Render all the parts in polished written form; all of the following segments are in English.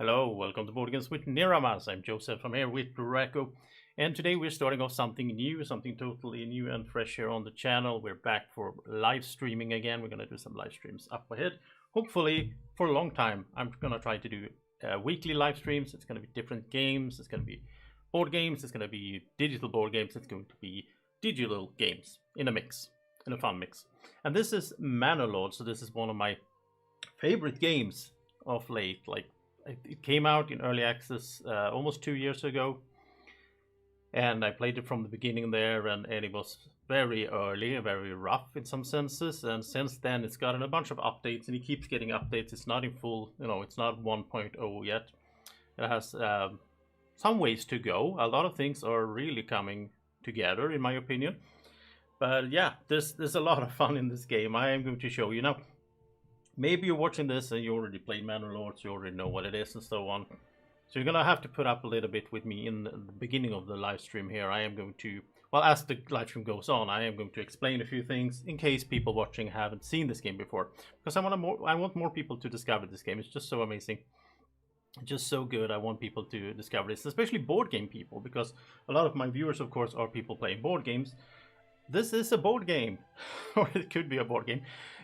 Hello, welcome to Board Games with Niramas. I'm Joseph. I'm here with Draco, and today we're starting off something new, something totally new and fresh here on the channel. We're back for live streaming again. We're gonna do some live streams up ahead, hopefully for a long time. I'm gonna try to do weekly live streams. It's gonna be different games. It's gonna be board games. It's gonna be digital board games. It's going to be digital games in a mix, in a fun mix. And this is Manor Lords, so this is one of my favorite games of late. Like, it came out in early access almost 2 years ago, and I played it from the beginning there, and it was very early, very rough in some senses, and since then it's gotten a bunch of updates, and it keeps getting updates. It's not in full, it's not 1.0 yet. It has some ways to go. A lot of things are really coming together, in my opinion. But yeah, there's a lot of fun in this game. I am going to show you now. Maybe you're watching this and you already played Manor Lords, you already know what it is and so on. So you're gonna have to put up a little bit with me in the beginning of the live stream here. I am going to, well, as the live stream goes on, I am going to explain a few things in case people watching haven't seen this game before. Because I want more people to discover this game. It's just so amazing. Just so good. I want people to discover this, especially board game people, because a lot of my viewers, of course, are people playing board games. This is a board game, or it could be a board game.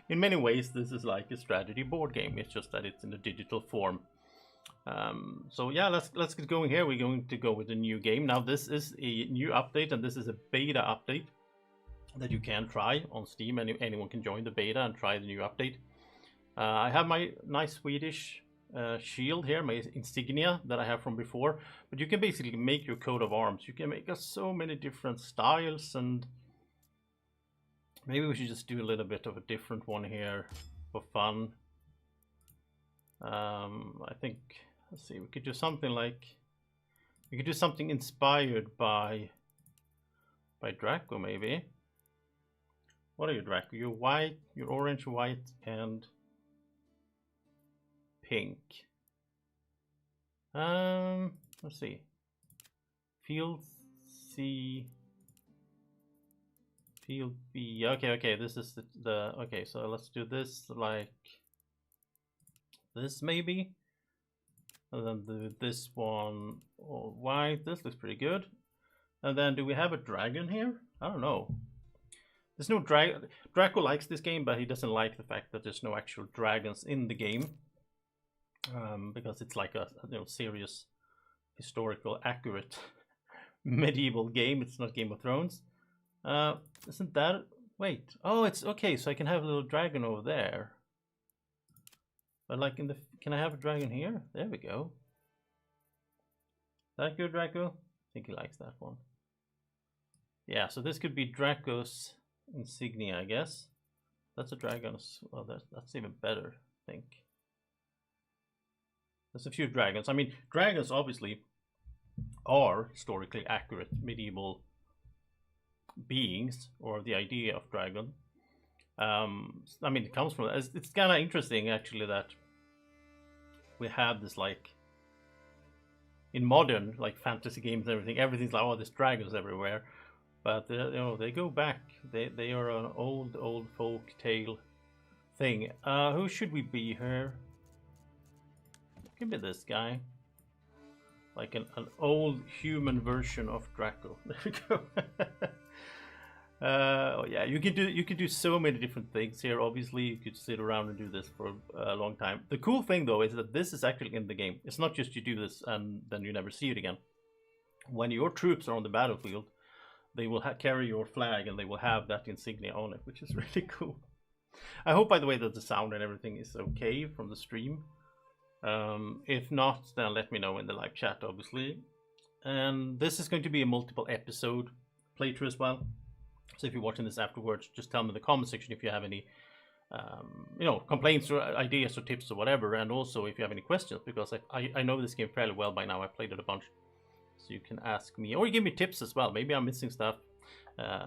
In many ways, this is like a strategy board game. It's just that it's in a digital form. So yeah, let's get going here. We're going to go with a new game. Now, this is a new update, and this is a beta update that you can try on Steam. Anyone can join the beta and try the new update. I have my nice Swedish shield here, my insignia that I have from before. But you can basically make your coat of arms. You can make so many different styles, and maybe we should just do a little bit of a different one here for fun. I think, let's see, we could do something like, we could do something inspired by Draco, maybe. What are you, Draco? You're white, you're orange, white, and pink. Let's see. Field C. Field B. Okay, this is the okay, so let's do this like this maybe. And then do this one all white. This looks pretty good. And then do we have a dragon here? I don't know. There's no dragon. Draco likes this game, but he doesn't like the fact that there's no actual dragons in the game. Because it's like a serious, historical, accurate medieval game. It's not Game of Thrones. Isn't that, wait, oh, it's okay, so I can have a little dragon over there. But like in the, can I have a dragon here? There we go. Is that good, Draco? I think he likes that one. Yeah, so this could be Draco's insignia, I guess. That's a dragon. Well, that's even better, I think. There's a few dragons. I mean, dragons obviously are historically accurate medieval beings, or the idea of dragon. I mean, it comes from, it's kind of interesting actually that we have this, like, in modern like fantasy games and everything's like, oh, there's dragons everywhere, but they go back. They are an old folk tale thing. Who should we be here? Could be this guy, like an old human version of Draco. There we go. Yeah, you can do so many different things here. Obviously, you could sit around and do this for a long time. The cool thing though is that this is actually in the game. It's not just you do this and then you never see it again. When your troops are on the battlefield, they will carry your flag and they will have that insignia on it, which is really cool. I hope, by the way, that the sound and everything is okay from the stream. If not, then let me know in the live chat, obviously. And this is going to be a multiple episode playthrough as well. So if you're watching this afterwards, just tell me in the comment section if you have any, complaints or ideas or tips or whatever. And also if you have any questions, because I know this game fairly well by now. I've played it a bunch. So you can ask me, or you give me tips as well. Maybe I'm missing stuff.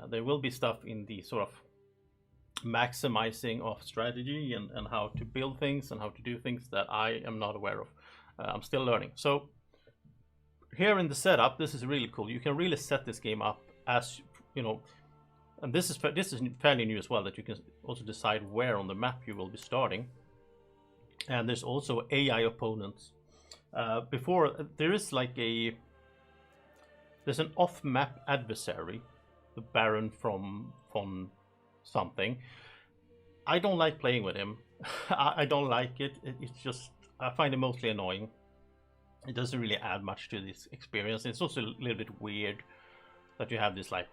There will be stuff in the sort of maximizing of strategy and how to build things and how to do things that I am not aware of. I'm still learning. So here in the setup, this is really cool. You can really set this game up as, and this is fairly new as well, that you can also decide where on the map you will be starting. And there's also AI opponents Before there is like there's an off-map adversary, the Baron from something. I don't like playing with him. I don't like it. It's just, I find it mostly annoying. It doesn't really add much to this experience. It's also a little bit weird that you have this like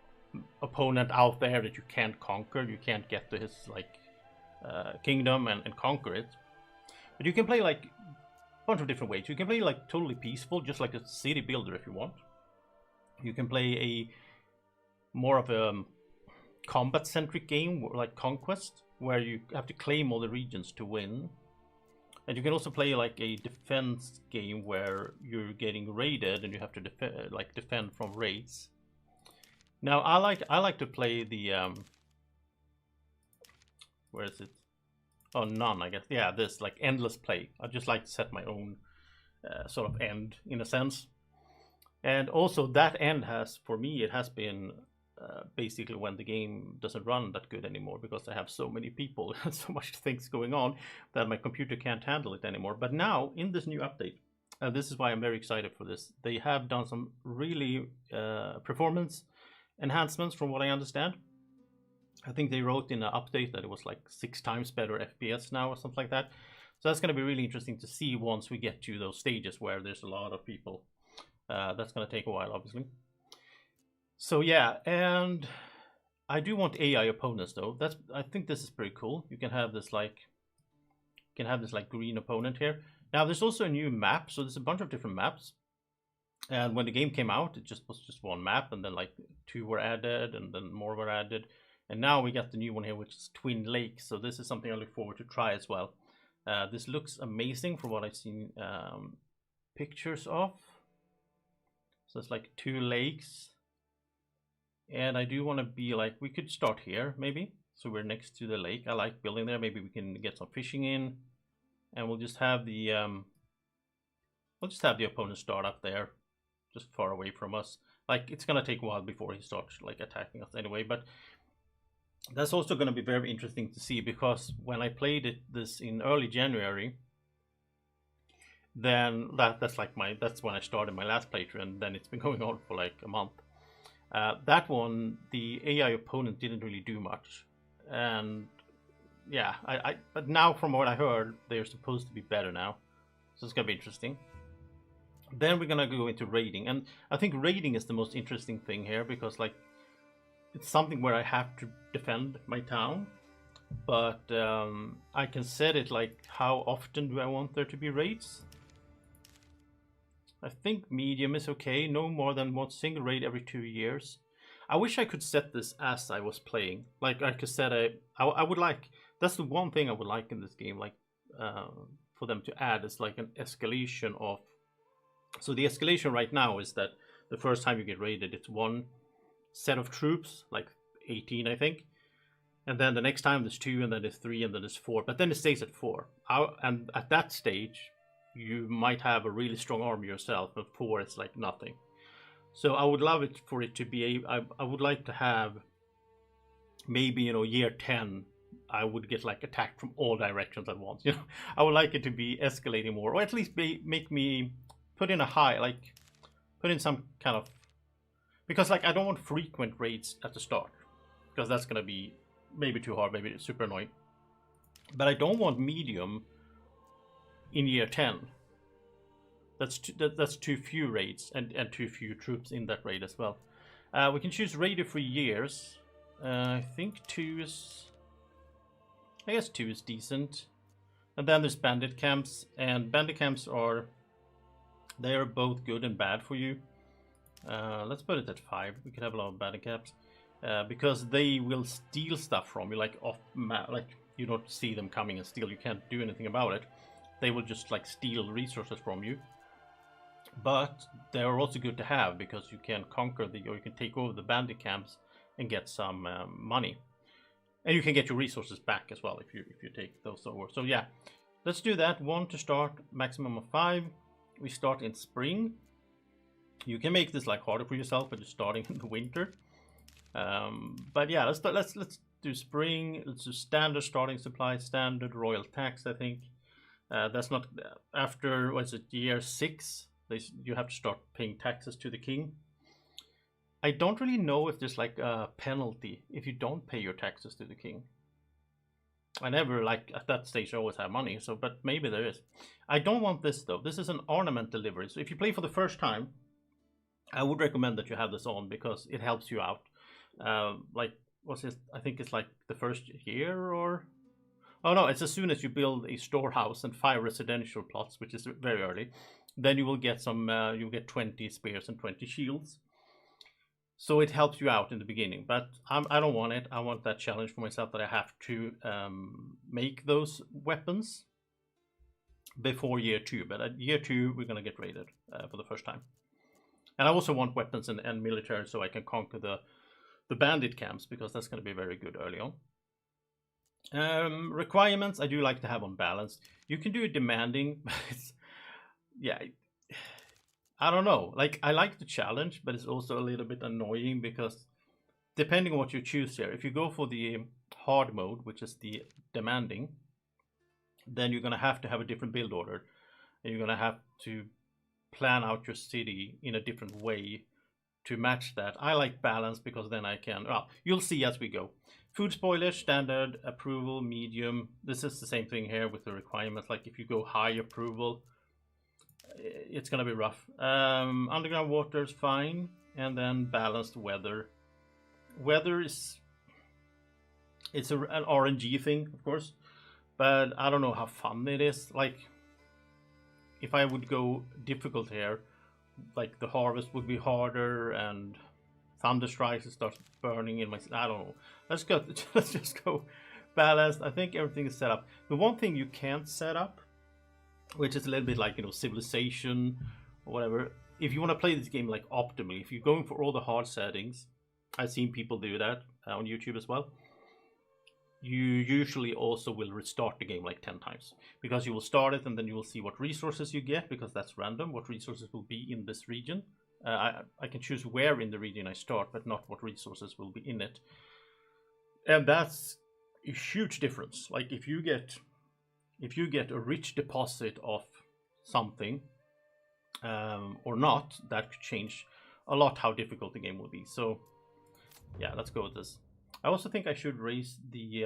opponent out there that you can't conquer. You can't get to his like kingdom and conquer it. But you can play like a bunch of different ways. You can play like totally peaceful, just like a city builder if you want. You can play a more of a combat-centric game like Conquest, where you have to claim all the regions to win. And you can also play like a defense game where you're getting raided and you have to defend from raids. Now I like to play the where is it? Oh, none, I guess. Yeah, this like endless play. I just like to set my own sort of end in a sense. And also that end has, for me, it has been basically when the game doesn't run that good anymore, because I have so many people and so much things going on that my computer can't handle it anymore. But now in this new update, this is why I'm very excited for this. They have done some really performance enhancements from what I understand. I think they wrote in an update that it was like 6 times better FPS now or something like that. So that's going to be really interesting to see once we get to those stages where there's a lot of people. That's going to take a while, obviously. So yeah, and I do want AI opponents though. I think this is pretty cool. You can have this like green opponent here. Now there's also a new map, so there's a bunch of different maps. And when the game came out, it was just one map, and then like 2 were added, and then more were added. And now we got the new one here, which is Twin Lakes. So this is something I look forward to try as well. This looks amazing from what I've seen pictures of. So it's like 2 lakes. And I do want to be like, we could start here maybe. So we're next to the lake. I like building there. Maybe we can get some fishing in. And we'll just have the opponent start up there, just far away from us. Like, it's gonna take a while before he starts like attacking us anyway, but that's also gonna be very interesting to see, because when I played this in early January, then that's when I started my last playthrough, and then it's been going on for like a month. That one, the AI opponent didn't really do much, and yeah, but now from what I heard, they're supposed to be better now, so it's gonna be interesting. Then we're gonna go into raiding, and I think raiding is the most interesting thing here, because like it's something where I have to defend my town, but I can set it like how often do I want there to be raids. I think medium is okay, no more than 1 single raid every 2 years. I wish I could set this as I was playing. Like I could set I would like, that's the one thing I would like in this game, like for them to add is like an escalation of. So the escalation right now is that the first time you get raided, it's 1 set of troops, like 18 I think. And then the next time there's 2, and then there's 3, and then there's 4. But then it stays at 4. And at that stage, you might have a really strong army yourself, but 4 is like nothing. So I would love it for it to be, I would like to have maybe, you know, year 10, I would get like attacked from all directions at once. You know, I would like it to be escalating more, or at least make me put in a high, like put in some kind of, because like I don't want frequent raids at the start, because that's gonna be maybe too hard, maybe super annoying. But I don't want medium in year 10. That's too few raids and too few troops in that raid as well. We can choose raider for years. I think 2 is, I guess 2 is decent. And then there's bandit camps, and bandit camps are, they are both good and bad for you. Let's put it at 5. We could have a lot of bandit camps because they will steal stuff from you, like off map. Like you don't see them coming and steal. You can't do anything about it. They will just like steal resources from you. But they are also good to have, because you can conquer or you can take over the bandit camps and get some money, and you can get your resources back as well if you take those over. So yeah, let's do that. 1 to start, maximum of 5. We start in spring. You can make this like harder for yourself, but you're starting in the winter. But yeah, let's do spring. Let's do standard starting supply, standard royal tax, I think. That's not after, what's it, year 6, you have to start paying taxes to the king. I don't really know if there's like a penalty if you don't pay your taxes to the king. I never, like, at that stage I always have money, so, but maybe there is. I don't want this though. This is an ornament delivery. So if you play for the first time, I would recommend that you have this on because it helps you out. Like, what's it? I think it's like the first year or... Oh no, it's as soon as you build a storehouse and 5 residential plots, which is very early. Then you will get some, you'll get 20 spears and 20 shields. So it helps you out in the beginning, but I don't want it. I want that challenge for myself that I have to make those weapons before year 2. But at year 2, we're going to get raided for the first time. And I also want weapons and military so I can conquer the bandit camps, because that's going to be very good early on. Requirements, I do like to have on balance. You can do it demanding, but it's, yeah, I don't know. Like, I like the challenge, but it's also a little bit annoying because depending on what you choose here, if you go for the hard mode, which is the demanding, then you're going to have a different build order. And you're going to have to plan out your city in a different way to match that. I like balance because then I can, well, you'll see as we go. Food spoilage, standard, approval, medium. This is the same thing here with the requirements. Like if you go high approval, it's gonna be rough. Underground water is fine, and then balanced weather. Weather is, it's an RNG thing, of course, but I don't know how fun it is. Like, if I would go difficult here, like the harvest would be harder, and thunder strikes and starts burning in my. I don't know. Let's go. Let's just go balanced. I think everything is set up. The one thing you can't set up, which is a little bit like, you know, civilization or whatever. If you want to play this game like optimally, if you're going for all the hard settings, I've seen people do that on YouTube as well. You usually also will restart the game like 10 times, because you will start it and then you will see what resources you get, because that's random, what resources will be in this region. I can choose where in the region I start, but not what resources will be in it. And that's a huge difference. Like if you get a rich deposit of something or not, that could change a lot how difficult the game will be. So yeah, let's go with this. I also think I should raise the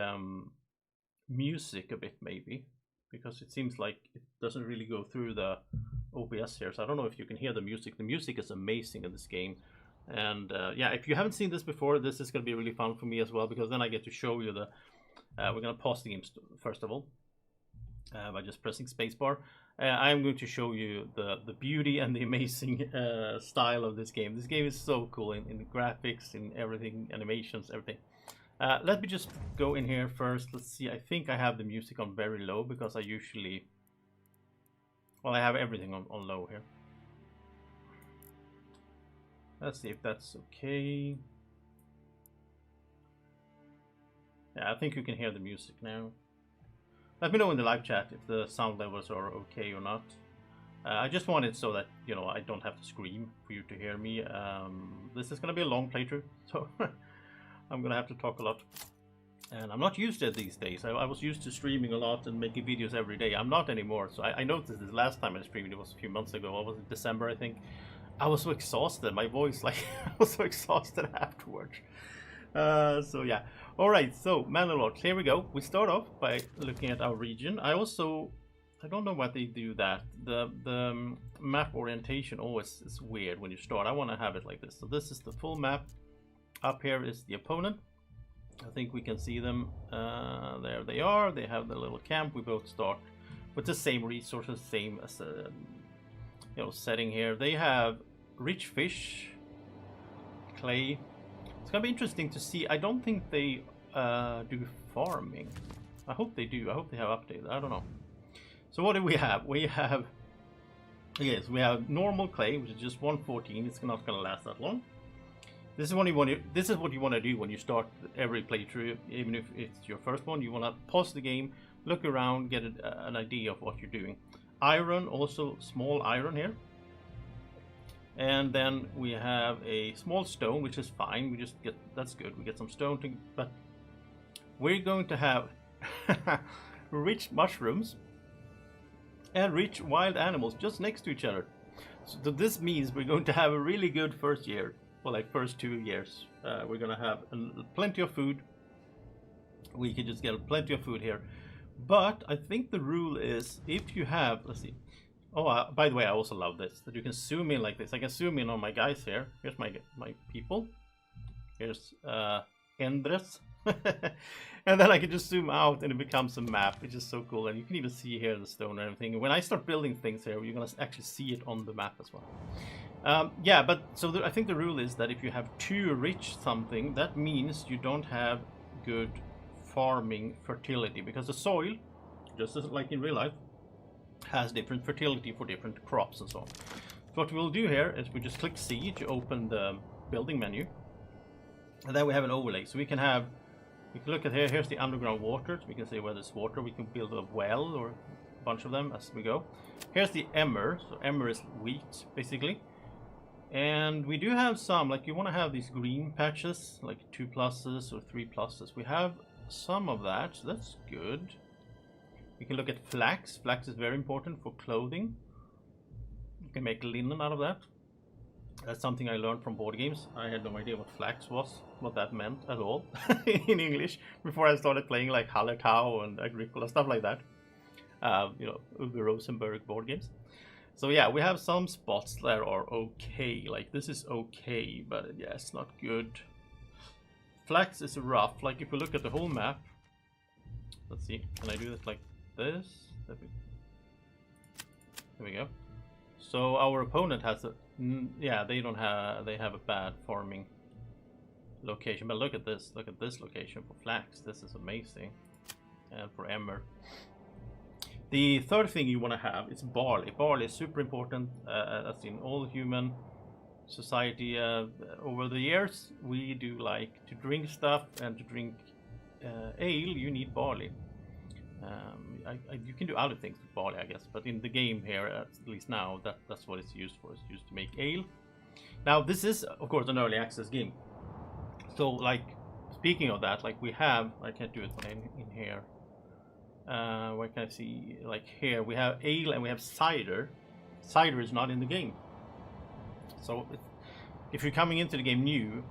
music a bit, maybe, because it seems like it doesn't really go through the OBS here. So I don't know if you can hear the music. The music is amazing in this game. And yeah, if you haven't seen this before, this is going to be really fun for me as well, because then I get to show you the... we're going to pause the game first of all by just pressing spacebar. I'm going to show you the beauty and the amazing style of this game. This game is so cool in the graphics, in everything, animations, everything. Let me just go in here first. Let's see. I think I have the music on very low because I usually... Well, I have everything on low here. Let's see if that's okay. Yeah, I think you can hear the music now. Let me know in the live chat if the sound levels are okay or not. I just want it so that, you know, I don't have to scream for you to hear me. This is going to be a long playthrough, so I'm going to have to talk a lot. And I'm not used to it these days. I was used to streaming a lot and making videos every day. I'm not anymore. So I noticed this last time I streamed, it was a few months ago. What was it, December, I think? I was so exhausted. My voice, like, I was so exhausted afterwards. So yeah. Alright, so Manor Lords, here we go. We start off by looking at our region. I don't know why they do that. The map orientation always is weird when you start. I want to have it like this. So this is the full map. Up here is the opponent. I think we can see them. There they are. They have the little camp. We both start with the same resources, same as you know, setting here. They have rich fish, clay. It's gonna be interesting to see. I don't think they do farming. I hope they do. I hope they have updated. I don't know. So what do we have? We have, yes, we have normal clay, which is just 114. It's not gonna last that long. This is what you want to do when you start every playthrough, even if it's your first one. You want to pause the game, look around, get an idea of what you're doing. Iron, also small iron here. And then we have a small stone, which is fine. We just get, that's good. We get some stone, but we're going to have rich mushrooms. and rich wild animals just next to each other. So this means we're going to have a really good first year, or like first 2 years. We're gonna have plenty of food. We can just get plenty of food here. But I think the rule is if you have, let's see. Oh, by the way, I also love this, that you can zoom in like this. I can zoom in on my guys here. Here's my people. Here's Endres. And then I can just zoom out and it becomes a map, which is so cool. And you can even see here the stone and everything. And when I start building things here, you're going to actually see it on the map as well. Yeah, but so I think the rule is that if you have too rich something, that means you don't have good farming fertility, because the soil, just as like in real life, has different fertility for different crops and so on. So what we'll do here is we just click C to open the building menu, and then we have an overlay. So we can look at here, here's the underground water, so we can see where there's water. We can build a well or a bunch of them as we go. Here's the emmer, so emmer is wheat basically. And we do have some, like you want to have these green patches, like 2 pluses or 3 pluses. We have some of that, so that's good. We can look at flax. Flax is very important for clothing. You can make linen out of that. That's something I learned from board games. I had no idea what flax was, what that meant at all in English before I started playing like Hallertau and Agricola, stuff like that. You know, Uwe Rosenberg board games. So yeah, we have some spots that are okay. Like this is okay, but yeah, it's not good. Flax is rough. Like if we look at the whole map, let's see, can I do this like this? There we go. So our opponent has a, yeah, they have a bad farming location. But look at this location for flax. This is amazing. And for emmer. The third thing you want to have is barley. Barley is super important, as in all human society. Over the years, we do like to drink stuff, and to drink ale, you need barley. You can do other things with barley, I guess, but in the game here, at least now, that's what it's used for. It's used to make ale. Now, this is, of course, an early access game. So, like, speaking of that, like we have, I can't do it in here. Where can I see? Like here, we have ale and we have cider. Cider is not in the game. So if you're coming into the game new,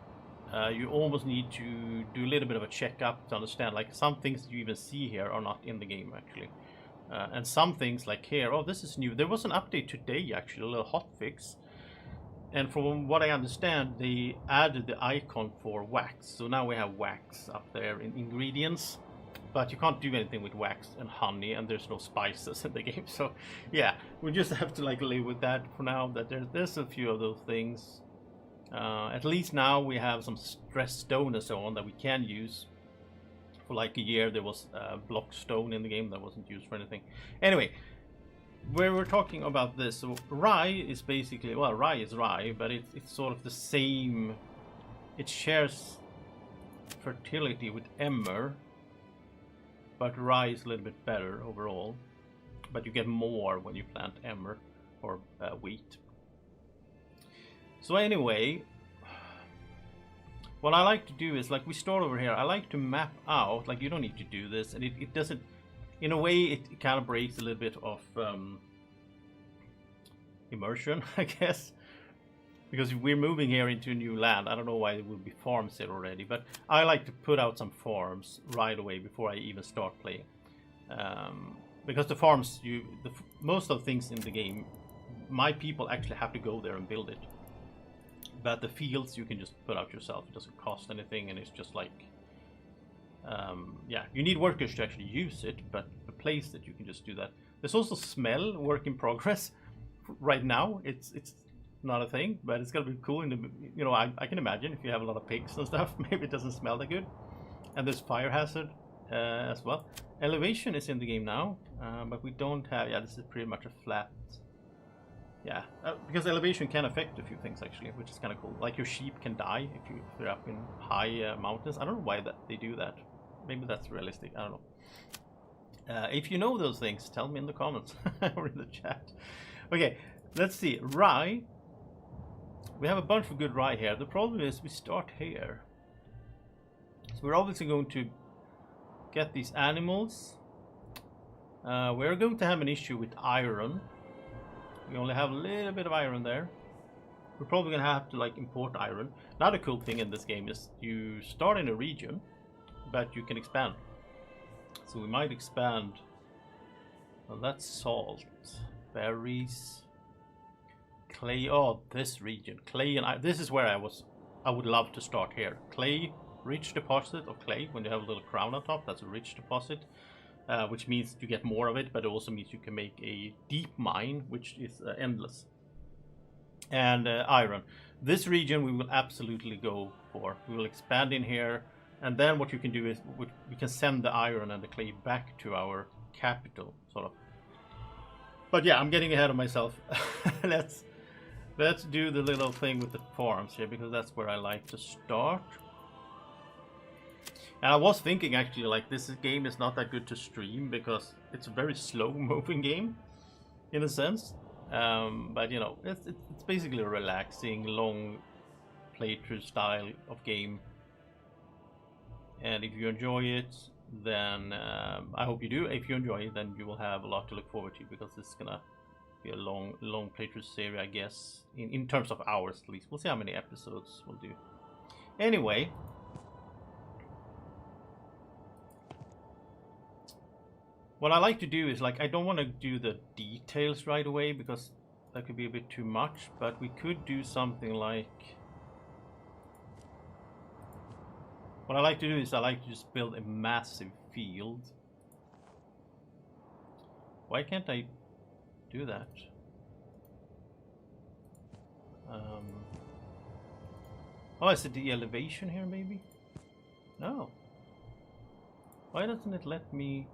you almost need to do a little bit of a checkup to understand, like some things that you even see here are not in the game actually. And some things like here, oh, this is new. There was an update today actually, a little hotfix. And from what I understand, they added the icon for wax. So now we have wax up there in ingredients. But you can't do anything with wax and honey, and there's no spices in the game. So yeah, we just have to like live with that for now, that there's a few of those things. At least now we have some stress stone and so on that we can use. For like a year there was block stone in the game that wasn't used for anything. Anyway, where we're talking about this, so rye is basically, well, rye is rye, but it's sort of the same. It shares fertility with emmer, but rye is a little bit better overall. But you get more when you plant emmer or wheat. So anyway, what I like to do is, like, we start over here. I like to map out, like, you don't need to do this, and it doesn't, in a way, it kind of breaks a little bit of immersion, I guess. Because we're moving here into a new land. I don't know why there will be farms here already, but I like to put out some farms right away before I even start playing. Because the farms, most of the things in the game, my people actually have to go there and build it. But the fields you can just put out yourself. It doesn't cost anything, and it's just like, yeah, you need workers to actually use it, but the place that you can just do that. There's also smell, work in progress. Right now, it's not a thing, but it's gonna be cool in the, you know, I can imagine if you have a lot of pigs and stuff, maybe it doesn't smell that good. And there's fire hazard as well. Elevation is in the game now, but we don't have, yeah, this is pretty much a flat, yeah, because elevation can affect a few things actually, which is kind of cool. Like your sheep can die if you're up in high mountains. I don't know why they do that. Maybe that's realistic, I don't know. If you know those things, tell me in the comments or in the chat. Okay, let's see, rye. We have a bunch of good rye here. The problem is we start here. So we're obviously going to get these animals. We're going to have an issue with iron. We only have a little bit of iron there. We're probably gonna have to like import iron. Another cool thing in this game is you start in a region, but you can expand. So we might expand. Well, that's salt, berries, clay. Oh, this region, clay and this is where I would love to start here. Clay, rich deposit of clay. When you have a little crown on top, that's a rich deposit, which means you get more of it, but it also means you can make a deep mine, which is endless. And iron. This region we will absolutely go for. We will expand in here, and then what you can do is we can send the iron and the clay back to our capital, sort of. But yeah, I'm getting ahead of myself. let's do the little thing with the farms here, because that's where I like to start. And I was thinking actually, like, this game is not that good to stream because it's a very slow moving game in a sense. But you know, it's basically a relaxing, long playthrough style of game. And if you enjoy it, then I hope you do. If you enjoy it, then you will have a lot to look forward to, because it's gonna be a long playthrough series, I guess, in terms of hours at least. We'll see how many episodes we'll do. Anyway, what I like to do is, like, I don't want to do the details right away because that could be a bit too much, but we could do something like, what I like to do is I like to just build a massive field. Why can't I do that? Oh, is it the elevation here maybe? No. Why doesn't it let me?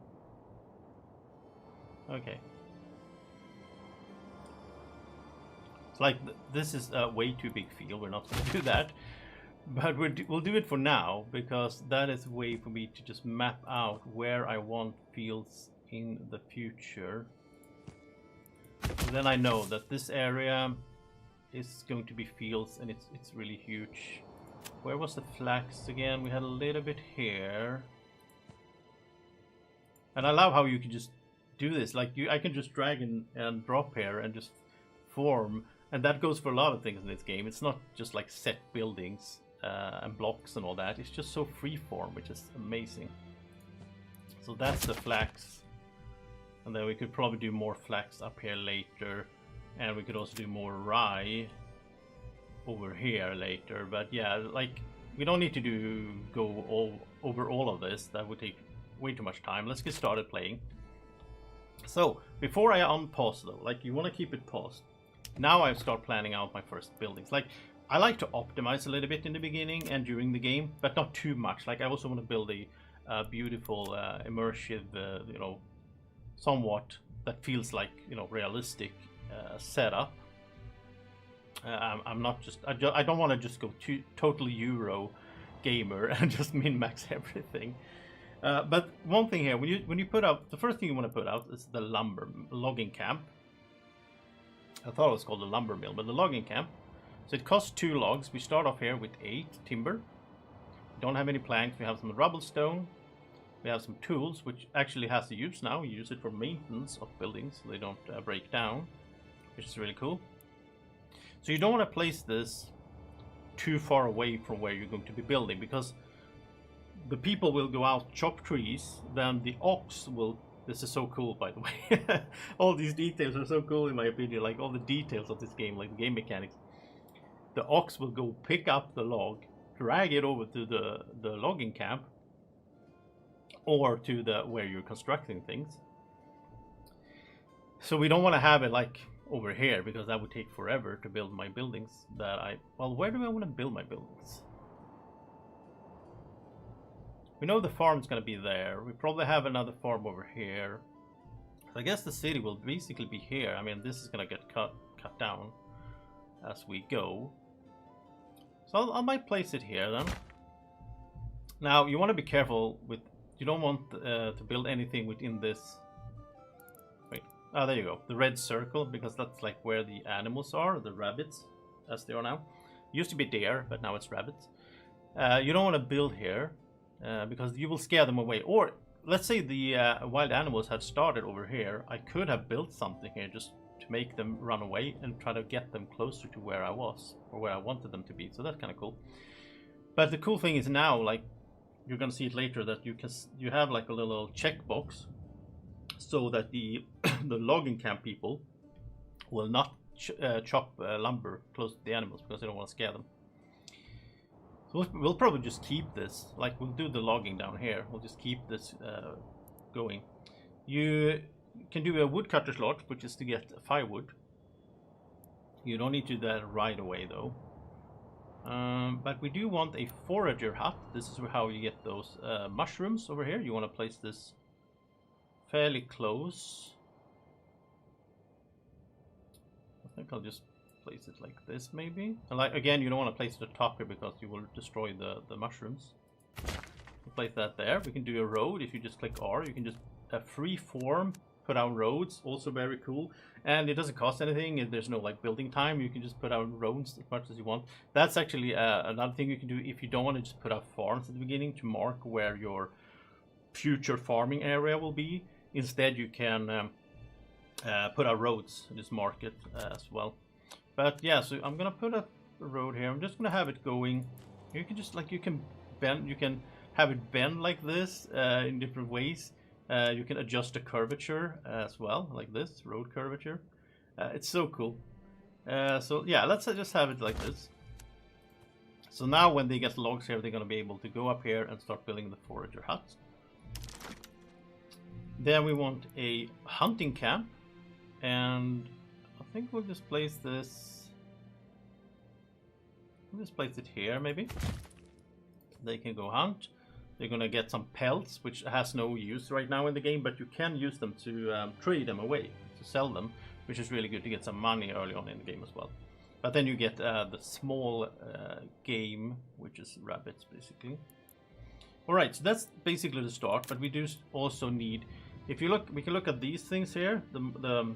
Okay. It's like this is a way too big field. We're not going to do that, but we'll do it for now, because that is a way for me to just map out where I want fields in the future. So then I know that this area is going to be fields, and it's really huge. Where was the flax again? We had a little bit here, and I love how you can just do this. Like, I can just drag and drop here and just form, and that goes for a lot of things in this game. It's not just like set buildings and blocks and all that. It's just so freeform, which is amazing. So that's the flax, and then we could probably do more flax up here later, and we could also do more rye over here later. But yeah, like, we don't need to go over all of this. That would take way too much time. Let's get started playing. So before I unpause though, like, you want to keep it paused. Now I start planning out my first buildings. Like, I like to optimize a little bit in the beginning and during the game, but not too much. Like, I also want to build a beautiful, immersive, you know, somewhat that feels like, you know, realistic setup. I'm not just, I don't want to just go totally Euro gamer and just min-max everything. But one thing here, when you put out, the first thing you want to put out is the logging camp. I thought it was called the lumber mill, but the logging camp. So it costs 2 logs. We start off here with 8 timber. We don't have any planks. We have some rubble stone. We have some tools, which actually has a use now. We use it for maintenance of buildings so they don't break down, which is really cool. So you don't want to place this too far away from where you're going to be building, because the people will go out, chop trees, then the ox will... This is so cool, by the way. All these details are so cool in my opinion, like all the details of this game, like the game mechanics. The ox will go pick up the log, drag it over to the logging camp, or to the where you're constructing things. So we don't want to have it like over here, because that would take forever to build my buildings that well, where do I want to build my buildings? We know the farm's going to be there. We probably have another farm over here. So I guess the city will basically be here. I mean, this is going to get cut down as we go. So I might place it here then. Now, you want to be careful with... You don't want to build anything within this... Wait. Oh, there you go. The red circle, because that's like where the animals are, the rabbits, as they are now. Used to be deer, but now it's rabbits. You don't want to build here. Because you will scare them away. Or let's say the wild animals had started over here, I could have built something here just to make them run away and try to get them closer to where I was or where I wanted them to be. So that's kind of cool. But the cool thing is now, like you're gonna see it later, that you have like a little checkbox so that the the logging camp people will not chop lumber close to the animals because they don't want to scare them. So we'll probably just keep this, like we'll do the logging down here. We'll just keep this going. You can do a woodcutter's lodge, which is to get firewood. You don't need to do that right away though. But we do want a forager hut. This is how you get those mushrooms over here. You want to place this fairly close. I think I'll just place it like this maybe. And like again, you don't want to place it at the top here because you will destroy the mushrooms. We'll place that there. We can do a road. If you just click R, you can just free form put down roads. Also very cool. And it doesn't cost anything. There's no like building time. You can just put out roads as much as you want. That's actually another thing you can do if you don't want to just put out farms at the beginning to mark where your future farming area will be. Instead, you can put out roads and just mark it as well. But yeah, so I'm gonna put a road here. I'm just gonna have it going. You can just like you can have it bend like this in different ways. You can adjust the curvature as well, like this road curvature. It's so cool. So yeah, let's just have it like this. So now when they get logs here, they're gonna be able to go up here and start building the forager huts. Then we want a hunting camp, and I think we'll just place this. We'll just place it here, maybe. They can go hunt. They're gonna get some pelts, which has no use right now in the game, but you can use them to trade them away, to sell them, which is really good to get some money early on in the game as well. But then you get the small game, which is rabbits, basically. All right, so that's basically the start. But we do also need, if you look, we can look at these things here, the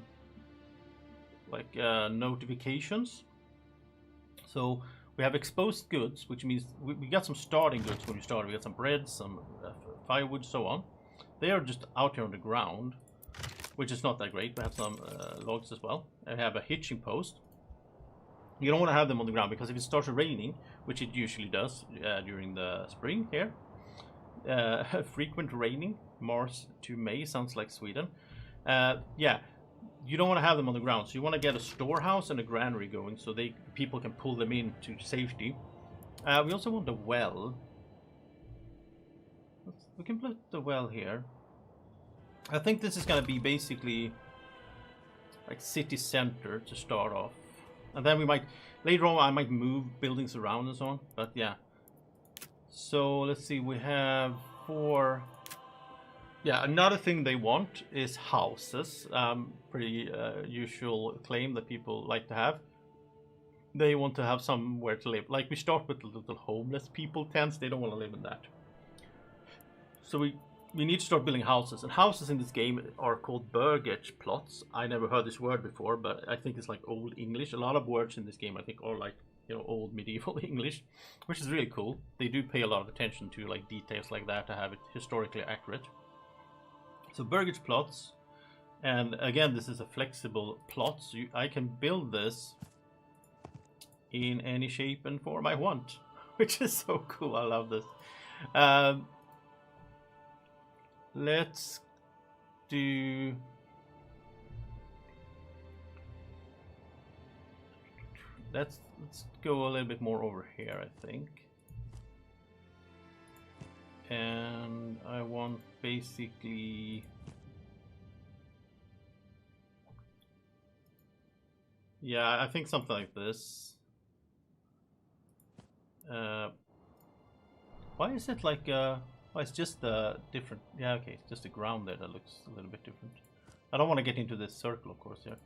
like notifications. So we have exposed goods, which means we got some starting goods when you start. We got some bread, some firewood, so on. They are just out here on the ground, which is not that great. We have some logs as well. I have a hitching post. You don't want to have them on the ground because if it starts raining, which it usually does during the spring here, frequent raining, March to May, sounds like Sweden. Yeah, you don't want to have them on the ground, so you want to get a storehouse and a granary going so people can pull them in to safety. We also want a well. We can put the well here. I think this is going to be basically like city center to start off, and then we might later on I might move buildings around and so on. But yeah, so let's see, we have 4. Yeah, another thing they want is houses. Pretty usual claim that people like to have. They want to have somewhere to live. Like we start with the little homeless people tents. They don't want to live in that. So we need to start building houses. And houses in this game are called burgage plots. I never heard this word before, but I think it's like old English. A lot of words in this game I think are like, you know, old medieval English, which is really cool. They do pay a lot of attention to like details like that to have it historically accurate. So burgage plots, and again this is a flexible plot, so I can build this in any shape and form I want, which is so cool. I love this. Let's do, let's go a little bit more over here, I think. And I want basically, yeah, I think something like this. Why is it like oh, it's just a different, yeah, okay, it's just the ground there that looks a little bit different. I don't want to get into this circle, of course, here.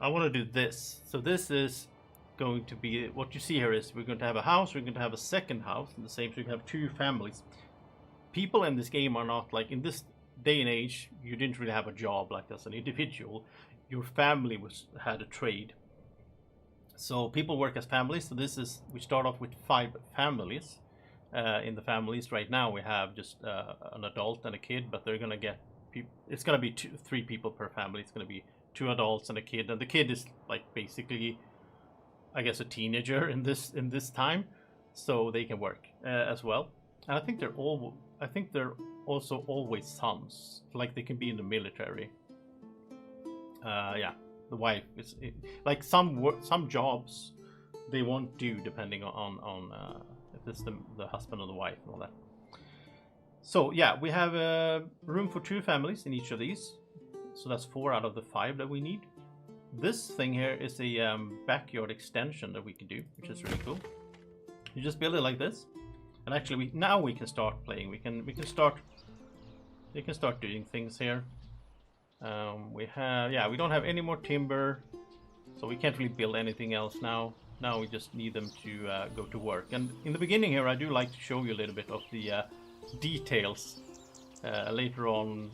I want to do this. So this is going to be, what you see here is we're going to have a house, we're going to have a second house, and the same, so you can have 2 families. People in this game are not like, in this day and age, you didn't really have a job like as an individual. Your family had a trade. So people work as families. So this is, we start off with 5 families. in the families. Right now we have just an adult and a kid, but they're gonna get it's gonna be 3 people per family. It's gonna be 2 adults and a kid, and the kid is like basically, I guess, a teenager in this time, so they can work as well. And I think they're also always sons, like they can be in the military. Yeah, the wife is like some jobs they won't do depending on if it's the husband or the wife and all that. So yeah, we have room for 2 families in each of these. So that's 4 out of the 5 that we need. This thing here is a backyard extension that we can do, which is really cool. You just build it like this, and actually now we can start playing. We can start doing things here. We don't have any more timber, so we can't really build anything else now. Now we just need them to go to work. And in the beginning here, I do like to show you a little bit of the details. Later on,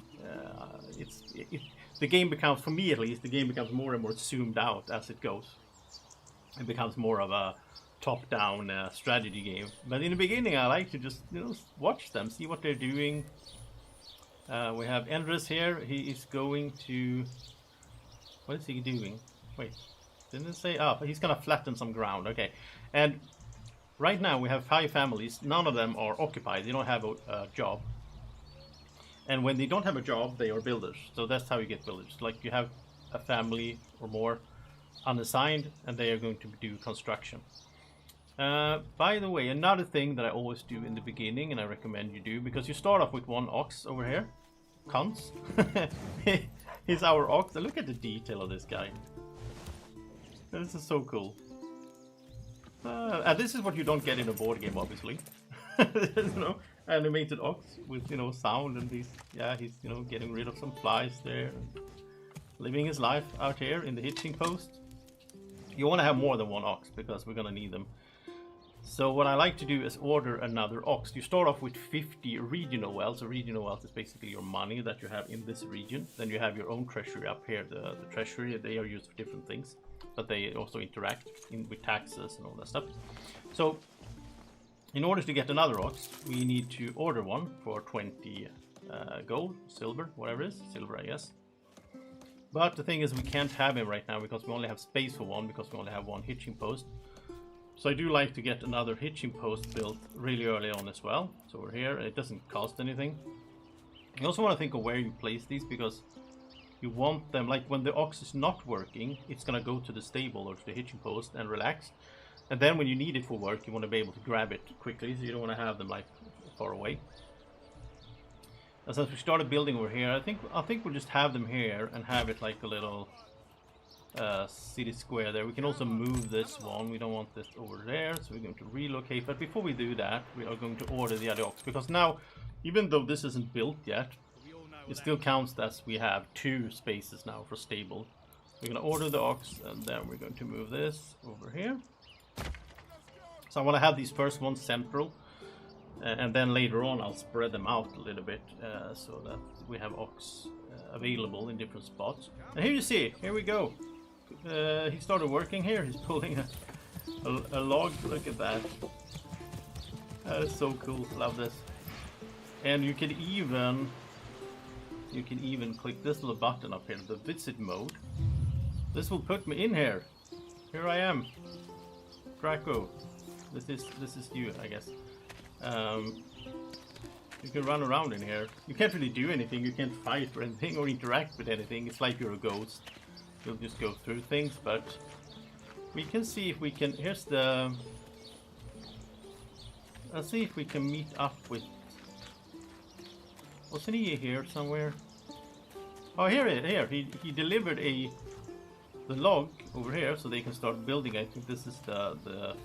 the game becomes, for me at least, the game becomes more and more zoomed out as it goes. It becomes more of a top-down strategy game. But in the beginning, I like to just watch them, see what they're doing. We have Endres here. He is going to... What is he doing? Wait, didn't it say? Oh, he's gonna flatten some ground. Okay, and right now we have 5 families. None of them are occupied. They don't have a job. And when they don't have a job, they are builders. So that's how you get builders. Like you have a family or more unassigned, and they are going to do construction. By the way, another thing that I always do in the beginning, and I recommend you do, because you start off with 1 ox over here. Cunts. He's our ox. Look at the detail of this guy. This is so cool. And this is what you don't get in a board game, obviously. Animated ox with sound, and he's getting rid of some flies there, living his life out here in the hitching post. You want to have more than 1 ox because we're gonna need them. So what I like to do is order another ox. You start off with 50 regional wells. So regional wells is basically your money that you have in this region. Then you have your own treasury up here. The treasury, they are used for different things, but they also interact with taxes and all that stuff. So in order to get another ox, we need to order one for 20 gold, silver, whatever it is. Silver, I guess. But the thing is, we can't have him right now because we only have space for one, because we only have 1 hitching post. So I do like to get another hitching post built really early on as well. So we're here, it doesn't cost anything. You also want to think of where you place these, because you want them, like when the ox is not working, it's going to go to the stable or to the hitching post and relax. And then when you need it for work, you want to be able to grab it quickly, so you don't want to have them like far away. And since we started building over here, I think we'll just have them here and have it like a little city square there. We can also move this one. We don't want this over there, so we're going to relocate. But before we do that, we are going to order the other ox, because now, even though this isn't built yet, it still counts as we have 2 spaces now for stable. We're going to order the ox, and then we're going to move this over here. So I want to have these first ones central, and then later on I'll spread them out a little bit so that we have ox available in different spots. And here you see, here we go. He started working here. He's pulling a log. Look at that. That is so cool. Love this. And you can even click this little button up here, the visit mode. This will put me in here. Here I am, Draco. This is you, I guess. You can run around in here. You can't really do anything. You can't fight or anything or interact with anything. It's like you're a ghost. You'll just go through things, but we can see if we can. Here's the. Let's see if we can meet up with. Wasn't he here somewhere? Oh, here. He delivered the log over here, so they can start building. I think this is the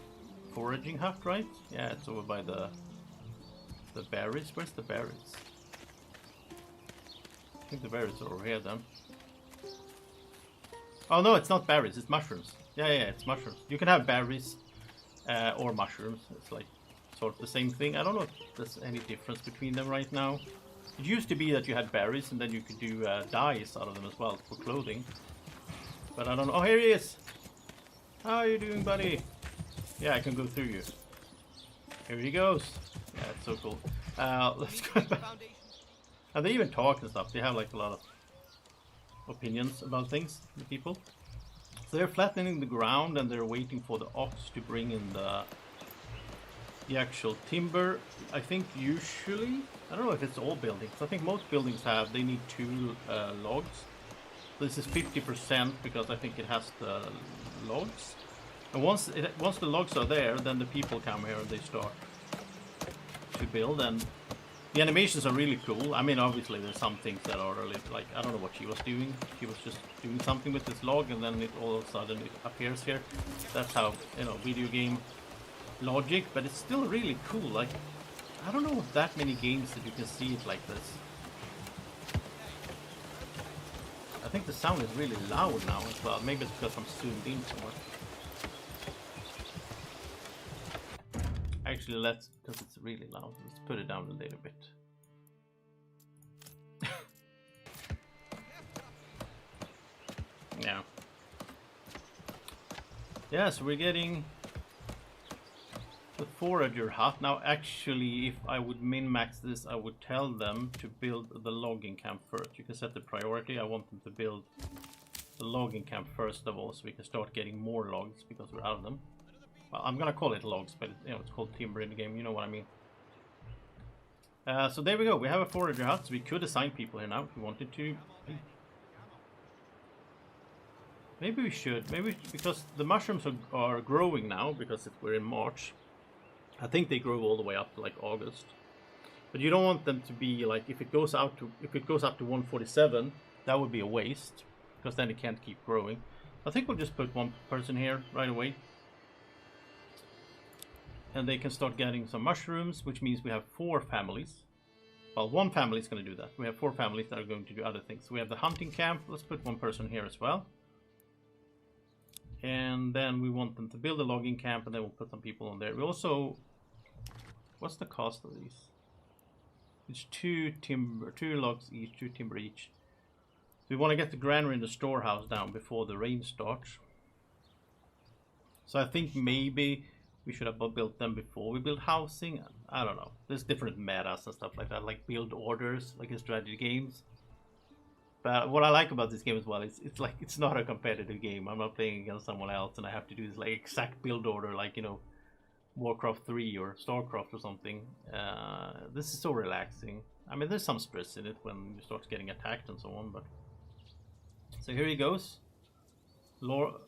foraging hut, right? Yeah, it's over by the berries. Where's the berries? I think the berries are over here then. Oh no, it's not berries, it's mushrooms. Yeah, it's mushrooms. You can have berries or mushrooms. It's like sort of the same thing. I don't know if there's any difference between them right now. It used to be that you had berries and then you could do dyes out of them as well for clothing. But I don't know. Oh, here he is! How are you doing, buddy? Yeah, I can go through you. Here he goes. Yeah, it's so cool. Let's go back. And they even talk and stuff. They have like a lot of opinions about things, the people. So they're flattening the ground and they're waiting for the ox to bring in the actual timber. I think usually, I don't know if it's all buildings. I think most buildings they need 2 logs. This is 50% because I think it has the logs. And once the logs are there, then the people come here and they start to build. And the animations are really cool. I mean, obviously there's some things that are a little, like, I don't know what she was doing. She was just doing something with this log and then it all of a sudden it appears here. That's how, you know, video game logic, but it's still really cool. Like, I don't know that many games that you can see it like this. I think the sound is really loud now as well. Maybe it's because I'm zoomed in so much. Actually, because it's really loud, let's put it down a little bit. Yeah. Yeah, so we're getting the forager hut. Now, actually, if I would min-max this, I would tell them to build the logging camp first. You can set the priority. I want them to build the logging camp first of all, so we can start getting more logs because we're out of them. Well, I'm gonna call it logs, but you know, it's called timber in the game. You know what I mean. So there we go. We have a forager hut, so we could assign people here now if we wanted to. Maybe we should. Maybe because the mushrooms are growing now because we're in March. I think they grow all the way up to like August. But you don't want them to be like, if it goes up to 147, that would be a waste because then it can't keep growing. I think we'll just put 1 person here right away. And they can start getting some mushrooms, which means we have 4 families. Well, 1 family is going to do that. We have 4 families that are going to do other things. So we have the hunting camp. Let's put 1 person here as well. And then we want them to build a logging camp, and then we'll put some people on there. We also, what's the cost of these? It's 2 logs each, 2 timber each. So we want to get the granary and the storehouse down before the rain starts. So I think maybe we should have built them before we build housing. I don't know. There's different metas and stuff like that, like build orders, like in strategy games. But what I like about this game as well is it's like it's not a competitive game. I'm not playing against someone else and I have to do this like exact build order, like, you know, Warcraft 3 or Starcraft or something. This is so relaxing. I mean, there's some stress in it when you start getting attacked and so on, but so here he goes. Oh,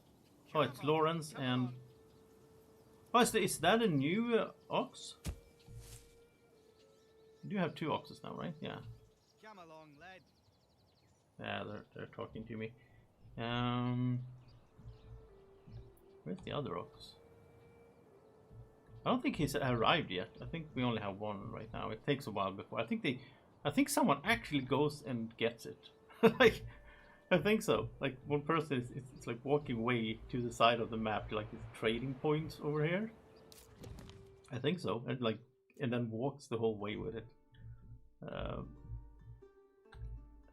it's Lawrence and oh, is that a new ox? You do have 2 oxes now, right? Yeah. Come along, lad. Yeah, they're talking to me. Where's the other ox? I don't think he's arrived yet. I think we only have 1 right now. It takes a while before. I think someone actually goes and gets it. Like, I think so. Like 1 person is it's like walking way to the side of the map to like these trading points over here. I think so. And then walks the whole way with it.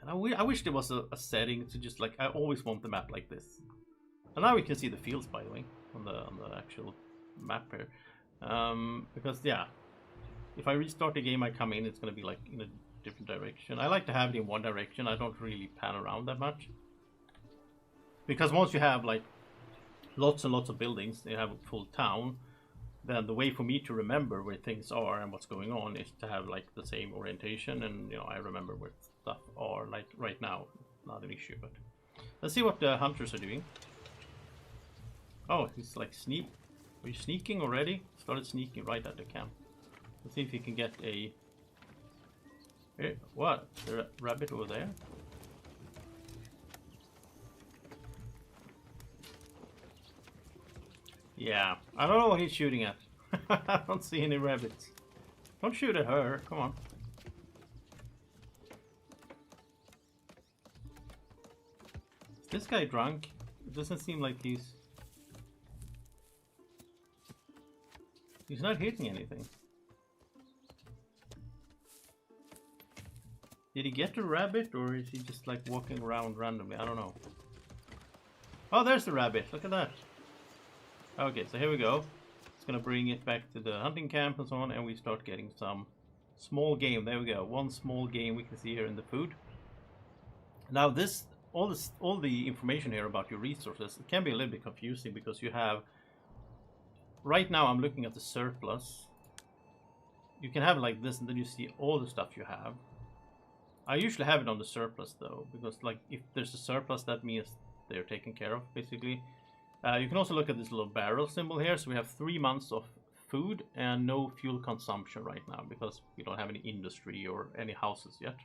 And I wish there was a setting to just like, I always want the map like this. And now we can see the fields, by the way, on the actual map here. Because yeah, if I restart the game, I come in, it's gonna be like in a different direction. I like to have it in one direction. I don't really pan around that much. Because once you have like lots and lots of buildings, you have a full town, then the way for me to remember where things are and what's going on is to have like the same orientation, and you know, I remember where stuff are like right now. Not an issue, but let's see what the hunters are doing. Oh, he's like are you sneaking already? Started sneaking right at the camp. Let's see if he can get a what? The rabbit over there? Yeah, I don't know what he's shooting at. I don't see any rabbits. Don't shoot at her, come on. Is this guy drunk? It doesn't seem like he's not hitting anything. Did he get the rabbit, or is he just like walking around randomly? I don't know. Oh, there's the rabbit. Look at that. Okay, so here we go. It's gonna bring it back to the hunting camp and so on, and we start getting some small game. There we go. One small game we can see here in the food. Now all the information here about your resources, it can be a little bit confusing because you have, right now I'm looking at the surplus. You can have it like this and then you see all the stuff you have. I usually have it on the surplus though, because like if there's a surplus, that means they're taken care of basically. You can also look at this little barrel symbol here. So we have 3 months of food and no fuel consumption right now because we don't have any industry or any houses yet.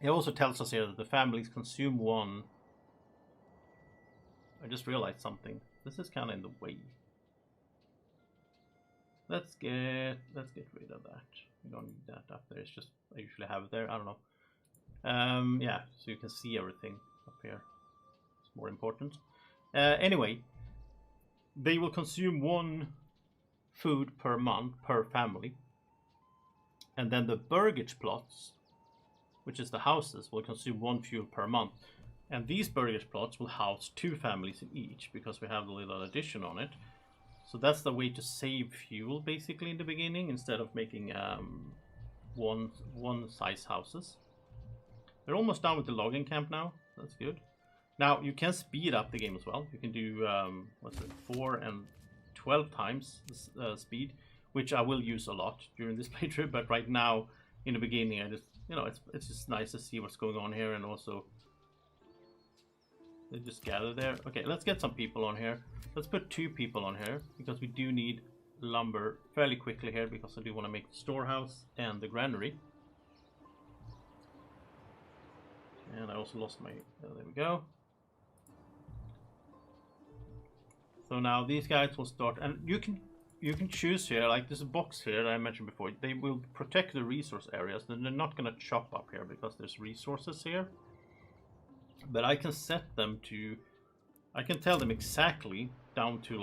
It also tells us here that the families consume 1. I just realized something. This is kind of in the way. Let's get rid of that. We don't need that up there. It's just I usually have it there. I don't know. Yeah, so you can see everything up here. It's more important. Anyway, they will consume 1 food per month per family, and then the burgage plots, which is the houses, will consume 1 fuel per month. And these burgage plots will house 2 families in each because we have the little addition on it. So that's the way to save fuel basically in the beginning instead of making one size houses. They're almost done with the logging camp now. That's good. Now you can speed up the game as well. You can do 4 and 12 times speed, which I will use a lot during this playthrough. But right now, in the beginning, I just it's just nice to see what's going on here, and also they just gather there. Okay, let's get some people on here. Let's put 2 people on here because we do need lumber fairly quickly here because I do want to make the storehouse and the granary. And I also lost my... there we go. So now these guys will start, and you can choose here, like there's a box here that I mentioned before. They will protect the resource areas. Then they're not going to chop up here because there's resources here. But I can set them to, I can tell them exactly down to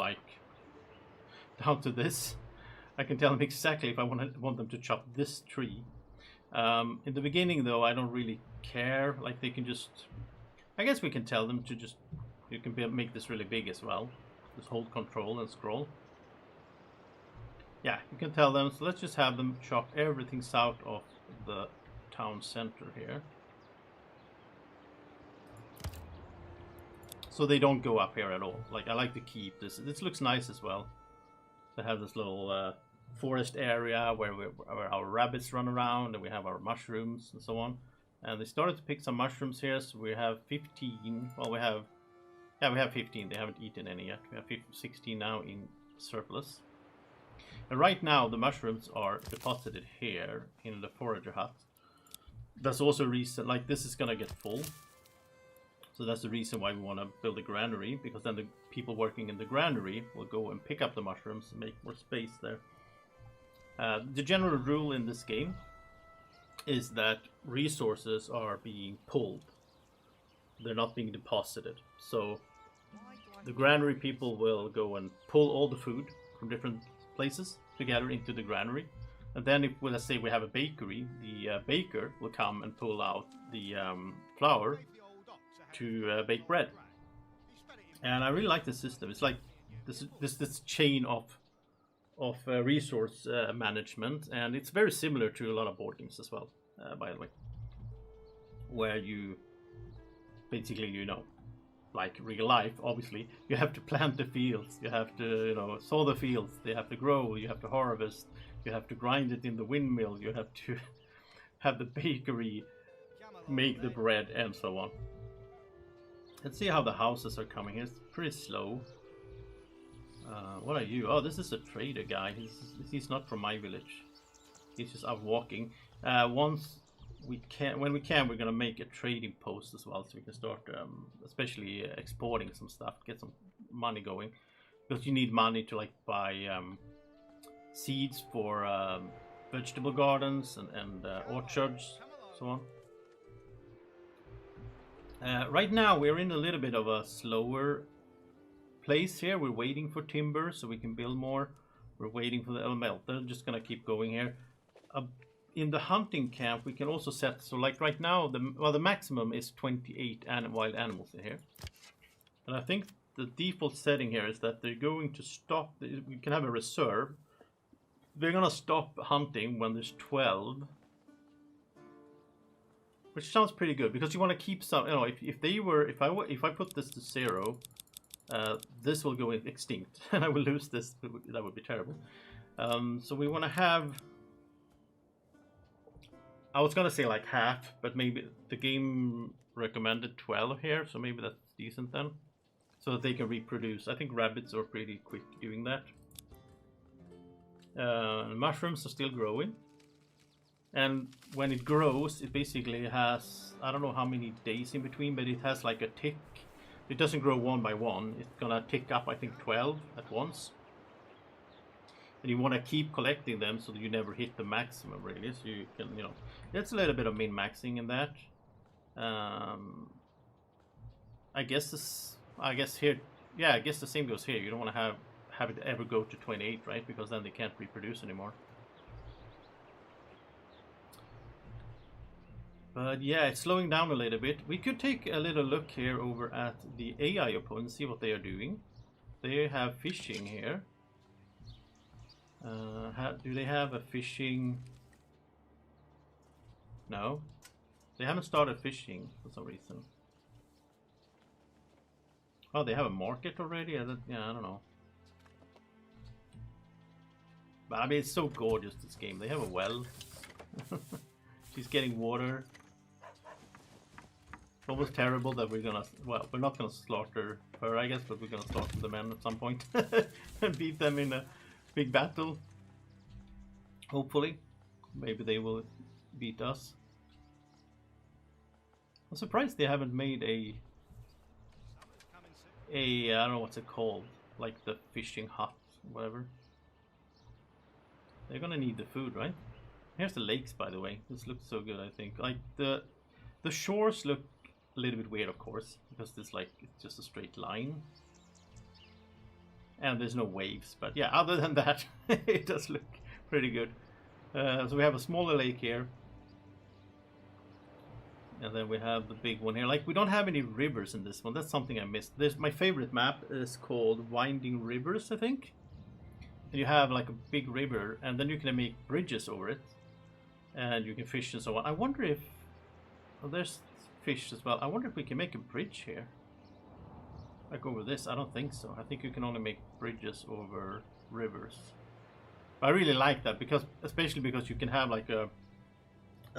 this. I can tell them exactly if I want them to chop this tree. In the beginning though, I don't really care. Like they can just, I guess we can tell them to just, you can make this really big as well. Just hold control and scroll. Yeah, you can tell them. So let's just have them chop everything south of the town center here. So they don't go up here at all. Like I like to keep this. This looks nice as well. To have this little forest area where our rabbits run around, and we have our mushrooms and so on. And they started to pick some mushrooms here. So we have 15. Well, we have 15. They haven't eaten any yet. We have 16 now in surplus. And right now the mushrooms are deposited here in the forager hut. That's also a reason, like this is gonna get full. So that's the reason why we want to build a granary, because then the people working in the granary will go and pick up the mushrooms and make more space there. The general rule in this game is that resources are being pulled. They're not being deposited. So the granary people will go and pull all the food from different places together into the granary. And then if, well, let's say we have a bakery, the baker will come and pull out the flour to bake bread. And I really like this system. It's like this chain of resource management, and it's very similar to a lot of board games as well, by the way, where you basically, you know, like real life, obviously, you have to plant the fields, you have to, you know, sow the fields, they have to grow, you have to harvest, you have to grind it in the windmill, you have to have the bakery make the bread, and so on. Let's see how the houses are coming. It's pretty slow. What are you? Oh, this is a trader guy. He's not from my village. He's just out walking. Once we can, when we can, we're gonna make a trading post as well, so we can start, especially exporting some stuff, get some money going, because you need money to like buy seeds for vegetable gardens and orchards, so on. Right now we're in a little bit of a slower place here. We're waiting for timber so we can build more. We're waiting for the element. They're just gonna keep going here. In the hunting camp we can also set, so like right now the maximum is 28 wild animals in here, and I think the default setting here is that they're going to stop. We can have a reserve. They're gonna stop hunting when there's 12, which sounds pretty good because you want to keep some. You know, if I put this to 0, this will go extinct, and I will lose this. That would be terrible. So we want to have. I was gonna say like half, but maybe the game recommended 12 here, so maybe that's decent then, so that they can reproduce. I think rabbits are pretty quick doing that. Mushrooms are still growing, and when it grows, it basically has, I don't know how many days in between, but it has like a tick. It doesn't grow one by one. It's gonna tick up, I think, 12 at once. And you want to keep collecting them so that you never hit the maximum, really. So you can, you know, it's a little bit of min-maxing in that. I guess here, yeah, I guess the same goes here. You don't want to have it ever go to 28, right? Because then they can't reproduce anymore. But yeah, it's slowing down a little bit. We could take a little look here over at the AI opponents, see what they are doing. They have fishing here. Do they have a fishing? No, they haven't started fishing for some reason. Oh, they have a market already? Yeah, I don't know. But I mean, it's so gorgeous, this game. They have a well. She's getting water. It's almost terrible that we're gonna, well, we're not gonna slaughter her, I guess, but we're gonna slaughter the men at some point and beat them in a big battle. Hopefully. Maybe they will beat us. I'm surprised they haven't made a I don't know what's it called, like the fishing hut, whatever. They're gonna need the food, right? Here's the lakes, by the way. This looks so good, I think. Like the shores look a little bit weird, of course, because it's just a straight line. And there's no waves, but yeah, other than that, it does look pretty good. So we have a smaller lake here. And then we have the big one here. Like, we don't have any rivers in this one. That's something I missed. My favorite map is called Winding Rivers, I think. And you have like a big river, and then you can make bridges over it. And you can fish and so on. I wonder if... Oh, there's fish as well. I wonder if we can make a bridge here. Like over this? I don't think so. I think you can only make bridges over rivers. But I really like that, because especially because you can have like a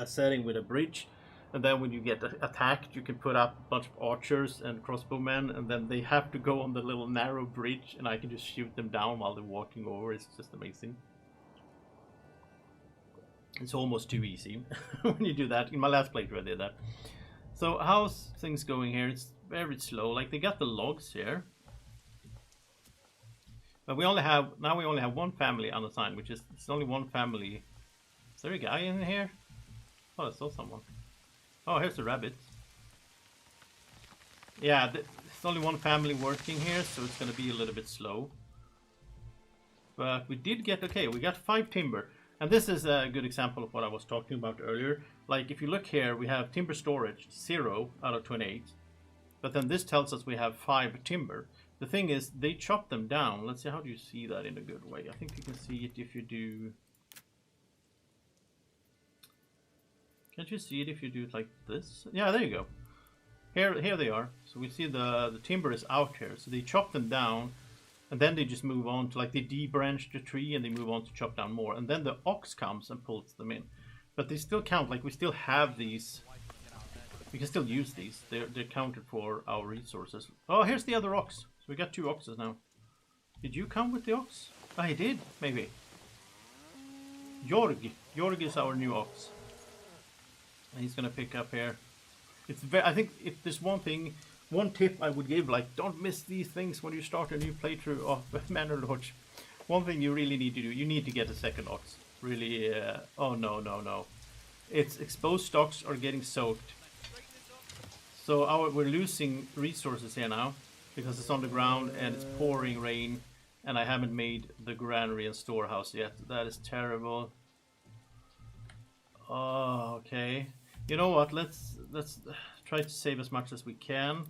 setting with a bridge, and then when you get attacked, you can put up a bunch of archers and crossbowmen, and then they have to go on the little narrow bridge, and I can just shoot them down while they're walking over. It's just amazing. It's almost too easy when you do that. In my last playthrough I did that. So how's things going here? It's very slow. Like, they got the logs here, but we only have one family unassigned, which is, it's only one family. Is there a guy in here? Oh, I saw someone. Oh, here's the rabbits. Yeah, it's only one family working here, so it's gonna be a little bit slow. But we did get, okay, we got 5 timber. And this is a good example of what I was talking about earlier. Like, if you look here, we have timber storage, 0 out of 28. But then this tells us we have 5 timber. The thing is, they chop them down. Let's see, how do you see that in a good way? I think you can see it if you do... Can't you see it if you do it like this? Yeah, there you go. Here they are. So we see the timber is out here. So they chop them down, and then they just move on to, like, they debranch the tree and they move on to chop down more. And then the ox comes and pulls them in. But they still count, like, we still have these. We can still use these. They're counted for our resources. Oh, here's the other ox. So we got 2 oxes now. Did you come with the ox? Oh, he did, maybe. Jorg is our new ox. And he's gonna pick up here. It's I think if there's one tip I would give, like, don't miss these things when you start a new playthrough of Manor Lords. One thing you really need to do, you need to get a second ox. Really, oh no. It's exposed stocks are getting soaked. So we're losing resources here now, because it's on the ground and it's pouring rain, and I haven't made the granary and storehouse yet. That is terrible. Oh, okay. You know what? Let's try to save as much as we can.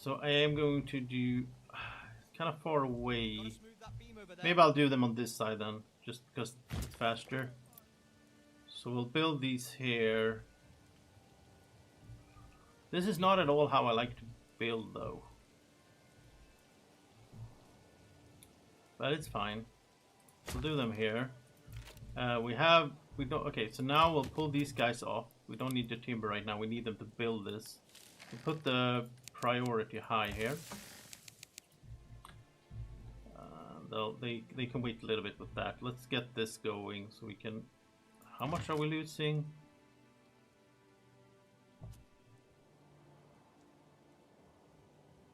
So I am going to do kind of far away. Maybe I'll do them on this side then, just because it's faster. So we'll build these here. This is not at all how I like to build though. But it's fine. We'll do them here. We don't. Okay, so now we'll pull these guys off. We don't need the timber right now. We need them to build this. We'll put the priority high here. They can wait a little bit with that. Let's get this going so we can. How much are we losing?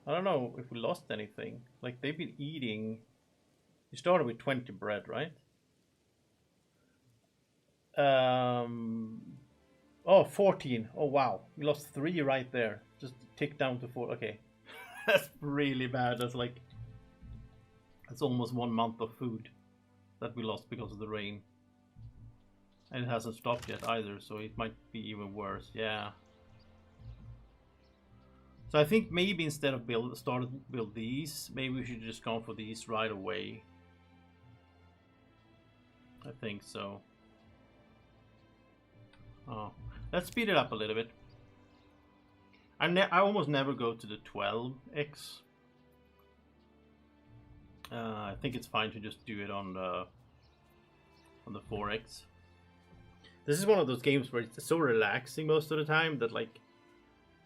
I don't know if we lost anything. Like they've been eating. You started with 20 bread, right? Oh, 14. Oh, wow. We lost 3 right there. Just tick down to 4. Okay. That's really bad. That's almost 1 month of food that we lost because of the rain. And it hasn't stopped yet either, so it might be even worse. Yeah. So I think maybe instead of build these, maybe we should just go for these right away. I think so. Oh, let's speed it up a little bit. I almost never go to the 12x. I think it's fine to just do it on the 4x. This is one of those games where it's so relaxing most of the time that, like,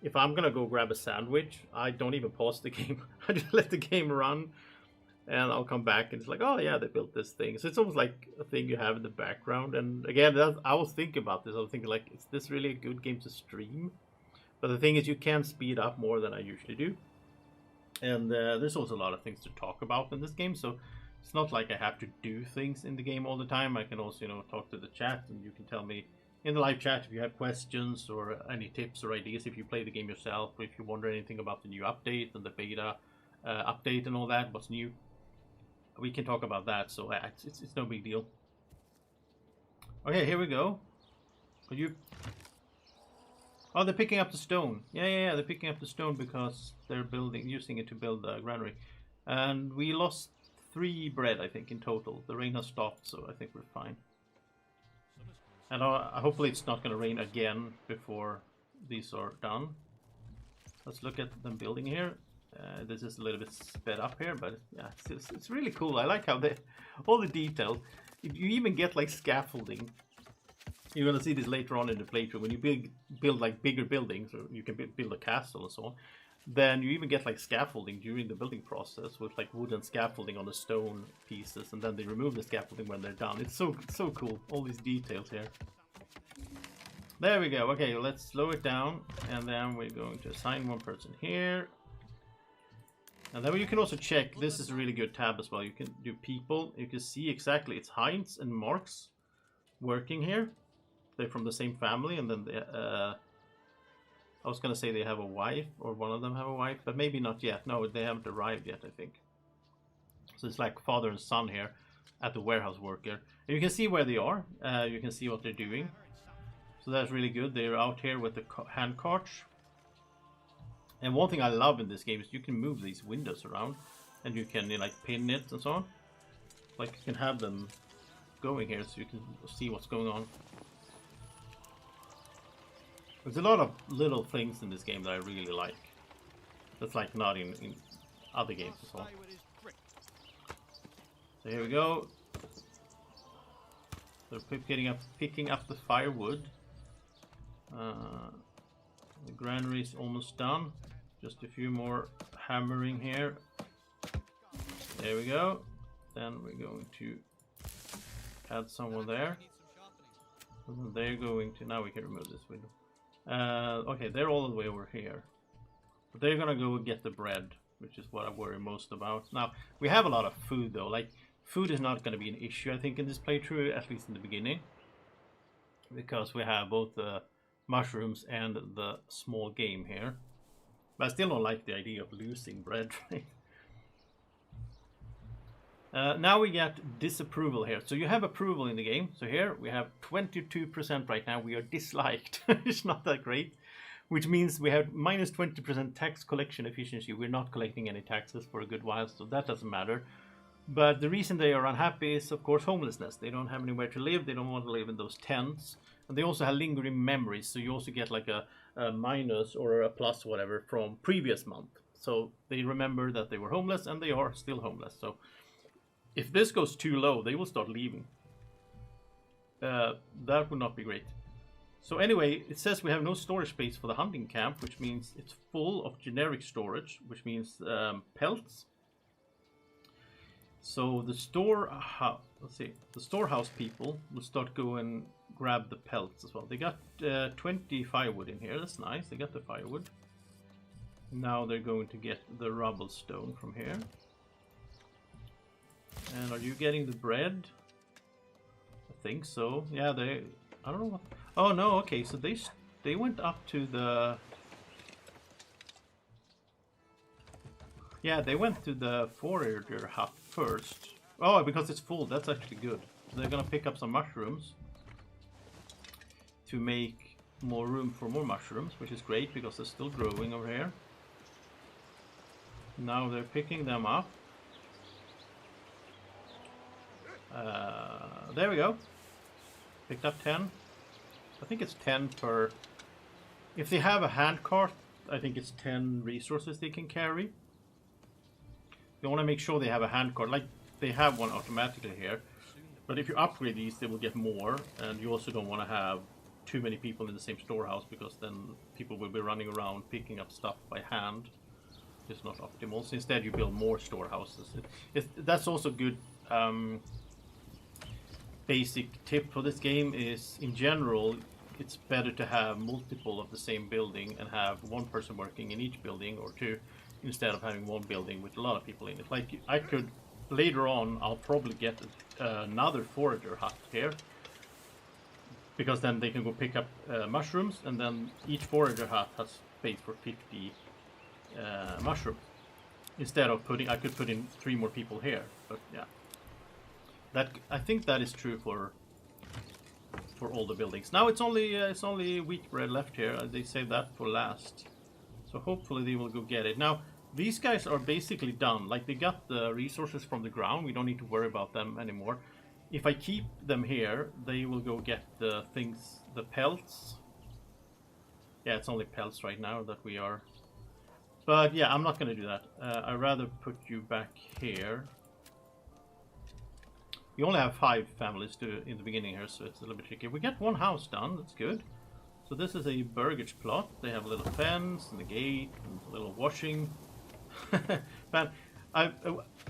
if I'm gonna go grab a sandwich, I don't even pause the game. I just let the game run, and I'll come back and it's like, oh yeah, they built this thing. So it's almost like a thing you have in the background. And again, I was thinking about this. I was thinking, like, is this really a good game to stream? But the thing is, you can speed up more than I usually do. And there's also a lot of things to talk about in this game. So it's not like I have to do things in the game all the time. I can also, talk to the chat, and you can tell me in the live chat if you have questions or any tips or ideas if you play the game yourself, or if you wonder anything about the new update and the beta update and all that, what's new. We can talk about that, so it's no big deal. Okay, here we go. Are you? Oh, they're picking up the stone. Yeah, they're picking up the stone because they're using it to build a granary. And we lost 3 bread, I think, in total. The rain has stopped, so I think we're fine. And hopefully it's not going to rain again before these are done. Let's look at them building here. This is a little bit sped up here, but yeah, it's really cool. I like how all the details. You even get like scaffolding. You're gonna see this later on in the playthrough when you build like bigger buildings, or you can build a castle and so on. Then you even get like scaffolding during the building process with like wooden scaffolding on the stone pieces, and then they remove the scaffolding when they're done. It's so cool. All these details here. There we go. Okay, let's slow it down, and then we're going to assign 1 person here. And then you can also check, this is a really good tab as well. You can do people, you can see exactly it's Heinz and Mark's working here. They're from the same family, and then I was gonna say they have a wife, or one of them have a wife, but maybe not yet. No, they haven't arrived yet, I think. So it's like father and son here at the warehouse worker. And you can see where they are, you can see what they're doing. So that's really good. They're out here with the hand carts. And one thing I love in this game is you can move these windows around, and you can like pin it and so on. Like you can have them going here so you can see what's going on. There's a lot of little things in this game that I really like. That's like not in other games as well. So here we go. They're picking up the firewood. The granary is almost done. Just a few more hammering here. There we go. Then we're going to add someone there. And then they're going to, now we can remove this window. Okay, they're all the way over here. But they're gonna go get the bread, which is what I worry most about. Now, we have a lot of food though. Like, food is not gonna be an issue, I think, in this playthrough, at least in the beginning. Because we have both the mushrooms and the small game here. But I still don't like the idea of losing bread, right? Now we get disapproval here. So you have approval in the game. So here we have 22% right now. We are disliked. It's not that great. which means we have minus 20% tax collection efficiency. We're not collecting any taxes for a good while, so that doesn't matter. But the reason they are unhappy is, of course, homelessness. They don't have anywhere to live. They don't want to live in those tents. And they also have lingering memories, so you also get like a minus or a plus, whatever, from previous month. So they remember that they were homeless, and they are still homeless. So if this goes too low, they will start leaving. That would not be great. So anyway, it says we have no storage space for the hunting camp, which means it's full of generic storage, which means pelts. So the the storehouse people will start go and grab the pelts as well. They got 20 firewood in here. That's nice. They got the firewood. Now they're going to get the rubble stone from here. And are you getting the bread? I think so. Yeah, they. I don't know what. Oh no. Okay, so they went up to the. Yeah, they went to the forager hut first. Oh, because it's full. That's actually good. So they're gonna pick up some mushrooms to make more room for more mushrooms, which is great because they're still growing over here. Now they're picking them up. There we go. Picked up 10. I think it's 10 per... If they have a hand cart, I think it's 10 resources they can carry. You want to make sure they have a hand cart. Like, they have one automatically here. But if you upgrade these, they will get more. And you also don't want to have too many people in the same storehouse, because then people will be running around picking up stuff by hand. It's not optimal. So instead you build more storehouses. That's also good. Basic tip for this game is, in general, it's better to have multiple of the same building and have one person working in each building or two, instead of having one building with a lot of people in it. Like, I could later on, I'll probably get another forager hut here, because then they can go pick up mushrooms, and then each forager hut has space for 50 mushrooms. Instead of I could put in 3 more people here. But yeah, I think that is true for all the buildings. Now it's only wheat bread left here. They saved that for last, so hopefully they will go get it. Now these guys are basically done. Like, they got the resources from the ground. We don't need to worry about them anymore. If I keep them here, they will go get the things, the pelts. Yeah, it's only pelts right now that we are. But yeah, I'm not going to do that. I'd rather put you back here. We only have 5 families in the beginning here, so it's a little bit tricky. We get one house done, that's good. So this is a burgage plot. They have a little fence and a gate and a little washing. Man,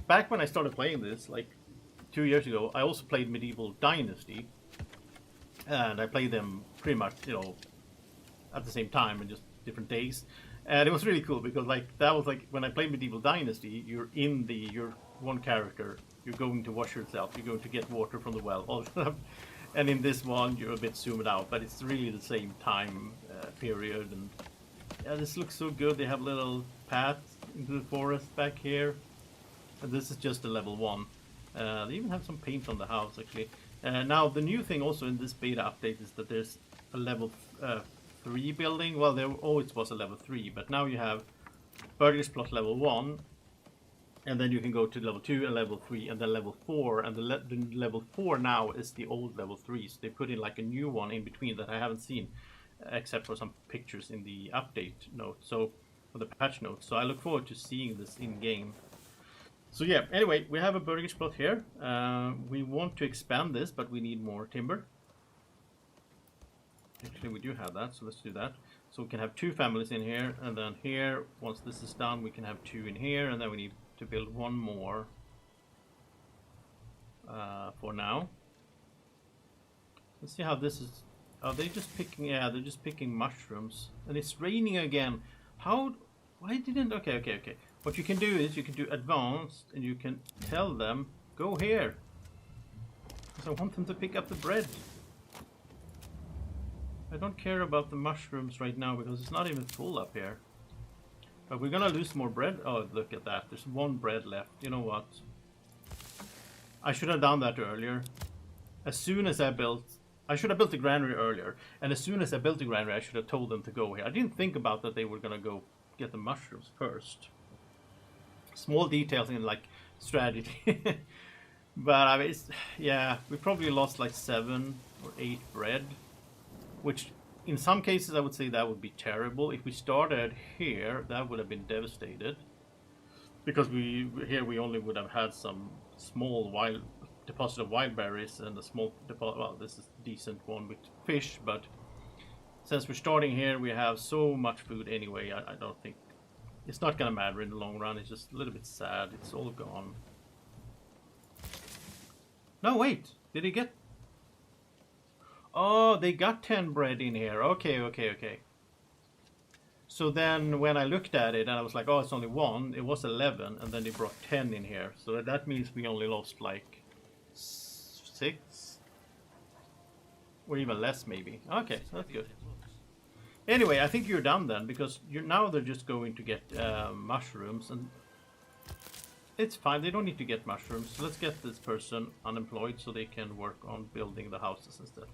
back when I started playing this, like 2 years ago, I also played Medieval Dynasty. And I played them pretty much, at the same time and just different days. And it was really cool because, like, that was like when I played Medieval Dynasty, you're one character, you're going to wash yourself, you're going to get water from the well, all stuff. And in this one, you're a bit zoomed out, but it's really the same time period. And yeah, this looks so good. They have little paths into the forest back here. And this is just a level 1. They even have some paint on the house, actually. Now, the new thing also in this beta update is that there's a level 3 building. Well, there always was a level 3, but now you have burgers plus level 1, and then you can go to level 2 and level 3 and then level 4, and the level 4 now is the old level 3, so they put in like a new one in between that I haven't seen, except for some pictures in the update note, so for the patch notes. So I look forward to seeing this in game. So yeah, anyway, we have a burgers plot here. We want to expand this, but we need more timber. Actually, we do have that, so let's do that. So we can have 2 families in here, and then here, once this is done, we can have 2 in here, and then we need to build 1 more for now. Let's see how this is. Are they just picking? Yeah, they're just picking mushrooms, and it's raining again. Why didn't? Okay. What you can do is you can do advanced, and you can tell them go here, because I want them to pick up the bread. I don't care about the mushrooms right now because it's not even full up here. But we're gonna lose more bread. Oh, look at that. There's 1 bread left. You know what? I should have done that earlier. As soon as I built I should have built the granary earlier, and as soon as I built the granary, I should have told them to go here. I didn't think about that they were gonna go get the mushrooms first. Small details in like strategy. But I mean, yeah, we probably lost like 7 or 8 bread, which in some cases I would say that would be terrible. If we started here, that would have been devastated, because we only would have had some small wild deposit of wild berries and a small deposit. Well, this is a decent one with fish, but since we're starting here, we have so much food anyway. I don't think it's not gonna matter in the long run. It's just a little bit sad. It's all gone. No, wait. Did he get? Oh, they got 10 bread in here. Okay. So then when I looked at it and I was like, oh, it's only 1. It was 11, and then they brought 10 in here. So that means we only lost like 6, or even less maybe. Okay, that's good. Anyway, I think you're done then, because now they're just going to get mushrooms, and it's fine. They don't need to get mushrooms. So let's get this person unemployed so they can work on building the houses instead.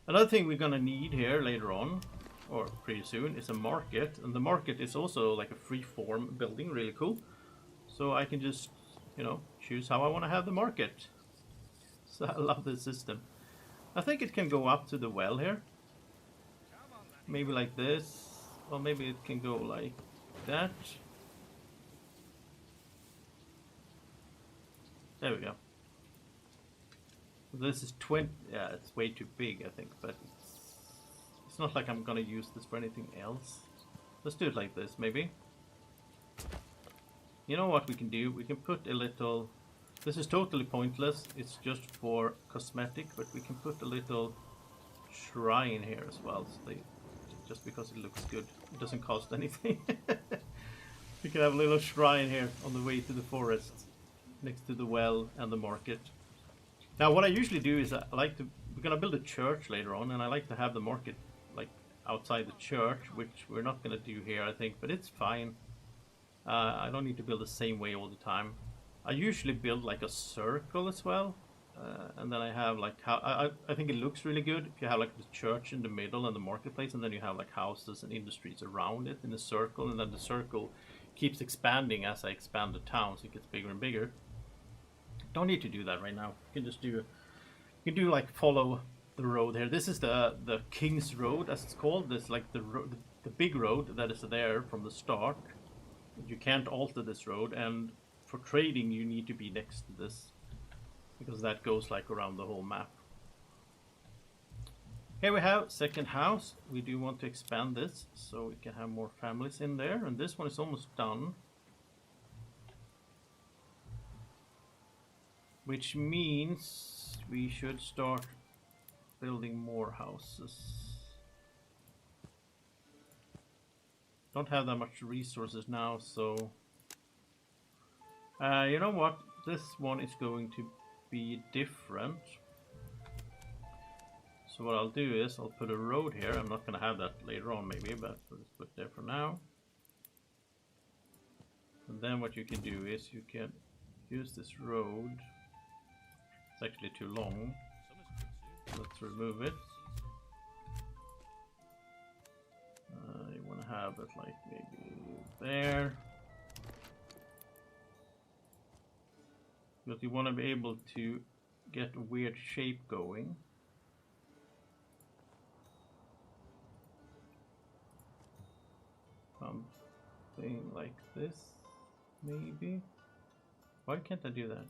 Another thing we're gonna need here later on, or pretty soon, is a market. And the market is also like a free-form building, really cool. So I can just, choose how I want to have the market. So I love this system. I think it can go up to the well here. Maybe like this, or maybe it can go like that. There we go. This is 20. Yeah, it's way too big, I think, but it's not like I'm gonna use this for anything else. Let's do it like this, maybe. You know what we can do? We can put a little. This is totally pointless. It's just for cosmetic, but we can put a little shrine here as well. So just because it looks good, it doesn't cost anything. We can have a little shrine here on the way to the forest, next to the well and the market. Now what I usually do is we're gonna build a church later on, and I like to have the market like outside the church, which we're not gonna do here, I think, but it's fine. I don't need to build the same way all the time. I usually build like a circle as well, and then I have like I think it looks really good if you have like the church in the middle and the marketplace, and then you have like houses and industries around it in a circle, and then the circle keeps expanding as I expand the town, so it gets bigger and bigger. Don't need to do that right now. You can just do, you can do like follow the road here. This is the King's Road, as it's called. This like the big road that is there from the start. You can't alter this road, and for trading you need to be next to this, because that goes like around the whole map. Here we have second house. We do want to expand this so we can have more families in there, and this one is almost done. Which means we should start building more houses. Don't have that much resources now, so you know what? This one is going to be different. So what I'll do is I'll put a road here. I'm not going to have that later on maybe, but we'll just put it there for now. And then what you can do is you can use this road. It's actually too long. Let's remove it. You want to have it like maybe there. Because you want to be able to get a weird shape going. Something like this, maybe. Why can't I do that?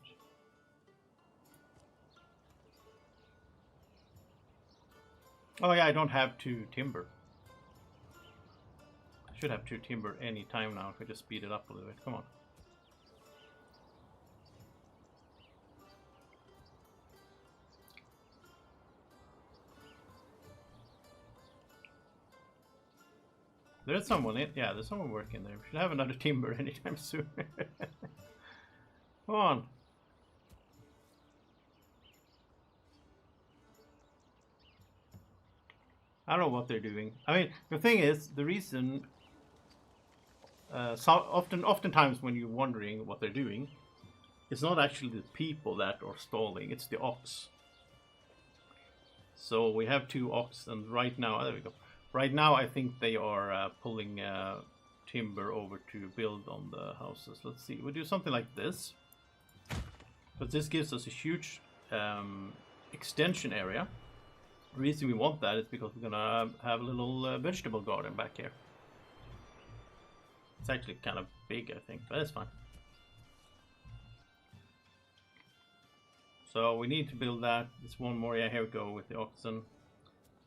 Oh yeah, I don't have 2 timber. I should have 2 timber any time now if I just speed it up a little bit. Come on. There's someone in. Yeah, there's someone working there. We should have another timber anytime soon. Come on. I don't know what they're doing. I mean, the thing is, the reason. Oftentimes when you're wondering what they're doing, it's not actually the people that are stalling. It's the ox. So we have 2 ox, and right now, there we go. Right now, I think they are pulling timber over to build on the houses. Let's see. We'll do something like this. But this gives us a huge extension area. The reason we want that is because we're gonna have a little vegetable garden back here. It's actually kind of big, I think, but it's fine. So we need to build that. There's one more. Yeah, here we go with the oxen.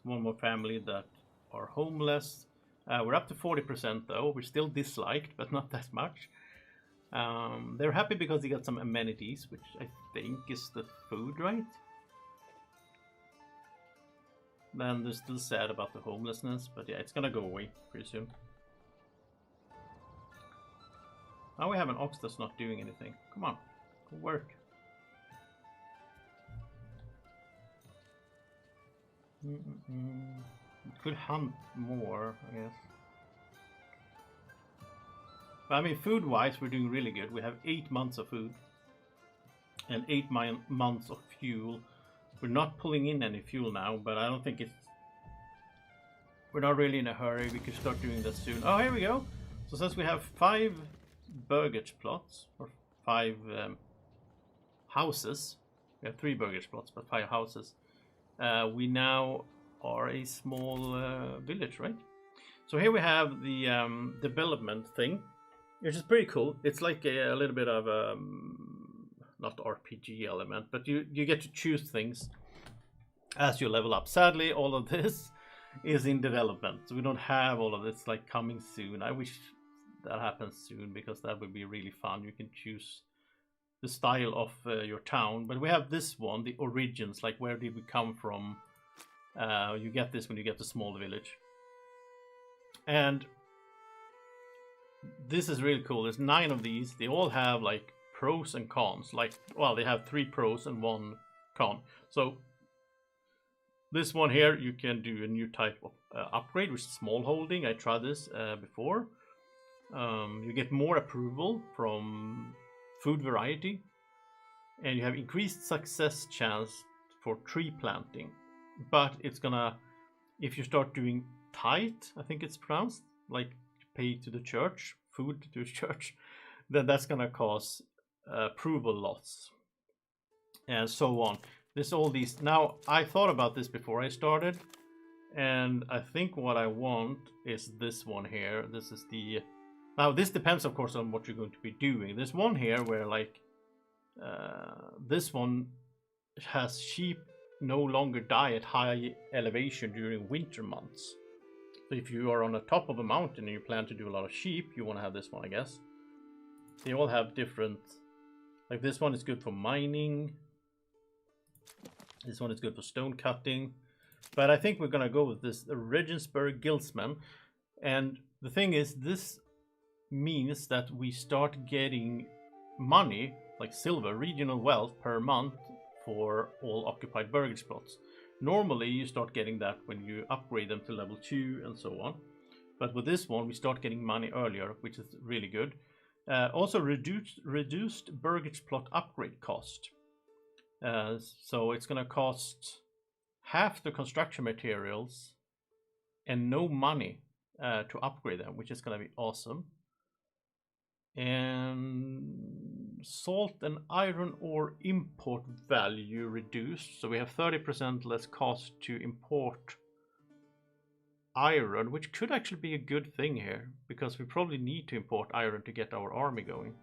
One more family that are homeless. We're up to 40% though. We're still disliked, but not that much. They're happy because they got some amenities, which I think is the food, right? Then they're still sad about the homelessness, but yeah, it's gonna go away pretty soon. Now we have an ox that's not doing anything. Come on, go work. Could hunt more, I guess. But I mean, food-wise, we're doing really good. We have 8 months of food and 8 months of fuel. We're not pulling in any fuel now, but I don't think it's... We're not really in a hurry. We can start doing that soon. Oh, here we go. So since we have 5 burgage plots, or 5 houses, we have 3 burgage plots, but 5 houses. We now are a small village, right? So here we have the development thing, which is pretty cool. It's like a little bit of not RPG element, but you get to choose things as you level up. Sadly, all of this is in development, so we don't have all of this like coming soon. I wish that happens soon because that would be really fun. You can choose the style of your town, but we have this one, the origins, like where did we come from. You get this when you get the small village, and this is really cool. There's 9 of these. They all have like pros and cons. Like, well, they have 3 pros and 1 con. So this one here, you can do a new type of upgrade, which is small holding. I tried this before. You get more approval from food variety, and you have increased success chance for tree planting. But it's gonna, if you start doing tithe, I think it's pronounced, like pay to the church, food to the church, then that's gonna cause approval loss and so on. There's all these. Now, I thought about this before I started, and I think what I want is this one here. This is the... Now, this depends, of course, on what you're going to be doing. There's one here where, like, this one has sheep no longer die at high elevation during winter months. So if you are on the top of a mountain and you plan to do a lot of sheep, you want to have this one, I guess. They all have different... Like, this one is good for mining. This one is good for stone cutting. But I think we're going to go with this Regensburg Guildsman. And the thing is, this means that we start getting money, like silver, regional wealth per month for all occupied burgage plots. Normally, you start getting that when you upgrade them to level 2 and so on. But with this one, we start getting money earlier, which is really good. Also, reduced burgage plot upgrade cost. So it's going to cost half the construction materials and no money to upgrade them, which is going to be awesome. And salt and iron ore import value reduced. So we have 30% less cost to import iron, which could actually be a good thing here, because we probably need to import iron to get our army going.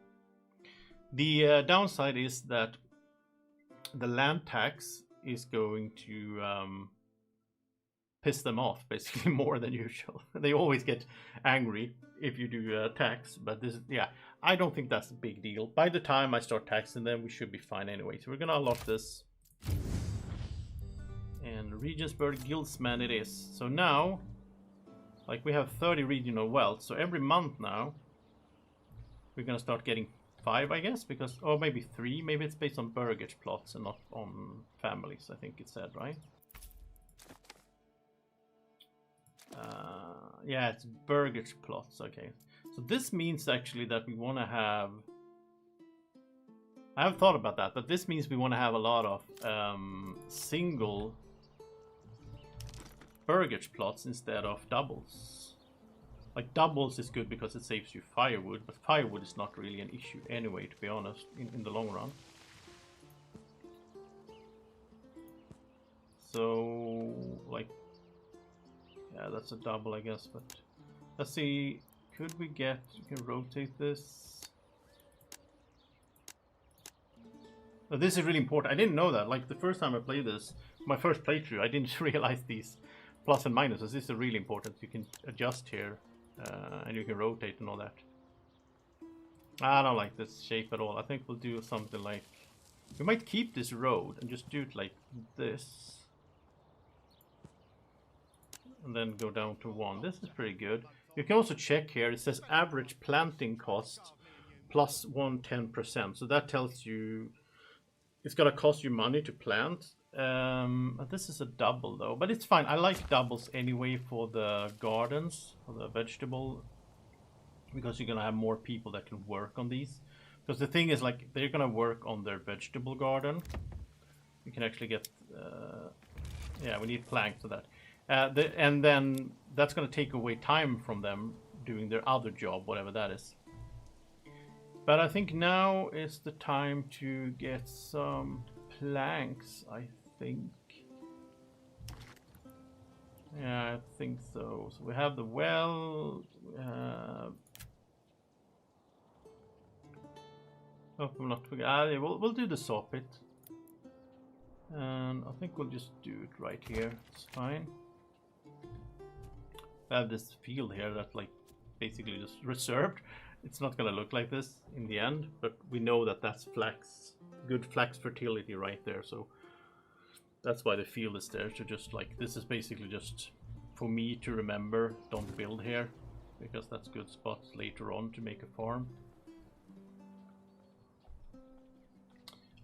The downside is that the land tax is going to piss them off basically more than usual. They always get angry if you do tax, but this, yeah, I don't think that's a big deal. By the time I start taxing them, we should be fine anyway. So we're gonna unlock this, and Regensburg Guildsman it is. So now, like, we have 30 regional wealth, so every month now we're gonna start getting 5, I guess, because, or maybe 3, maybe it's based on burgage plots and not on families, I think it said, right? Yeah, it's burgage plots, okay. So this means actually that we want to have... I haven't thought about that, but this means we want to have a lot of single burgage plots instead of doubles. Like doubles is good because it saves you firewood, but firewood is not really an issue anyway, to be honest, in the long run. So, like, yeah, that's a double, I guess, but let's see, could we get, you can rotate this. Now, this is really important. I didn't know that. Like, the first time I played this, my first playthrough, I didn't realize these plus and minuses. This is really important. You can adjust here, and you can rotate and all that. I don't like this shape at all. I think we'll do something like, we might keep this road and just do it like this. And then go down to 1. This is pretty good. You can also check here. It says average planting cost plus 110%. So that tells you it's gonna cost you money to plant. This is a double though, but it's fine. I like doubles anyway for the gardens, for the vegetable, because you're gonna have more people that can work on these. Because the thing is, like, they're gonna work on their vegetable garden. You can actually get, yeah, we need planks for that. And then that's going to take away time from them doing their other job, whatever that is. But I think now is the time to get some planks, I think. Yeah, I think so. So we have the well. Oh, we'll not forget. We'll do the saw pit. And I think we'll just do it right here. It's fine. I have this field here that, like, basically just reserved. It's not gonna look like this in the end, but we know that that's flax, good flax fertility right there. So that's why the field is there. So just like, this is basically just for me to remember, don't build here, because that's good spots later on to make a farm.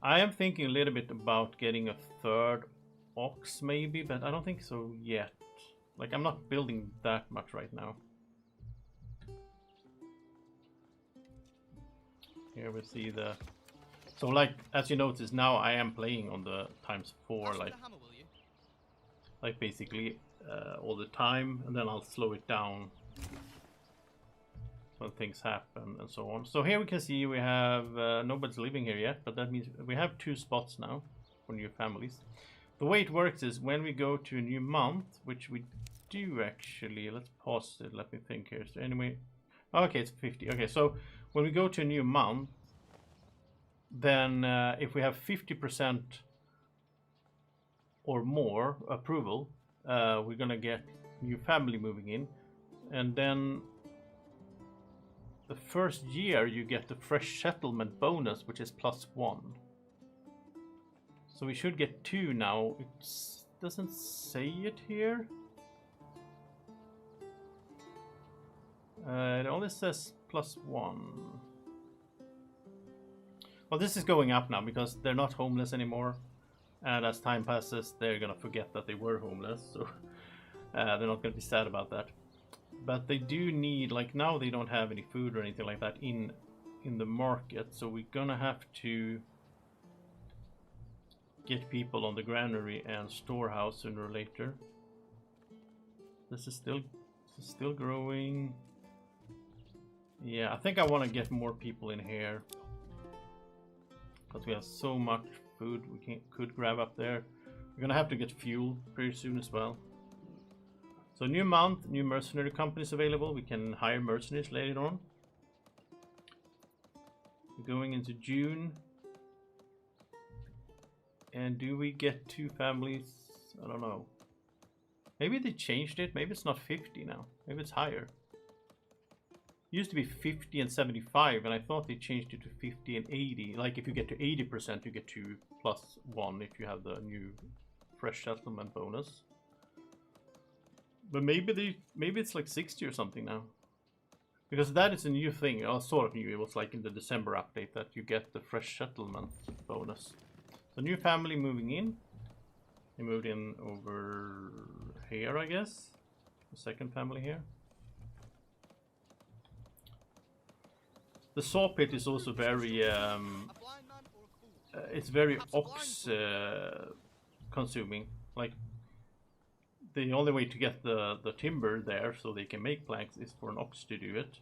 I am thinking a little bit about getting a third ox maybe, but I don't think so yet. Like, I'm not building that much right now. Here we see the... So, like, as you notice, now I am playing on the ×4, like basically all the time, and then I'll slow it down when things happen and so on. So here we can see we have nobody's living here yet, but that means we have 2 spots now for new families. The way it works is when we go to a new month, which we do actually, let's pause it, let me think here. So anyway, okay, it's 50. Okay, so when we go to a new month, then if we have 50% or more approval, we're gonna get new family moving in, and then the first year you get the fresh settlement bonus, which is +1. So we should get 2 now. It doesn't say it here. It only says +1. Well, this is going up now because they're not homeless anymore. And as time passes, they're gonna forget that they were homeless. So they're not gonna be sad about that. But they do need, like, now they don't have any food or anything like that in the market. So we're gonna have to get people on the granary and storehouse sooner or later. This is still growing. Yeah, I think I want to get more people in here because we have so much food we could grab up there. We're gonna have to get fuel pretty soon as well. So new month, new mercenary companies available. We can hire mercenaries later on. We're going into June. And do we get 2 families? I don't know. Maybe they changed it. Maybe it's not 50 now. Maybe it's higher. It used to be 50 and 75, and I thought they changed it to 50 and 80. Like, if you get to 80%, you get 2 + 1 if you have the new fresh settlement bonus. But maybe it's like 60 or something now. Because that is a new thing. Sort of new. It was like in the December update that you get the fresh settlement bonus. So new family moving in. They moved in over here, I guess. The second family here. The saw pit is also very it's very ox consuming. Like, the only way to get the timber there so they can make planks is for an ox to do it.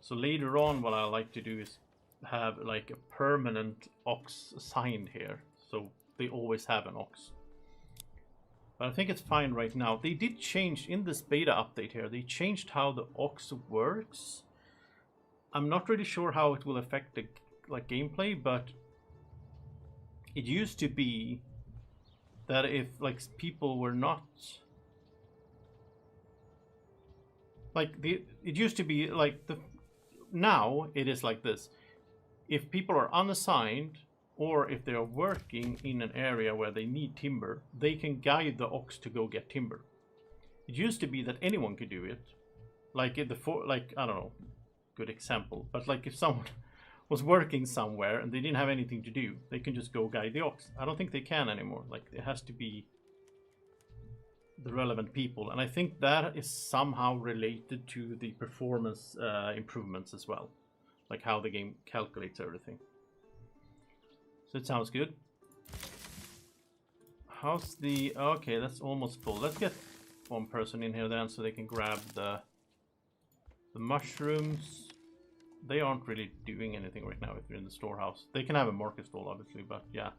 So later on, what I like to do is have like a permanent ox assigned here, so they always have an ox. But I think it's fine right now. They did change in this beta update here. They changed how the ox works. I'm not really sure how it will affect the like gameplay, but it used to be that if like people were not like it used to be like now it is like this. If people are unassigned or if they are working in an area where they need timber, they can guide the ox to go get timber. It used to be that anyone could do it. Like in like I don't know, good example, but like if someone was working somewhere and they didn't have anything to do, they can just go guide the ox. I don't think they can anymore. Like it has to be the relevant people, and I think that is somehow related to the performance improvements as well, like how the game calculates everything. So it sounds good. How's the... okay, that's almost full. Let's get one person in here then so they can grab the mushrooms. They aren't really doing anything right now if they're in the storehouse. They can have a market stall obviously, but yeah.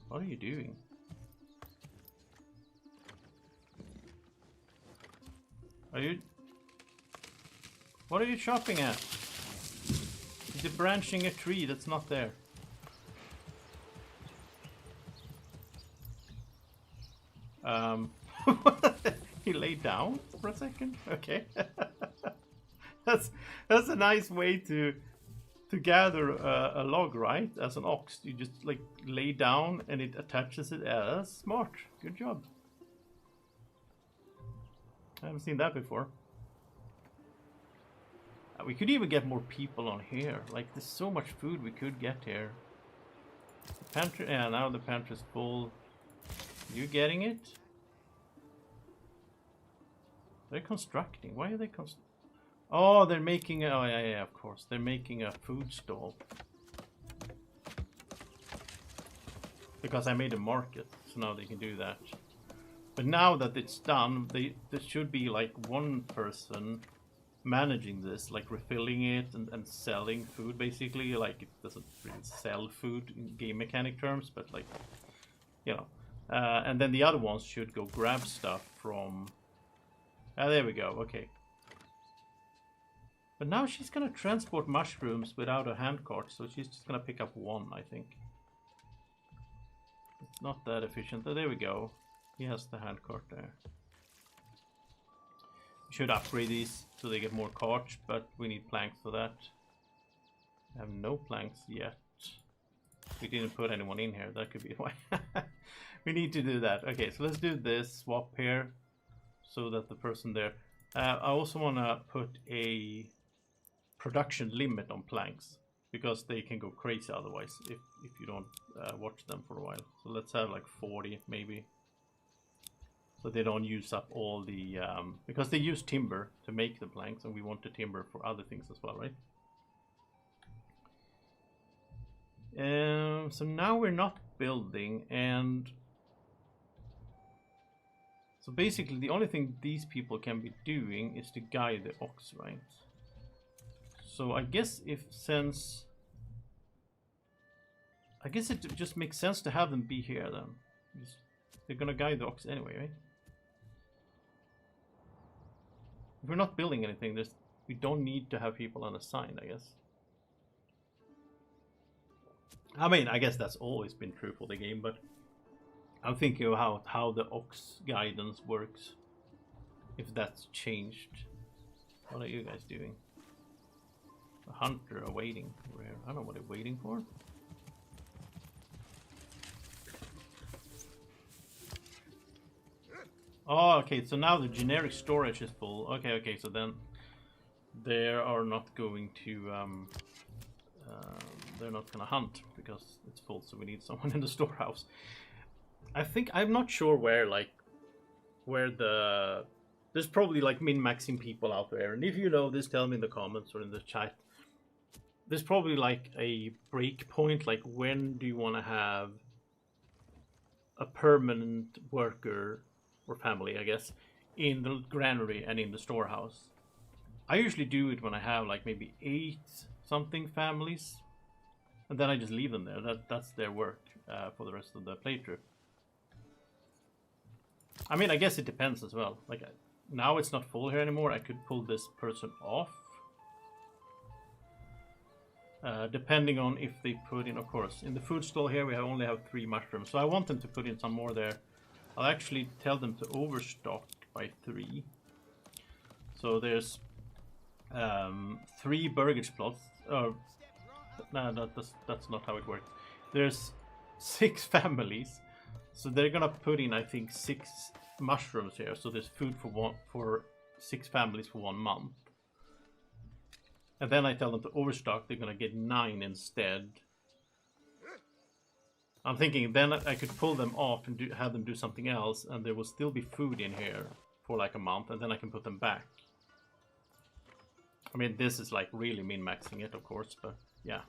What are you doing? What are you chopping at? You're branching a tree that's not there. He laid down for a second. Okay. that's a nice way to gather a log, right? As an ox, you just like lay down and it attaches it. Yeah, that's smart. Good job. I haven't seen that before. We could even get more people on here. Like, there's so much food we could get here. The pantry, yeah, now the pantry's full. You getting it? They're constructing. Why are they oh, they're making oh yeah, of course. They're making a food stall. Because I made a market, so now they can do that. But now that it's done, there should be like one person managing this, like refilling it and selling food basically. Like it doesn't really sell food in game mechanic terms, but like, you know. And then the other ones should go grab stuff from... there we go, okay. But now she's gonna transport mushrooms without a handcart, so she's just gonna pick up one, I think. It's not that efficient. Oh, there we go. He has the handcart there. We should upgrade these so they get more carts, but we need planks for that. I have no planks yet. We didn't put anyone in here, that could be why. We need to do that. Okay, so let's do this swap here so that the person there... I also want to put a production limit on planks because they can go crazy otherwise if you don't watch them for a while. So let's have like 40 maybe. So they don't use up all the... because they use timber to make the planks and we want the timber for other things as well, right? So now we're not building, and... so basically the only thing these people can be doing is to guide the ox, right? So I guess since... I guess it just makes sense to have them be here then. They're gonna guide the ox anyway, right? If we're not building anything, we don't need to have people unassigned, I guess. I mean, I guess that's always been true for the game, but I'm thinking of how the ox guidance works. If that's changed. What are you guys doing? A hunter are waiting over here. I don't know what they're waiting for. Oh, okay, so now the generic storage is full. Okay, so then they are not going to they're not gonna hunt because it's full, so we need someone in the storehouse. I'm not sure where there's probably like min-maxing people out there, and if you know this, tell me in the comments or in the chat. There's probably like a break point, like when do you want to have a permanent worker or family, I guess, in the granary and in the storehouse. I usually do it when I have like maybe 8 something families, and then I just leave them there. That's their work for the rest of the playthrough. I mean, I guess it depends as well. Like now it's not full here anymore. I could pull this person off. Depending on if they put in, of course, in the food stall here we only have 3 mushrooms, so I want them to put in some more there. I'll actually tell them to overstock by 3. So there's 3 burgage plots. Oh, no, that's not how it works. There's 6 families, so they're gonna put in, I think, 6 mushrooms here. So there's food for 6 families for 1 month. And then I tell them to overstock, they're gonna get 9 instead. I'm thinking then I could pull them off and have them do something else, and there will still be food in here for like a month, and then I can put them back. I mean, this is like really min-maxing it, of course, but yeah.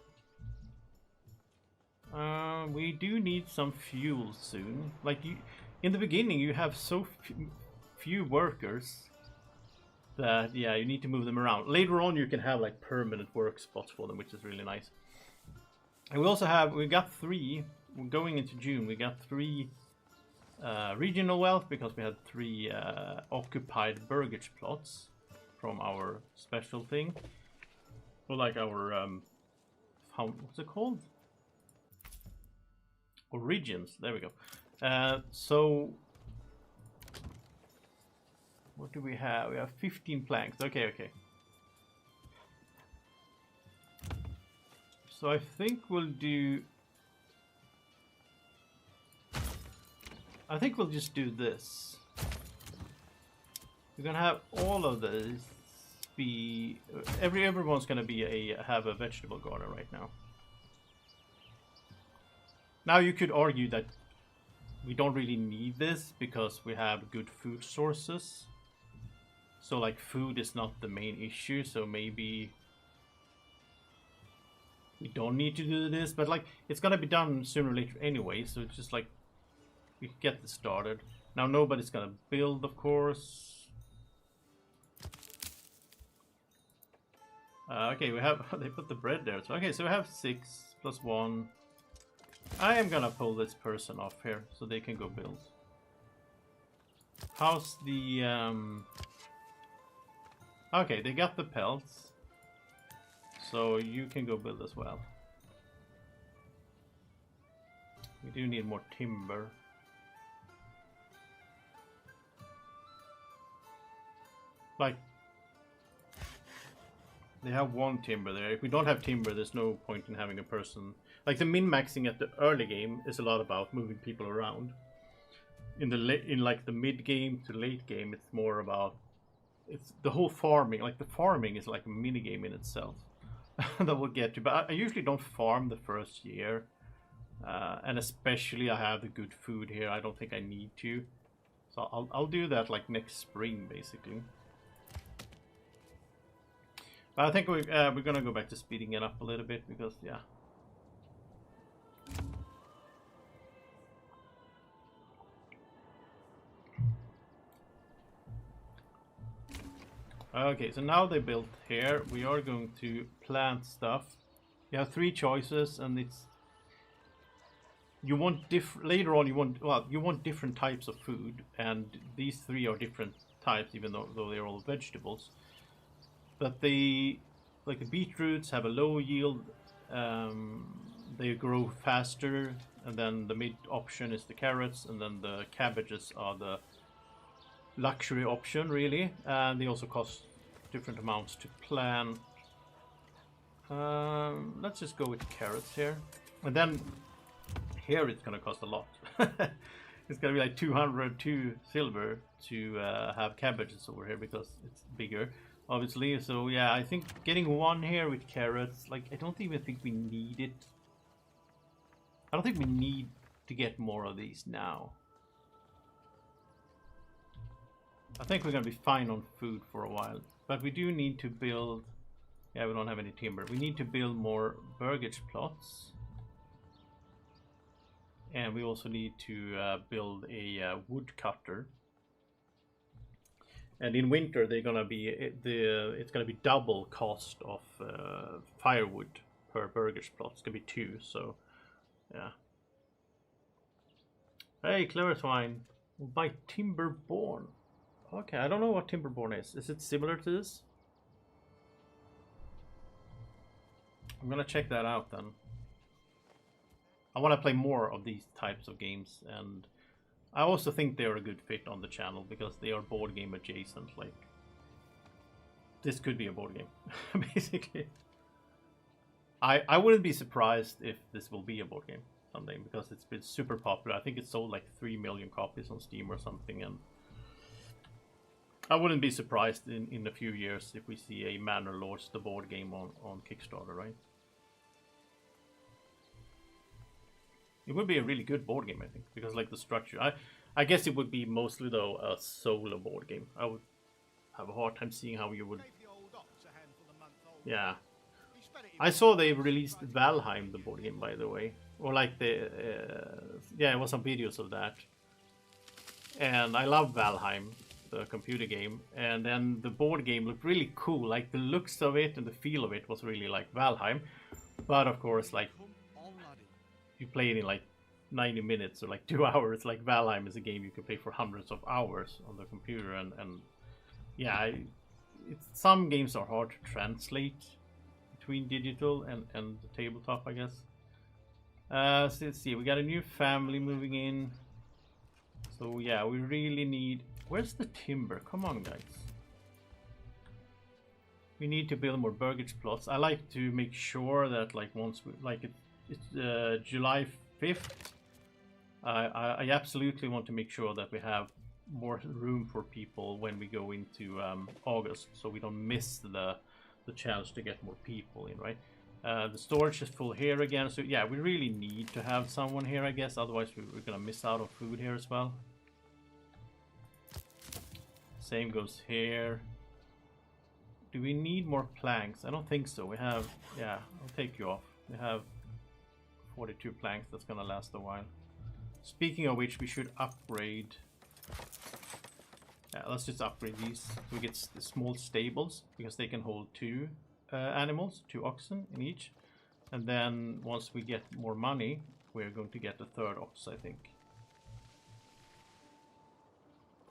We do need some fuel soon. Like in the beginning, you have so few workers that, yeah, you need to move them around. Later on, you can have like permanent work spots for them, which is really nice. And we got 3, going into June, we got 3 regional wealth because we had 3 occupied burgage plots from our special thing. Or like our, what's it called? Origins, there we go. So what do we have? We have 15 planks. Okay. So I think we'll just do this. We're gonna have all of these be everyone's gonna have a vegetable garden right now. Now you could argue that we don't really need this because we have good food sources. So like food is not the main issue, so maybe we don't need to do this, but like it's gonna be done sooner or later anyway, so it's just like we can get this started. Now nobody's gonna build, of course. Okay, we have they put the bread there. So okay, so we have 6 plus 1. I am gonna pull this person off here so they can go build. How's the okay, they got the pelts, so you can go build as well. We do need more timber. Like, they have 1 timber there. If we don't have timber, there's no point in having a person. Like, the min-maxing at the early game is a lot about moving people around. In like the mid game to late game, it's more about the whole farming. Like the farming is like a mini game in itself that we'll get to. But I usually don't farm the first year, and especially I have the good food here. I don't think I need to, so I'll do that like next spring basically. But I think we're gonna go back to speeding it up a little bit because yeah. Okay, so now they built here. We are going to plant stuff. You have 3 choices, and it's you want later on. You want different types of food, and these 3 are different types, even though they're all vegetables. But like the beetroots have a low yield. They grow faster, and then the mid option is the carrots, and then the cabbages are the luxury option really, and they also cost different amounts to plant. Let's just go with carrots here, and then here it's gonna cost a lot. It's gonna be like 202 silver to have cabbages over here because it's bigger obviously. So yeah, I think getting 1 here with carrots, like I don't even think we need it. I don't think we need to get more of these now. I think we're gonna be fine on food for a while, but we do need to build. Yeah, we don't have any timber. We need to build more burgage plots and we also need to build a woodcutter. And in winter, they're gonna be it's gonna be double cost of firewood per burger's plot. It's gonna be 2, so yeah. Hey, Clariswine, by Timberborn. Okay, I don't know what Timberborn is. Is it similar to this? I'm gonna check that out then. I want to play more of these types of games, and I also think they're a good fit on the channel because they are board game adjacent. Like, this could be a board game, basically. I wouldn't be surprised if this will be a board game someday because it's been super popular. I think it sold like 3 million copies on Steam or something, and I wouldn't be surprised in a few years if we see a Manor Lords, the board game, on Kickstarter, right? It would be a really good board game, I think, because like the structure. I guess it would be mostly though a solo board game. I would have a hard time seeing how you would. Yeah, I saw they released Valheim, the board game, by the way, or like the yeah, it was some videos of that, and I love Valheim, the computer game, and then the board game looked really cool. Like the looks of it and the feel of it was really like Valheim, but of course, like, you play it in like 90 minutes or like 2 hours. Like Valheim is a game you can play for hundreds of hours on the computer, and yeah, some games are hard to translate between digital and the tabletop, I guess. So let's see, we got a new family moving in, so yeah, we really need. Where's the timber? Come on, guys. We need to build more burgage plots. I like to make sure that like once we like it's July 5th. I absolutely want to make sure that we have more room for people when we go into August, so we don't miss the chance to get more people in, right? The storage is full here again, so yeah, we really need to have someone here, I guess, otherwise we're gonna miss out on food here as well. Same goes here. Do we need more planks? I don't think so. We have, yeah, I'll take you off. We have 42 planks. That's gonna last a while. Speaking of which, we should upgrade. Yeah, let's just upgrade these. We get the small stables because they can hold 2 animals, 2 oxen in each. And then once we get more money, we're going to get a 3rd ox, I think.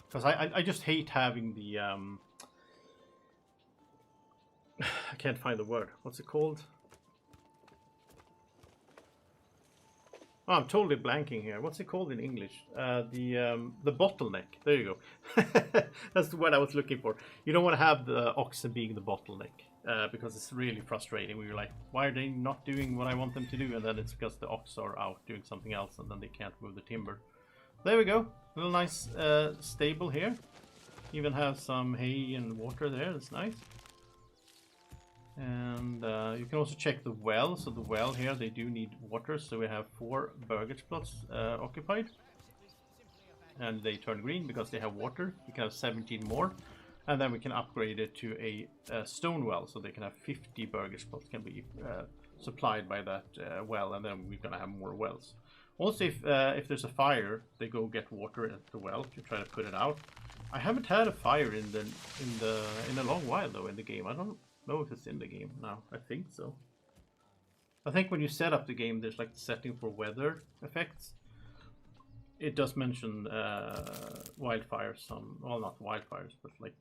Because I just hate having the I can't find the word. What's it called? Oh, I'm totally blanking here. What's it called in English? The bottleneck. There you go. That's the word I was looking for. You don't want to have the oxen being the bottleneck because it's really frustrating. We were like, why are they not doing what I want them to do? And then it's because the ox are out doing something else, and then they can't move the timber. There we go. A little nice stable here. Even have some hay and water there. That's nice. And you can also check the well. So the well here, they do need water. So we have 4 burgage plots occupied. And they turn green because they have water. We can have 17 more. And then we can upgrade it to a stone well. So they can have 50 burgage plots can be supplied by that well. And then we're going to have more wells. Also, if there's a fire, they go get water at the well to try to put it out. I haven't had a fire in a long while though in the game. I don't know if it's in the game now. I think so. I think when you set up the game, there's like the setting for weather effects. It does mention wildfires. Well, not wildfires, but like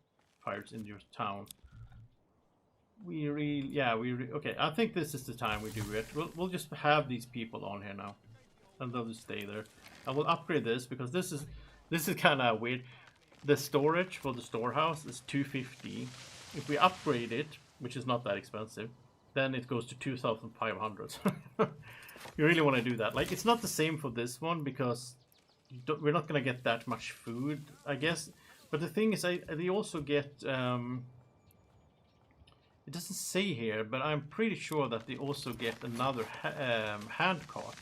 fires in your town. Okay. I think this is the time we do it. We'll just have these people on here now, and they'll just stay there. I will upgrade this because this is kind of weird. The storage for the storehouse is 250. If we upgrade it, which is not that expensive, then it goes to 2,500. You really want to do that. Like, it's not the same for this one because we're not going to get that much food, I guess. But the thing is, they also get... it doesn't say here, but I'm pretty sure that they also get another hand cart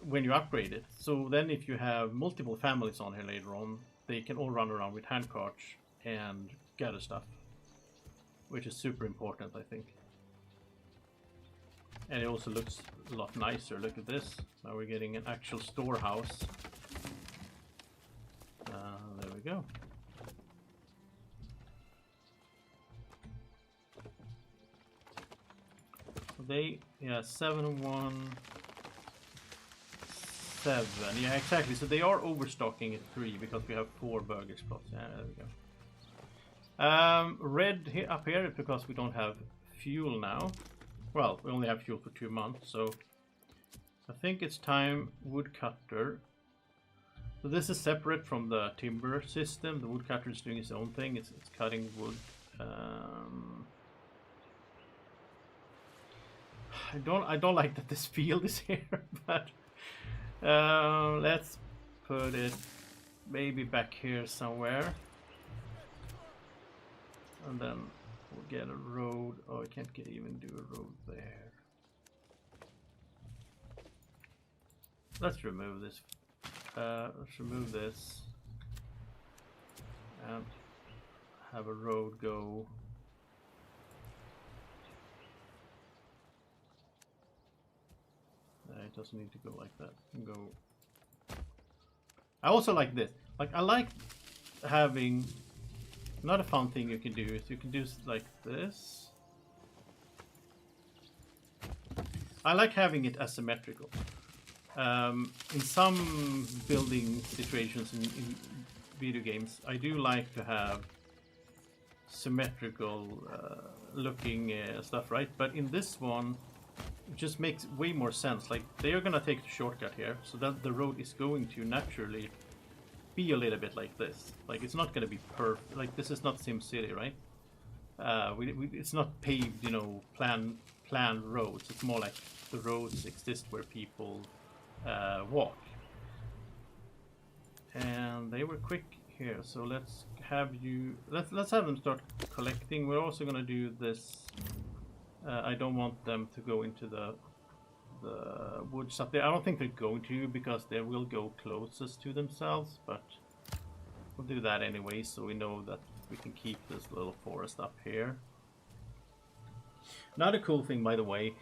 when you upgrade it. So then if you have multiple families on here later on, they can all run around with hand carts and gather stuff, which is super important, I think. And it also looks a lot nicer. Look at this. Now we're getting an actual storehouse. There we go. So they, yeah, 717. Yeah, exactly. So they are overstocking at 3 because we have 4 burger spots. Yeah, there we go. Red here, up here, because we don't have fuel now. Well, we only have fuel for 2 months, so I think it's time woodcutter. So this is separate from the timber system. The woodcutter is doing its own thing. It's cutting wood. I don't like that this field is here, but let's put it maybe back here somewhere, and then we'll get a road. Oh, I can't even do a road there. Let's remove this. Let's remove this and have a road go. It doesn't need to go like that. Go. I also like this. Like, I like having. Another fun thing you can do is you can do like this. I like having it asymmetrical. In some building situations in video games, I do like to have symmetrical looking stuff, right? But in this one, it just makes way more sense. Like, they are gonna take the shortcut here, so that the road is going to naturally be a little bit like this. Like, it's not gonna be perfect. Like, this is not SimCity, right? It's not paved, you know, planned roads. It's more like the roads exist where people walk. And they were quick here, so let's have you. Let's have them start collecting. We're also gonna do this. I don't want them to go into the woods up there. I don't think they're going to, because they will go closest to themselves, but we'll do that anyway, so we know that we can keep this little forest up here. Another cool thing, by the way,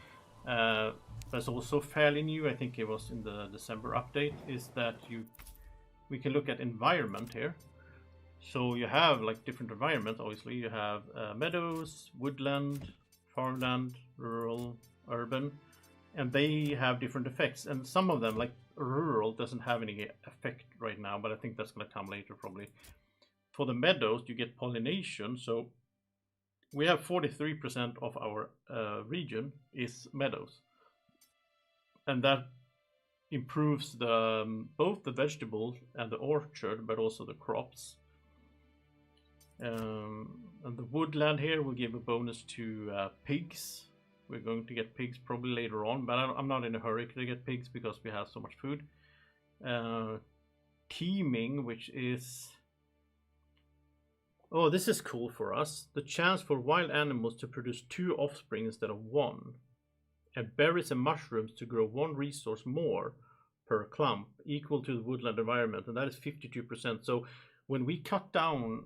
that's also fairly new, I think it was in the December update, is that we can look at environment here. So you have like different environments. Obviously you have meadows, woodland, farmland, rural, urban, and they have different effects. And some of them, like rural, doesn't have any effect right now, but I think that's going to come later probably. For the meadows, you get pollination. So we have 43% of our region is meadows, and that improves both the vegetables and the orchard, but also the crops. And the woodland here will give a bonus to pigs. We're going to get pigs probably later on, but I'm not in a hurry to get pigs because we have so much food. Teaming, which is... Oh, this is cool for us. The chance for wild animals to produce 2 offspring instead of 1. And berries and mushrooms to grow 1 resource more per clump, equal to the woodland environment, and that is 52%. So when we cut down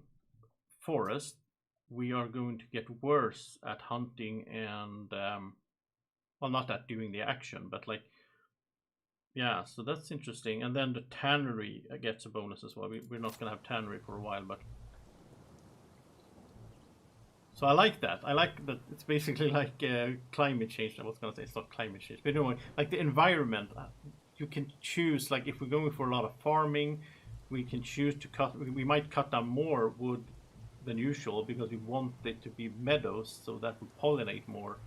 forest, we are going to get worse at hunting and well, not at doing the action, but like, yeah, so that's interesting. And then the tannery gets a bonus as well. We're not gonna have tannery for a while, but so I like that. I like that it's basically like climate change. I was gonna say it's not climate change, but anyway, like the environment. You can choose, like if we're going for a lot of farming, we can choose to cut. We might cut down more wood than usual because we want it to be meadows, so that will pollinate more.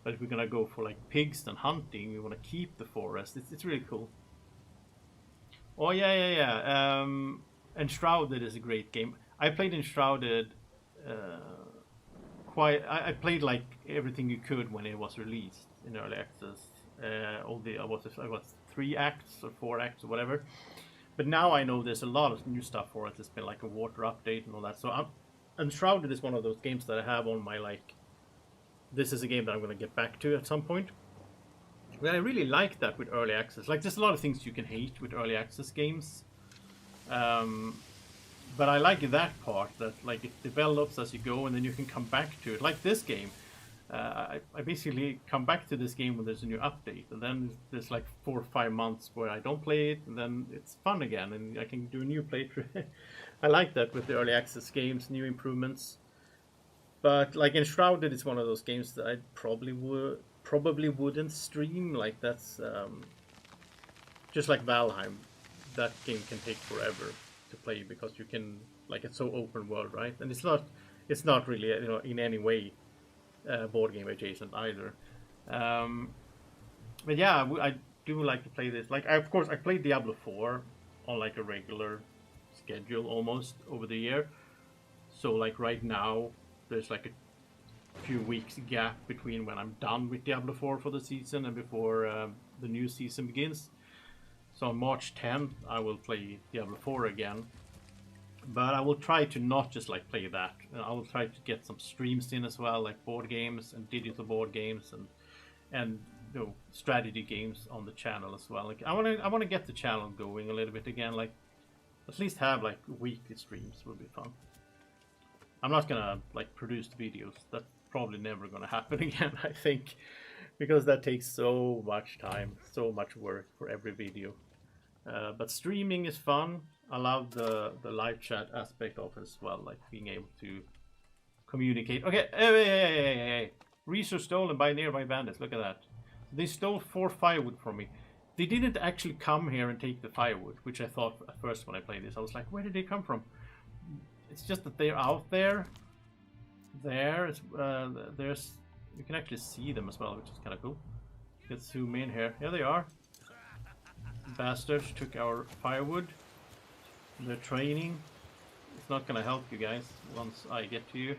But if we're gonna go for like pigs and hunting, we want to keep the forest. It's really cool. Oh yeah. Enshrouded is a great game. I played Enshrouded. I played like everything you could when it was released in early access. All the I was 3 acts or 4 acts or whatever. But now I know there's a lot of new stuff for it. It's been like a water update and all that. So Enshrouded is one of those games that I have on my like. This is a game that I'm going to get back to at some point. But I really like that with early access. Like, there's a lot of things you can hate with early access games. But I like that part, that like it develops as you go and then you can come back to it. Like this game. I basically come back to this game when there's a new update, and then there's like 4 or 5 months where I don't play it, and then it's fun again, and I can do a new playthrough. I like that with the early access games, new improvements. But like Enshrouded is one of those games that I probably wouldn't stream. Like that's just like Valheim. That game can take forever to play because you can, like, it's so open world, right? And it's not really, you know, in any way board game adjacent either. But yeah, I do like to play this. Like, of course, I played Diablo 4 on like a regular schedule almost over the year. So like right now, there's like a few weeks gap between when I'm done with Diablo 4 for the season and before the new season begins. So on March 10th, I will play Diablo 4 again. But I will try to not just like play that. I will try to get some streams in as well, like board games and digital board games and you know, strategy games on the channel as well. Like I want to get the channel going a little bit again. Like at least have like weekly streams would be fun. I'm not gonna like produce videos. That's probably never gonna happen again, I think, because that takes so much time, so much work for every video. But streaming is fun. I love the live chat aspect of it as well, like being able to communicate. Okay, hey. Resource stolen by nearby bandits. Look at that. They stole 4 firewood from me. They didn't actually come here and take the firewood, which I thought at first when I played this. I was like, where did they come from? It's just that they're out there. There's you can actually see them as well, which is kind of cool. Let's zoom in here. Here they are. Bastards took our firewood. They're training. It's not gonna help you guys once I get to you.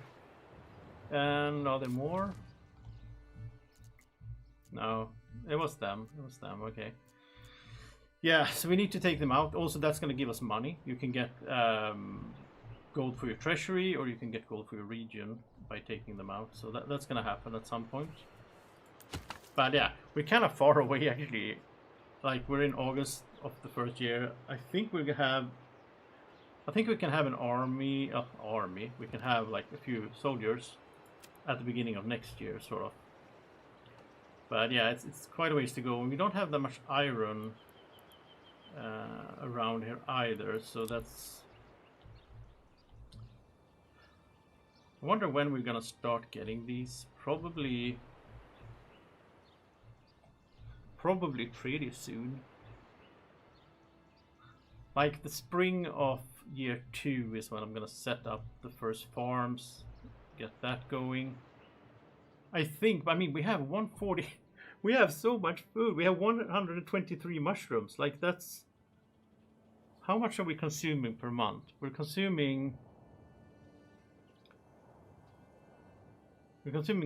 And are there more? No, it was them. It was them. Okay. Yeah, so we need to take them out. Also, that's gonna give us money. You can get gold for your treasury, or you can get gold for your region by taking them out. So that's gonna happen at some point. But yeah, we're kind of far away actually. Like we're in August of the first year. I think we can have an army. We can have like a few soldiers at the beginning of next year, sort of. But yeah, it's quite a ways to go. And we don't have that much iron around here either, so that's. I wonder when we're gonna start getting these. Probably pretty soon. Like the spring of year 2 is when I'm gonna set up the first farms, get that going. I think, I mean, we have 140, we have so much food. We have 123 mushrooms. Like that's, how much are we consuming per month? We're consuming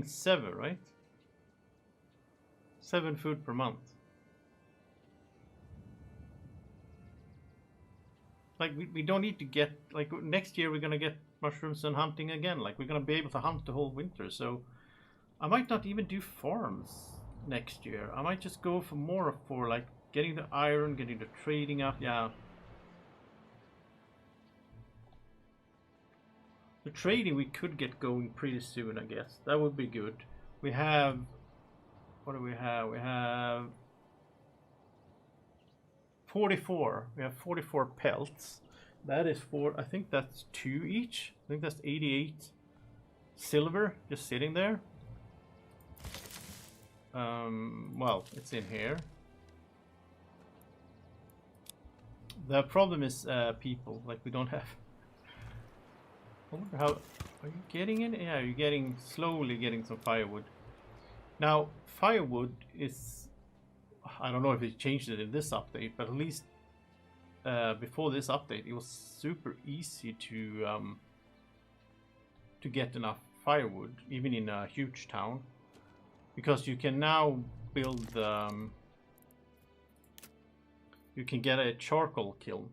7, right? 7 food per month. Like we don't need to get, like next year we're gonna get mushrooms and hunting again. Like we're gonna be able to hunt the whole winter. So I might not even do farms next year. I might just go for like getting the iron, getting the trading up. Yeah. The trading we could get going pretty soon, I guess. That would be good. We have, what do we have? We have 44. We have 44 pelts. That is I think that's 2 each. I think that's 88 silver just sitting there. Well, it's in here. The problem is people. Like we don't have. I wonder how. Are you getting it? Yeah, you're slowly getting some firewood. Now, firewood is. I don't know if it changed it in this update, but at least before this update, it was super easy to get enough firewood, even in a huge town, because you can now build. You can get a charcoal kiln.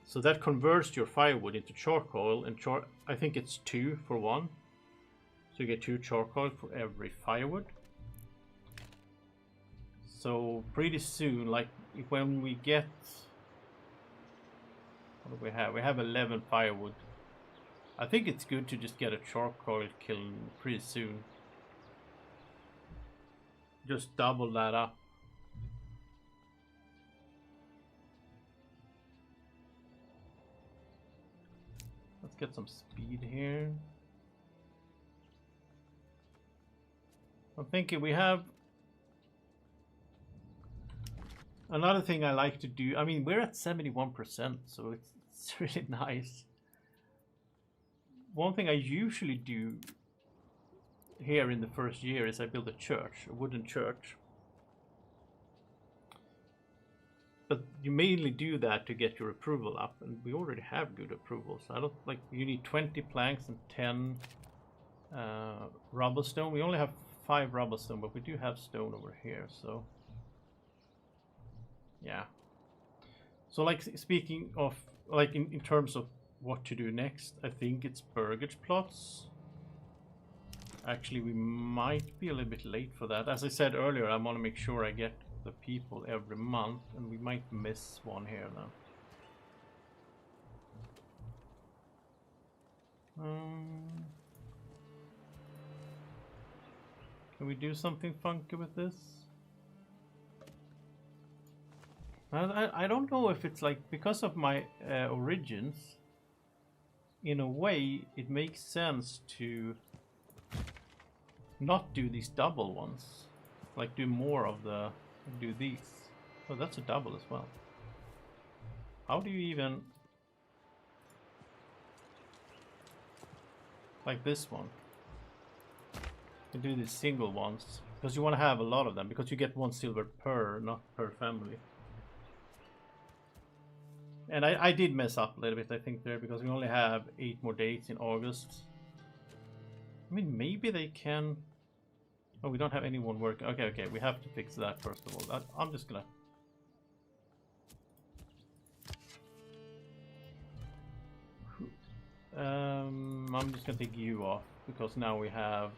So that converts your firewood into charcoal, and I think it's 2 for 1. So you get 2 charcoal for every firewood. So pretty soon, like when we get, what do we have? We have 11 firewood. I think it's good to just get a charcoal kiln pretty soon. Just double that up. Let's get some speed here. I'm thinking we have another thing I like to do. I mean, we're at 71%, so it's really nice. One thing I usually do here in the first year is I build a church, a wooden church. But you mainly do that to get your approval up, and we already have good approvals. I don't like, you need 20 planks and 10 rubble stone. We only have 5 rubble stone, but we do have stone over here, so yeah. So like, speaking of like in terms of what to do next, I think it's burgage plots. Actually, we might be a little bit late for that. As I said earlier, I want to make sure I get the people every month, and we might miss one here now. Can we do something funky with this? I don't know if it's like, because of my origins, in a way it makes sense to not do these double ones, like do more of the, do these. Oh, that's a double as well. How do you even, like this one, you do these single ones, because you want to have a lot of them, because you get 1 silver per, not per family. And I did mess up a little bit, I think, there, because we only have 8 more days in August. I mean, maybe they can... Oh, we don't have anyone working. Okay, we have to fix that first of all. I'm just gonna... I'm just gonna take you off, because now we have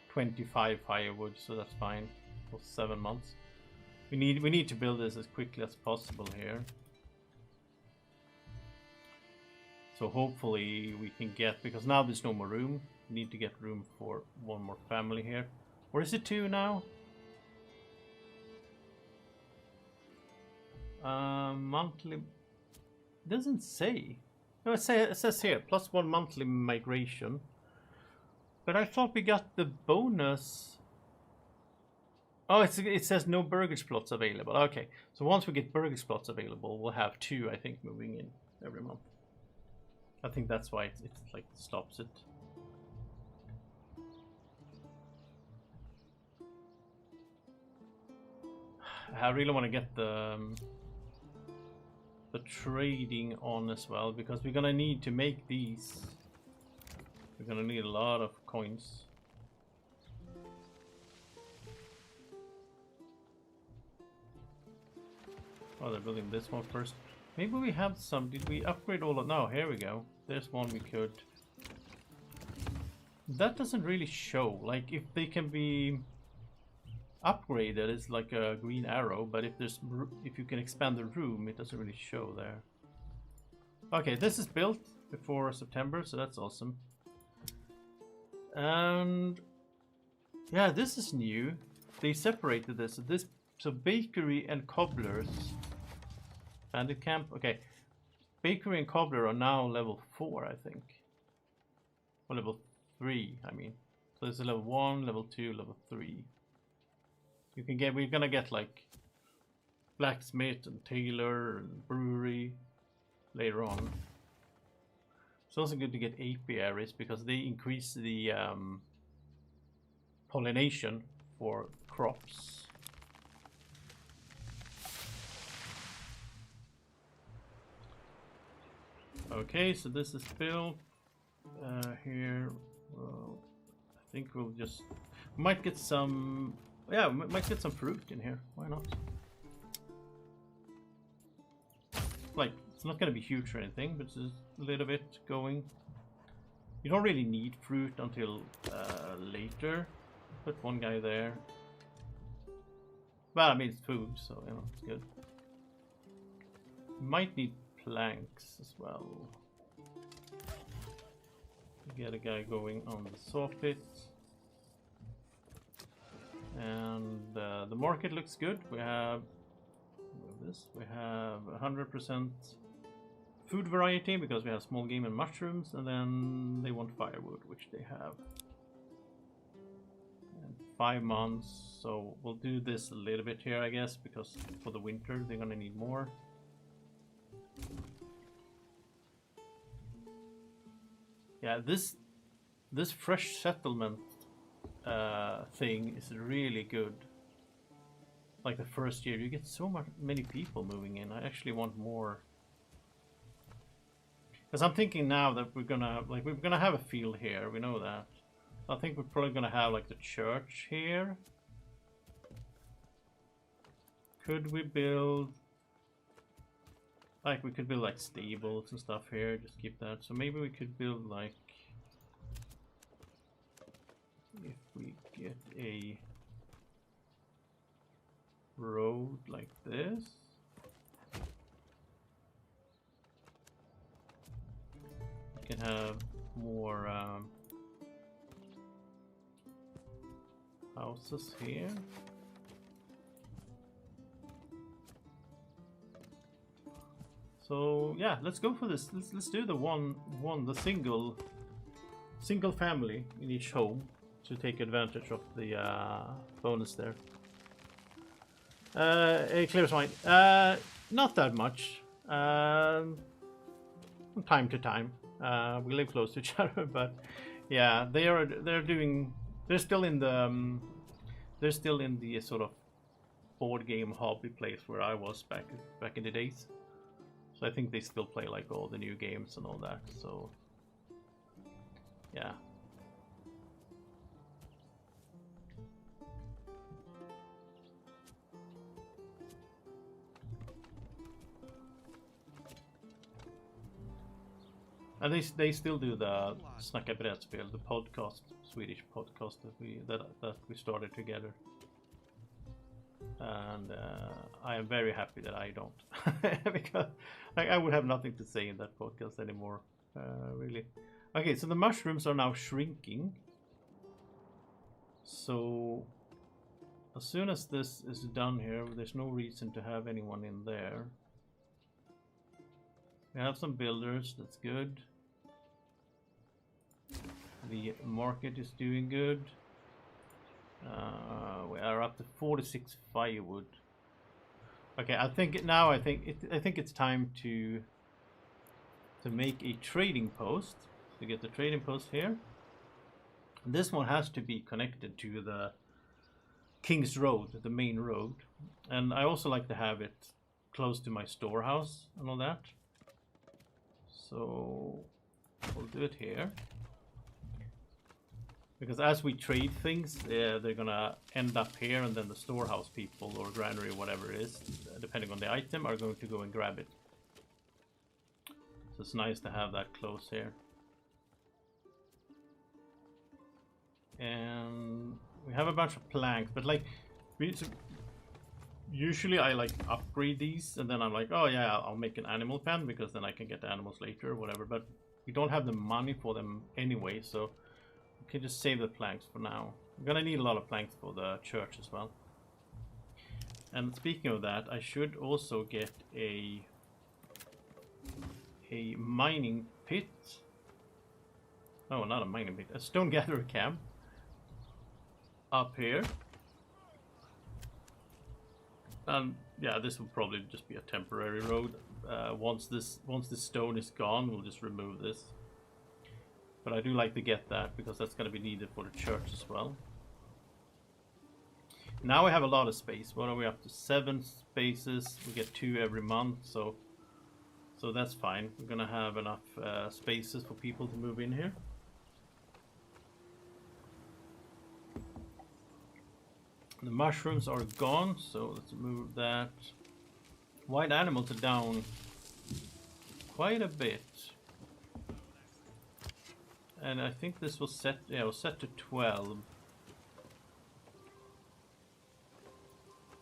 25 firewood, so that's fine for 7 months. We need to build this as quickly as possible here. So hopefully we can get, because now there's no more room. We need to get room for 1 more family here. Or is it 2 now? Monthly, doesn't say. No, it says here +1 monthly migration. But I thought we got the bonus. Oh, it says no burgage plots available. Okay, so once we get burgage plots available, we'll have 2, I think, moving in every month. I think that's why it like stops it. I really want to get the trading on as well, because we're gonna need to make these. We're gonna need a lot of coins. Oh, they're building this one first. Maybe we have some. Did we upgrade all of? No, here we go. There's one we could. That doesn't really show. Like, if they can be upgraded, it's like a green arrow. But if you can expand the room, it doesn't really show there. Okay, this is built before September, so that's awesome. And yeah, this is new. They separated this. So bakery and cobblers. Bandit camp. Okay, bakery and cobbler are now level 4, I think. Or level 3, I mean. So there's a level 1, level 2, level 3. You can get. We're gonna get like blacksmith and tailor and brewery later on. It's also good to get apiaries, because they increase the pollination for crops. Okay, so this is built here. Well, I think we'll just might get some. Yeah, we might get some fruit in here. Why not? Like, it's not going to be huge or anything, but just a little bit going. You don't really need fruit until later. Put one guy there. Well, I mean, it's food, so you know, it's good. Might need planks as well. Get a guy going on the saw pit. And the market looks good. We have this. We have 100% food variety because we have small game and mushrooms, and then they want firewood, which they have. And 5 months, so we'll do this a little bit here, I guess, because for the winter they're gonna need more. Yeah, this fresh settlement thing is really good. Like the first year, you get so many people moving in. I actually want more. Because I'm thinking now that we're gonna have a field here. We know that. I think we're probably gonna have like the church here. Could we build? Like we could build like stables and stuff here. Just keep that. So maybe we could build like. If we get a road like this, we can have more houses here. So yeah, let's go for this. Let's do the single family in each home to take advantage of the bonus there. A clear swine. Not that much. From time to time. We live close to each other, but yeah, they're still in the sort of board game hobby place where I was back in the days. So I think they still play like all the new games and all that. So yeah. And they still do the Snacka Brädspel, the podcast, Swedish podcast that we started together. And I am very happy that I don't, because I would have nothing to say in that podcast anymore, really. Okay, so the mushrooms are now shrinking. So as soon as this is done here, there's no reason to have anyone in there. We have some builders, that's good. The market is doing good. We are up to 46 firewood. Okay, I think it's time to make a trading post. To get the trading post here. This one has to be connected to the King's Road, the main road, and I also like to have it close to my storehouse and all that. So we'll do it here. Because as we trade things, they're gonna end up here, and then the storehouse people or granary or whatever it is, depending on the item, are going to go and grab it. So it's nice to have that close here. And we have a bunch of planks, but like, usually I like upgrade these, and then I'm like, oh yeah, I'll make an animal pen because then I can get the animals later or whatever. But we don't have the money for them anyway, so we can just save the planks for now. We're gonna need a lot of planks for the church as well. And speaking of that, I should also get a mining pit. Oh, not a mining pit, a stone gatherer camp up here. And yeah, this will probably just be a temporary road. Once this stone is gone, we'll just remove this. But I do like to get that because that's going to be needed for the church as well. Now we have a lot of space. What are we up to? 7 spaces. We get 2 every month, so that's fine. We're going to have enough spaces for people to move in here. The mushrooms are gone, so let's move that. Wild animals are down quite a bit. And I think this was set, yeah, it was set to 12.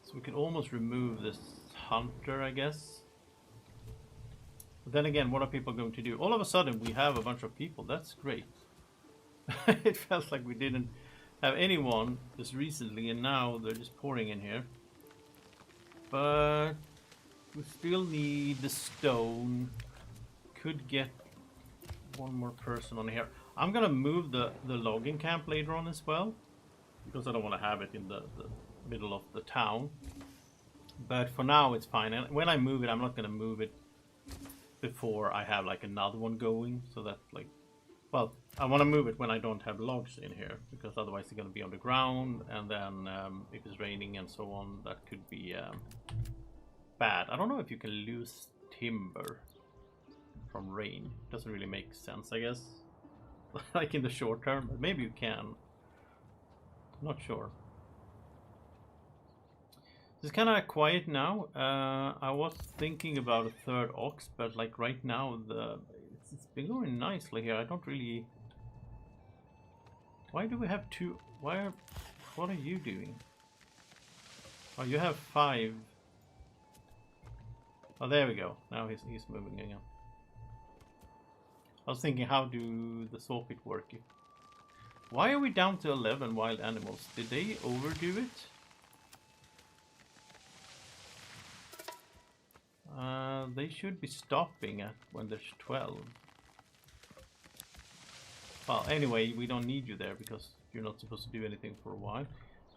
So we can almost remove this hunter, I guess. But then again, what are people going to do? All of a sudden we have a bunch of people, that's great. It felt like we didn't have anyone just recently, and now they're just pouring in here. But we still need the stone. Could get one more person on here. I'm gonna move the logging camp later on as well, because I don't want to have it in the middle of the town. But for now it's fine, and when I move it, I'm not gonna move it before I have like another one going, so that like, well, I want to move it when I don't have logs in here, because otherwise they're gonna be on the ground, and then if it's raining and so on, that could be bad. I don't know if you can lose timber from rain. Doesn't really make sense, I guess. Like in the short term, but maybe you can. Not sure. It's kind of quiet now. I was thinking about a third ox, but like right now it's been going nicely here. I don't really. Why do we have two? What are you doing? Oh, you have 5. Oh, there we go. Now he's moving again. I was thinking, how do the saw pit work? Why are we down to 11 wild animals? Did they overdo it? They should be stopping at when there's 12. Well, anyway, we don't need you there because you're not supposed to do anything for a while.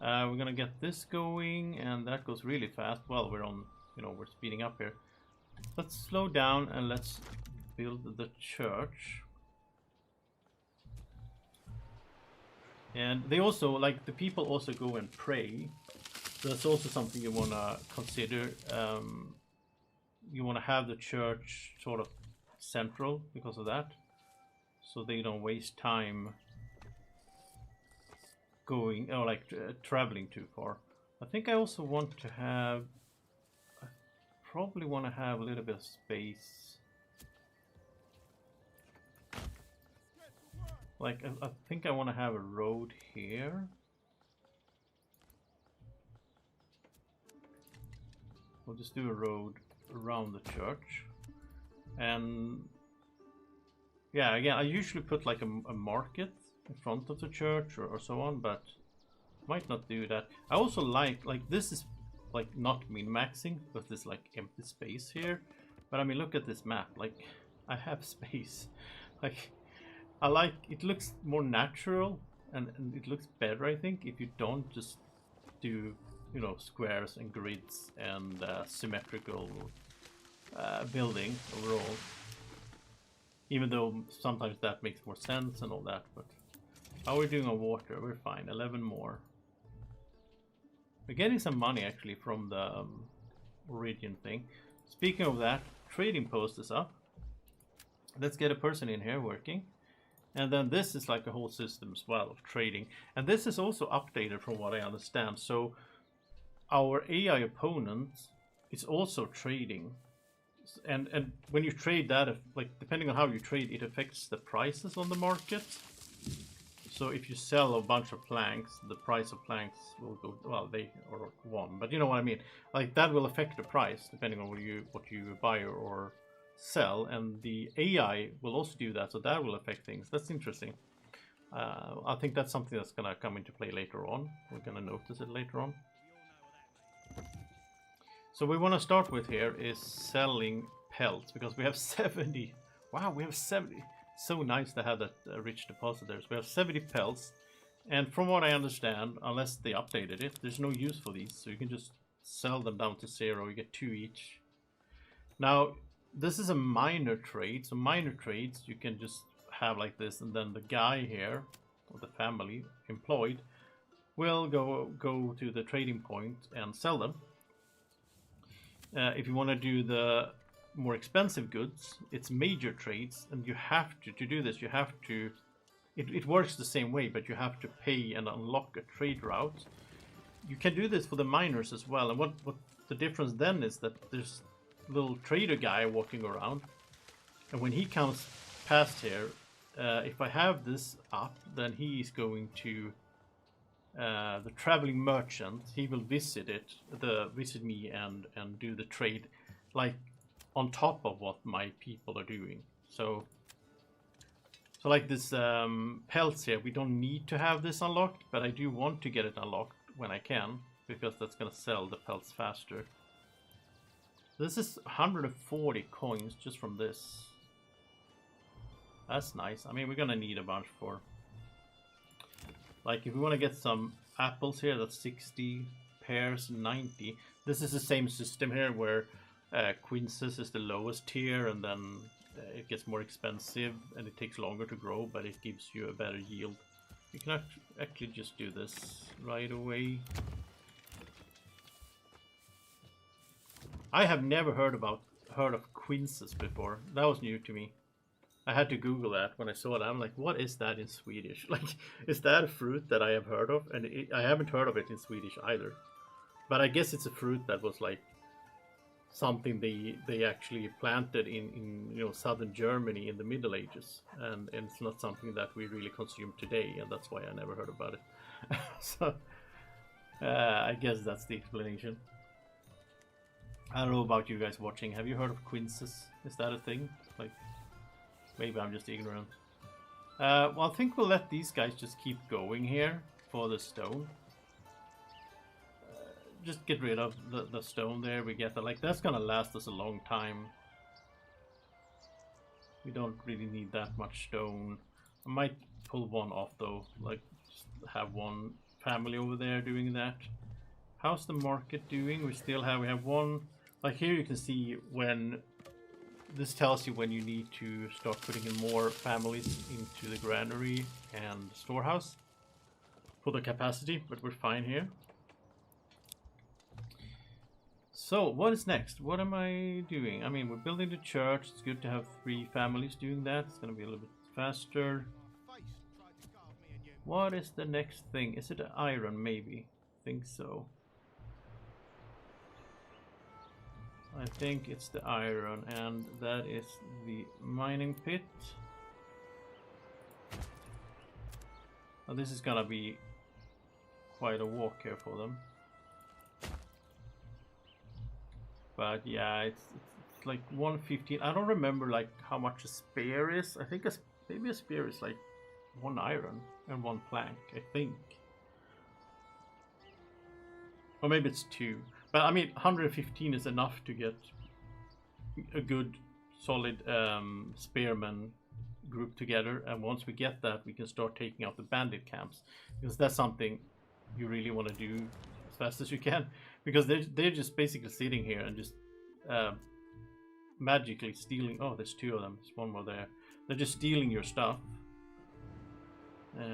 We're gonna get this going, and that goes really fast. Well, we're on, we're speeding up here. Let's slow down and let's build the church. And they also, like, the people also go and pray. So that's also something you want to consider. You want to have the church sort of central because of that, so they don't waste time going or like traveling too far. I think I also want to have, I probably want to have a little bit of space. Like I think I want to have a road here. We'll just do a road around the church, and yeah, again, I usually put like a market in front of the church or so on, but might not do that. I also like this is like not min-maxing because there's like empty space here, but I mean, look at this map. Like, I have space. Like, I like it. Looks more natural, and it looks better, I think, if you don't just do squares and grids and symmetrical building overall. Even though sometimes that makes more sense and all that, but how are we doing on water? We're fine. 11 more. We're getting some money actually from the origin thing. Speaking of that, trading post is up. Let's get a person in here working. And then this is like a whole system as well of trading. And this is also updated from what I understand. So our AI opponent is also trading. And when you trade that, like depending on how you trade, it affects the prices on the market. So if you sell a bunch of planks, the price of planks will go, well, they or one, but you know what I mean. Like that will affect the price depending on what you buy or sell, and the AI will also do that, so that will affect things. That's interesting. I think that's something that's gonna come into play later on. We're gonna notice it later on. So we want to start with here is selling pelts, because we have 70. Wow, we have 70. So nice to have that rich deposit there. So we have 70 pelts, and from what I understand, unless they updated it, there's no use for these, so you can just sell them down to 0. You get 2 each. Now this is a minor trade, so minor trades you can just have like this, and then the guy here, or the family employed, will go to the trading point and sell them. If you want to do the more expensive goods, it's major trades, and you have to do this, you have to, it works the same way, but you have to pay and unlock a trade route. You can do this for the miners as well, and what the difference then is that there's a little trader guy walking around, and when he comes past here, if I have this up, then he's going to the traveling merchant. He will visit me and do the trade, like on top of what my people are doing. So So like this pelts here, we don't need to have this unlocked, but I do want to get it unlocked when I can, because that's gonna sell the pelts faster. This is 140 coins just from this. That's nice. I mean, we're gonna need a bunch for... Like, if we want to get some apples here, that's 60, pears 90. This is the same system here where quinces is the lowest tier, and then it gets more expensive and it takes longer to grow, but it gives you a better yield. You can actually just do this right away. I have never heard of quinces before. That was new to me. I had to Google that when I saw that. I'm like, what is that in Swedish? Like, is that a fruit that I have heard of? And I haven't heard of it in Swedish either. But I guess it's a fruit that was like something they actually planted in you know, southern Germany in the Middle Ages, and it's not something that we really consume today, and that's why I never heard about it. So I guess that's the explanation. I don't know about you guys watching. Have you heard of quinces? Is that a thing? Like, maybe I'm just ignorant. Well, I think we'll let these guys just keep going here for the stone. Just get rid of the stone there. We get that. Like, that's gonna last us a long time. We don't really need that much stone. I might pull one off though. Like, just have one family over there doing that. How's the market doing? We have one. Like, here you can see when this tells you when you need to start putting in more families into the granary and storehouse for the capacity, but we're fine here. So what is next? What am I doing? I mean, we're building the church. It's good to have 3 families doing that. It's gonna be a little bit faster. What is the next thing? Is it iron? Maybe. I think so. I think it's the iron, and that is the mining pit. Now this is gonna be quite a walk here for them. But yeah, it's like 115. I don't remember like how much a spear is. I think maybe a spear is like 1 iron and 1 plank, I think. Or maybe it's 2. But I mean, 115 is enough to get a good, solid spearman group together. And once we get that, we can start taking out the bandit camps, because that's something you really want to do as fast as you can. Because they're just basically sitting here and just magically stealing. Oh, there's 2 of them. There's 1 more there. They're just stealing your stuff.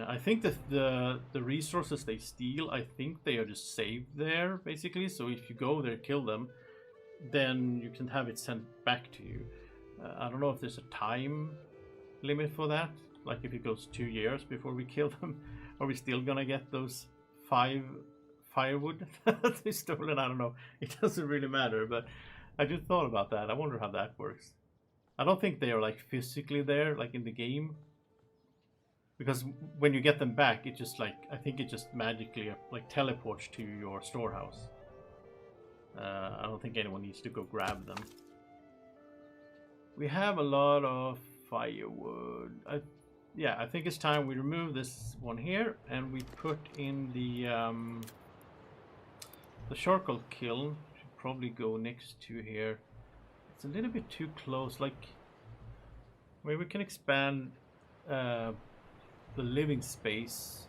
I think that the resources they steal, I think they are just saved there, basically. So if you go there, kill them, then you can have it sent back to you. I don't know if there's a time limit for that. Like if it goes 2 years before we kill them, are we still gonna get those 5 firewood that they stolen? I don't know. It doesn't really matter, but I just thought about that. I wonder how that works. I don't think they are like physically there, like in the game. Because when you get them back, it just like, I think it just magically like teleports to your storehouse. I don't think anyone needs to go grab them. We have a lot of firewood. Yeah, I think it's time we remove this one here and we put in the charcoal kiln. Should probably go next to here. It's a little bit too close. Like, maybe we can expand the living space,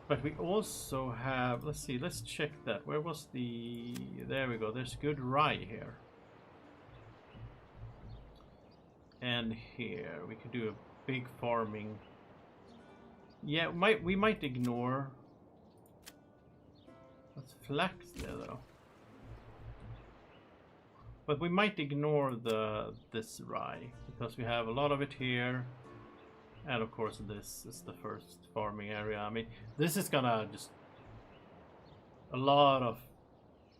but we also have, let's see, let's check that. Where was the, there we go, there's good rye here, and here we could do a big farming. Yeah, we might ignore, that's flax there though, but we might ignore this rye because we have a lot of it here. And of course this is the first farming area. I mean, this is gonna just, a lot of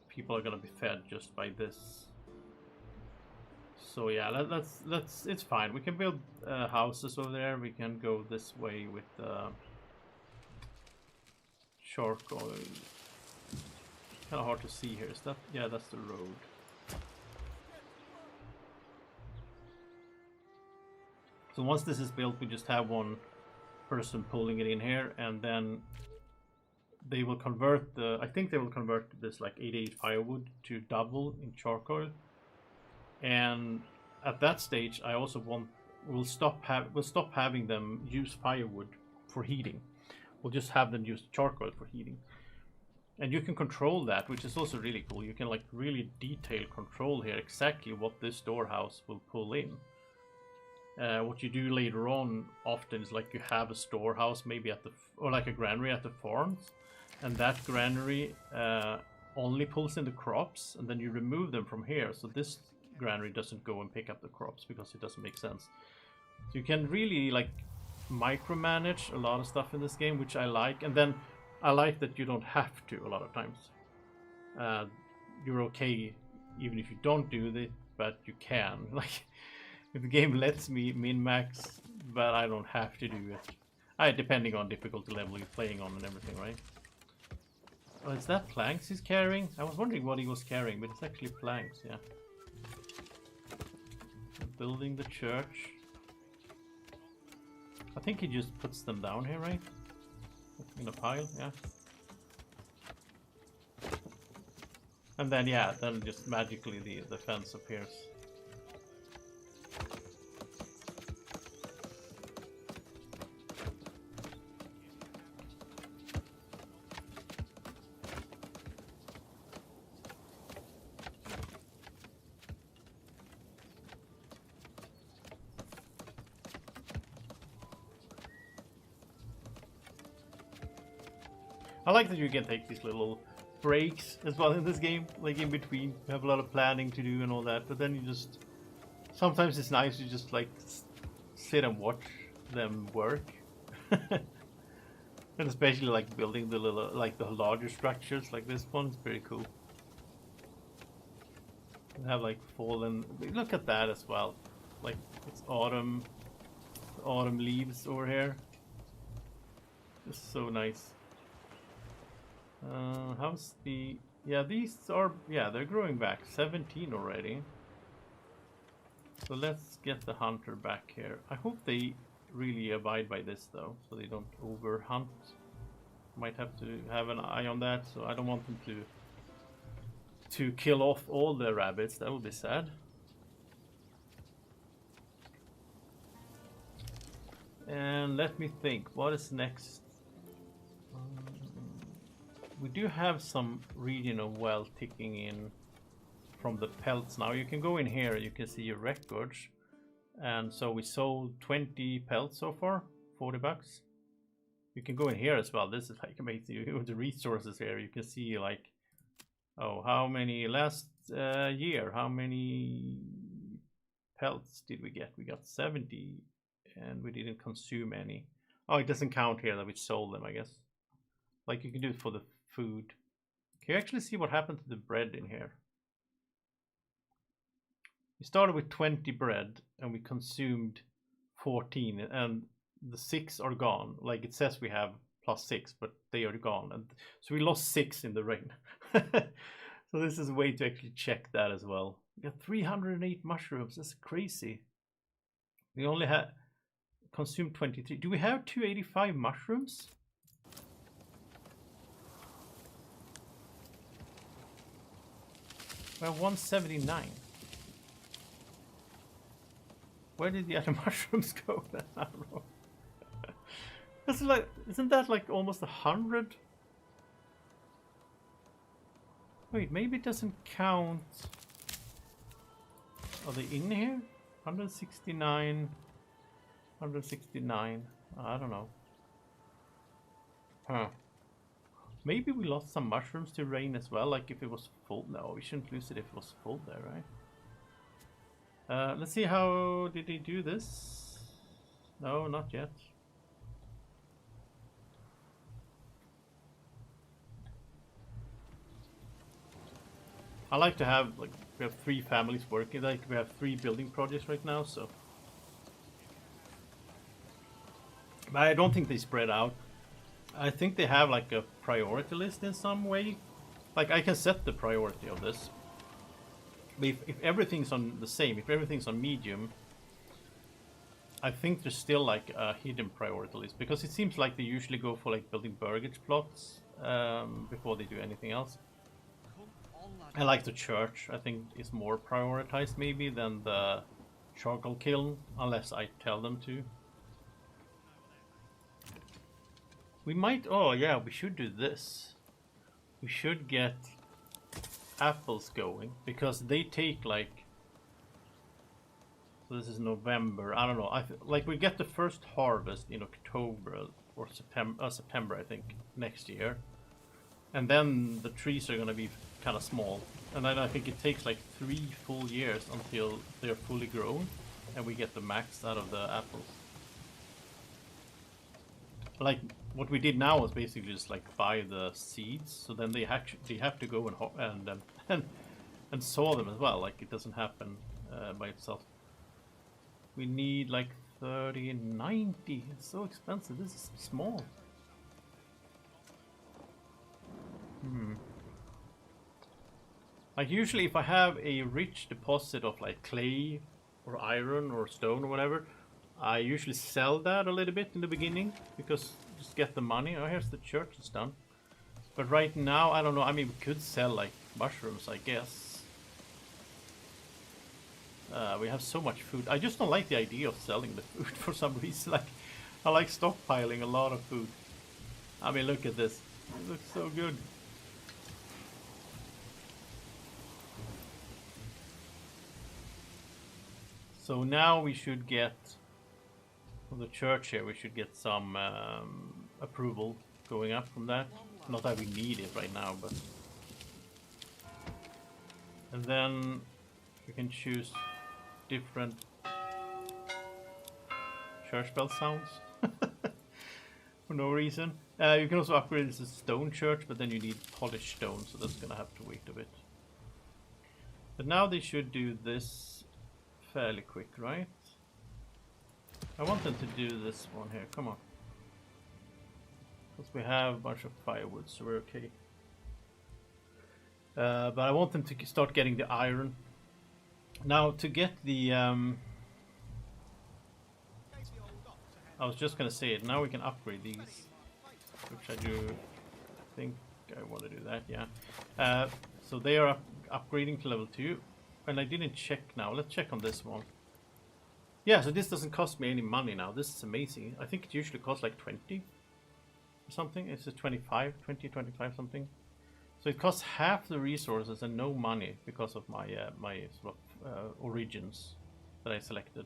people are gonna be fed just by this. So yeah, let's it's fine. We can build houses over there. We can go this way with charcoal. Kind of hard to see here. Is that, yeah, that's the road. So once this is built, we just have one person pulling it in here, and then they will convert I think they will convert this like 88 firewood to double in charcoal. And at that stage, I also we'll stop having them use firewood for heating. We'll just have them use charcoal for heating. And you can control that, which is also really cool. You can like really detail control here exactly what this storehouse will pull in. What you do later on often is like you have a storehouse maybe or like a granary at the farms, and that granary only pulls in the crops, and then you remove them from here. So this granary doesn't go and pick up the crops because it doesn't make sense. So you can really like micromanage a lot of stuff in this game, which I like. And then I like that you don't have to a lot of times. You're okay even if you don't do it, but you can. Like if the game lets me min-max, but I don't have to do it. Depending on difficulty level you're playing on and everything, right? Oh, is that planks he's carrying? I was wondering what he was carrying, but it's actually planks, yeah. Building the church. I think he just puts them down here, right? In a pile, yeah. And then, yeah, then just magically the fence appears. I like that you can take these little breaks as well in this game, like in between. You have a lot of planning to do and all that, but then you just... Sometimes it's nice to just like sit and watch them work. And especially like building the little, like the larger structures, like this one's pretty cool. You have like fallen... Look at that as well. Like it's autumn leaves over here. It's so nice. How's the... Yeah, these are... Yeah, they're growing back. 17 already. So let's get the hunter back here. I hope they really abide by this though, so they don't over hunt. Might have to have an eye on that, so I don't want them to kill off all the rabbits. That would be sad. And let me think, what is next? We do have some regional wealth ticking in from the pelts now. You can go in here, you can see your records. And so we sold 20 pelts so far, 40 bucks. You can go in here as well. This is like amazing. The resources here, you can see like, oh, how many last year, how many pelts did we get? We got 70 and we didn't consume any. Oh, it doesn't count here that we sold them, I guess. Like you can do it for the food. Can you actually see what happened to the bread in here? We started with 20 bread and we consumed 14, and the 6 are gone. Like it says we have +6, but they are gone. And so we lost 6 in the rain. So this is a way to actually check that as well. We got 308 mushrooms. That's crazy. We only had consumed 23. Do we have 285 mushrooms? We have 179. Where did the other mushrooms go? I don't know. That's like, isn't that like almost 100? Wait, maybe it doesn't count. Are they in here? 169. 169. I don't know. Huh. Maybe we lost some mushrooms to rain as well, like if it was full. No, we shouldn't lose it if it was full there, right? Let's see, how did he do this? No, not yet. I like to have, like, we have 3 families working, like we have 3 building projects right now, so. But I don't think they spread out. I think they have like a priority list in some way. Like I can set the priority of this. But if everything's on the same, if everything's on medium, I think there's still like a hidden priority list because it seems like they usually go for like building burgage plots before they do anything else. I like the church. I think is more prioritized maybe than the charcoal kiln, unless I tell them to. We might. Oh yeah, we should do this. We should get apples going because they take like. So this is November. I don't know. Like we get the first harvest in October or September, I think, next year, and then the trees are gonna be kind of small, and then I think it takes like 3 full years until they're fully grown, and we get the max out of the apples. Like what we did now was basically just like buy the seeds, so then they have to go and sow them as well. Like it doesn't happen by itself. We need like 30 and 90. It's so expensive. This is small. Like usually if I have a rich deposit of like clay or iron or stone or whatever, I usually sell that a little bit in the beginning because just get the money. Oh, here's the church, it's done. But right now, I don't know. I mean, we could sell like mushrooms, I guess. We have so much food. I just don't like the idea of selling the food for some reason. Like, I like stockpiling a lot of food. I mean, look at this. It looks so good. So now we should get, from the church here, we should get some approval going up from that. Not that we need it right now, but... And then we can choose different church bell sounds for no reason. You can also upgrade this to stone church, but then you need polished stone, so that's gonna have to wait a bit. But now they should do this fairly quick, right? I want them to do this one here, come on. Because we have a bunch of firewood, so we're okay. But I want them to start getting the iron. Now to get the I was just gonna say it, now we can upgrade these, which I do. I think I want to do that, yeah. So they are upgrading to level 2, and I didn't check now. Let's check on this one. Yeah, so this doesn't cost me any money now. This is amazing. I think it usually costs like 20 or something. It's a 25, 20, 25 something. So it costs half the resources and no money because of my my sort of origins that I selected.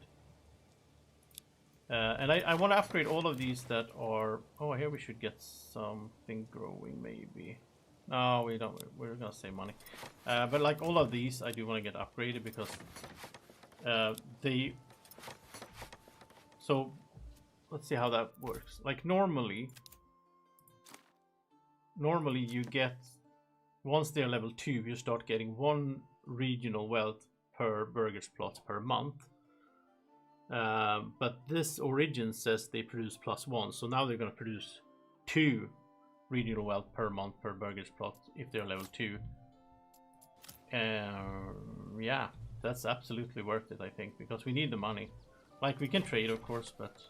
And I want to upgrade all of these that are... Oh, here we should get something growing maybe. No, we don't. We're gonna save money. But like all of these, I do want to get upgraded because they... So let's see how that works. Like normally you get... Once they're level 2, you start getting 1 regional wealth per burgers plot per month. But this origin says they produce +1, so now they're going to produce 2 regional wealth per month per burgers plot if they're level 2. Yeah, that's absolutely worth it, I think, because we need the money. Like, we can trade, of course, but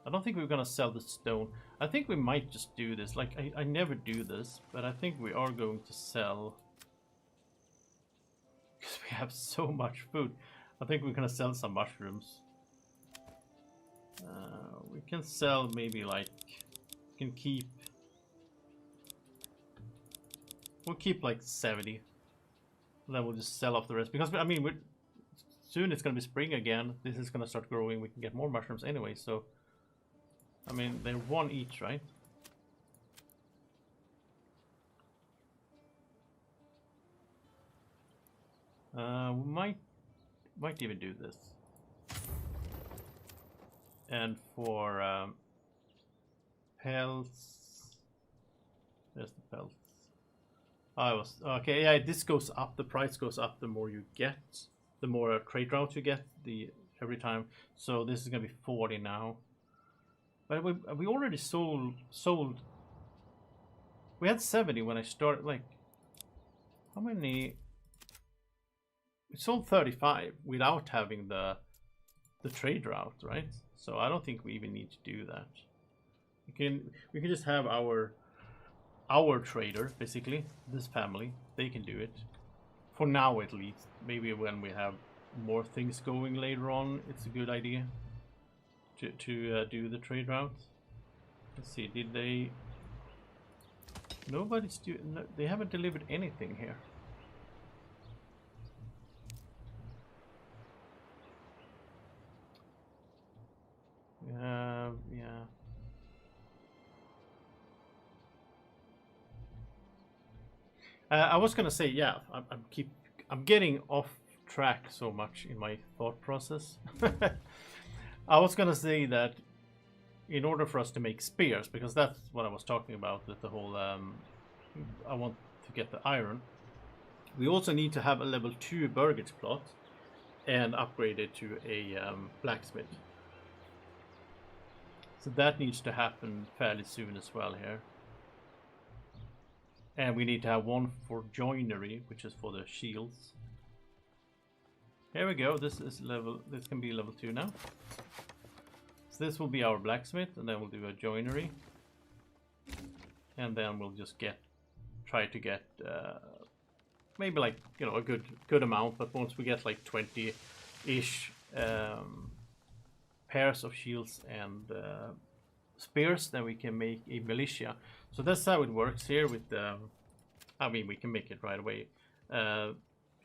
I don't think we're gonna sell the stone. I think we might just do this. Like, I never do this, but I think we are going to sell, because we have so much food. I think we're gonna sell some mushrooms. We can sell maybe like, we can keep, we'll keep like 70. And then we'll just sell off the rest, because I mean, soon it's gonna be spring again. This is gonna start growing. We can get more mushrooms anyway, so I mean, they're 1 each, right? We might even do this. And for pelts, there's the pelts. I was okay. Yeah, this goes up. The price goes up the more you get, the more trade routes you get every time. So this is gonna be 40 now. But we already sold. We had 70 when I started. Like, how many? we sold 35 without having the trade route, right? So I don't think we even need to do that. We can just have our trader, basically, this family. They can do it for now, at least. Maybe when we have more things going later on, it's a good idea to do the trade route. Let's see, did they... Nobody's doing... No, they haven't delivered anything here. Yeah. I was gonna say, yeah, I'm getting off track so much in my thought process. I was gonna say that in order for us to make spears, because that's what I was talking about with the whole, I want to get the iron. We also need to have a level 2 burgage plot and upgrade it to a blacksmith. So that needs to happen fairly soon as well here. And we need to have one for joinery, which is for the shields. Here we go. This can be level 2 now. So this will be our blacksmith, and then we'll do a joinery. And then we'll just try to get maybe like, you know, a good amount, but once we get like 20-ish pairs of shields and spears, then we can make a militia. So that's how it works here with I mean, we can make it right away. You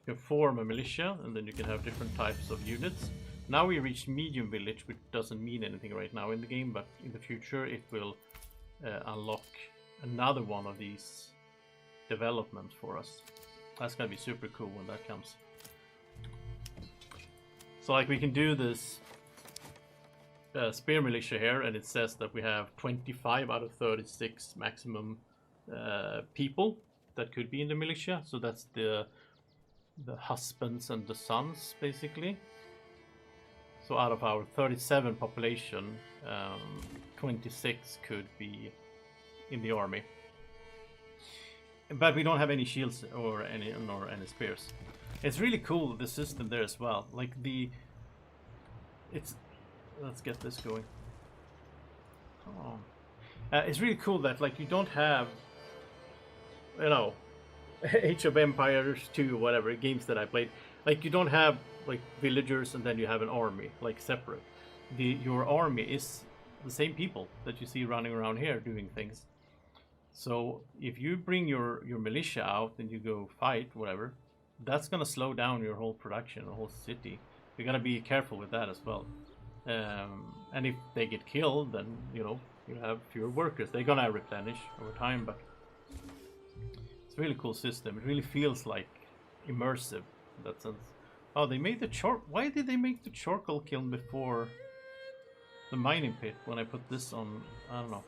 can form a militia, and then you can have different types of units. Now we reach medium village, which doesn't mean anything right now in the game, but in the future it will unlock another one of these developments for us. That's gonna be super cool when that comes. So like we can do this spear militia here, and it says that we have 25 out of 36 maximum people that could be in the militia. So that's the husbands and the sons, basically. So out of our 37 population, 26 could be in the army. But we don't have any shields or any spears. It's really cool, the system there as well. Like let's get this going. Oh. It's really cool that like you don't have, you know, Age of Empires 2 or whatever games that I played. Like you don't have like villagers and then you have an army like separate. Your army is the same people that you see running around here doing things. So if you bring your militia out and you go fight whatever, that's gonna slow down your whole production, the whole city. You gotta be careful with that as well. And if they get killed, then you know you have fewer workers. They're gonna replenish over time, but it's a really cool system. It really feels like immersive in that sense. Oh, they made the why did they make the charcoal kiln before the mining pit when I put this on? I don't know.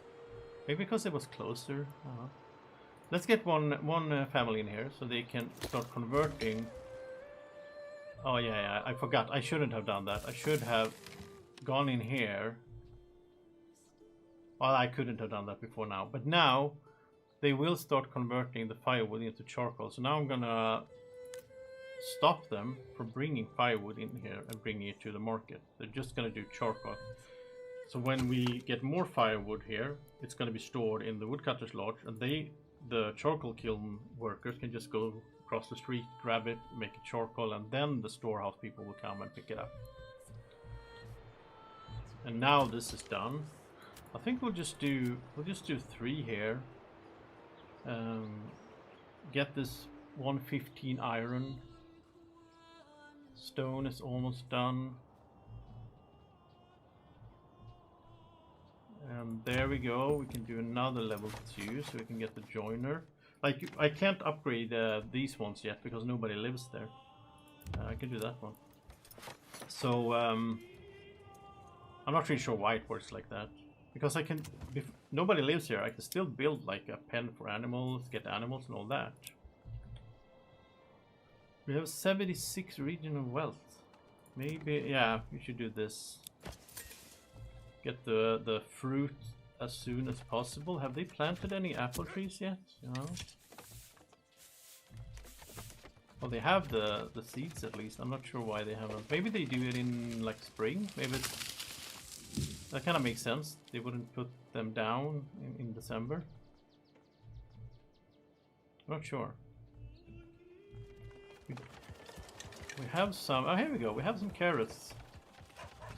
Maybe because it was closer. I don't know. Let's get one family in here so they can start converting. Oh yeah, I forgot. I shouldn't have done that. I should have gone in here. Well, I couldn't have done that before now. But now they will start converting the firewood into charcoal. So now I'm gonna stop them from bringing firewood in here and bringing it to the market. They're just gonna do charcoal. So when we get more firewood here, it's gonna be stored in the woodcutter's lodge, and the charcoal kiln workers can just go across the street, grab it, make it charcoal, and then the storehouse people will come and pick it up. And now this is done. I think we'll just do 3 here. Get this 115 iron. Stone is almost done. And there we go. We can do another level 2, so we can get the joiner. Like I can't upgrade these ones yet because nobody lives there. I can do that one. So I'm not really sure why it works like that. Because I can, if nobody lives here, I can still build like a pen for animals, get animals and all that. We have 76 regional wealth. Maybe, yeah, we should do this. Get the fruit as soon as possible. Have they planted any apple trees yet? No. Well, they have the seeds at least. I'm not sure why they haven't. Maybe they do it in like spring. Maybe that kind of makes sense. They wouldn't put them down in December. Not sure. We have some. Oh, here we go. We have some carrots.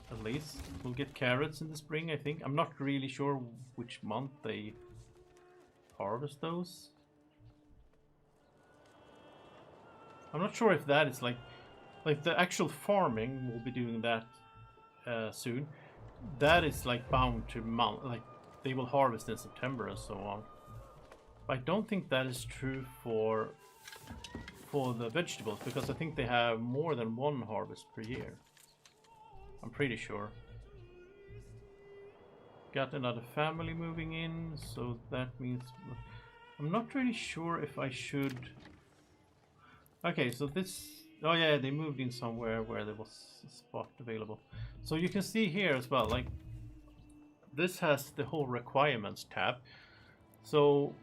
At least we'll get carrots in the spring, I think. I'm not really sure which month they harvest those. I'm not sure if that is like the actual farming. We'll be doing that soon. That is like bound to month. Like they will harvest in September and so on. But I don't think that is true for the vegetables, because I think they have more than one harvest per year. I'm pretty sure. Got another family moving in, so that means I'm not really sure if I should. Okay, so this. Oh yeah, they moved in somewhere where there was a spot available. So you can see here as well, like this has the whole requirements tab. So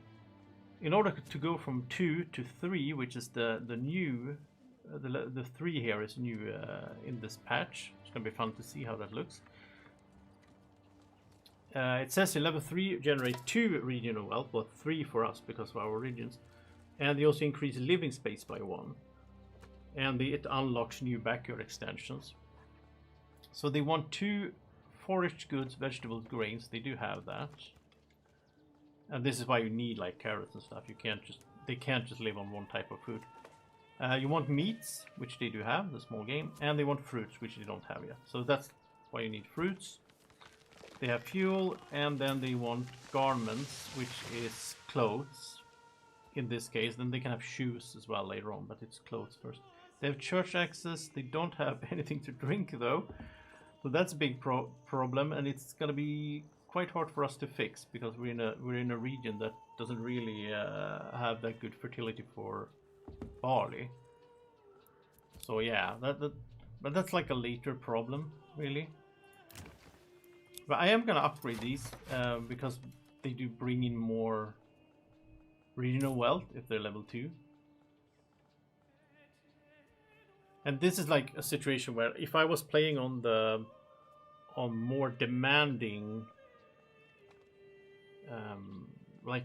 in order to go from 2 to 3, which is the new, the 3 here is new in this patch. It's gonna be fun to see how that looks. It says in level 3 generate 2 regional wealth, but 3 for us because of our regions, and they also increase living space by 1, and it unlocks new backyard extensions. So they want 2 foraged goods, vegetables, grains. They do have that. And this is why you need like carrots and stuff. They can't just live on one type of food. You want meats, which they do have, the small game, and they want fruits, which they don't have yet. So that's why you need fruits. They have fuel, and then they want garments, which is clothes. In this case, then they can have shoes as well later on, but it's clothes first. They have church access. They don't have anything to drink though, so that's a big problem, and it's gonna be quite hard for us to fix because we're in a region that doesn't really have that good fertility for barley. So yeah, but that's like a later problem, really. But I am gonna upgrade these because they do bring in more regional wealth if they're level 2. And this is like a situation where if I was playing on more demanding like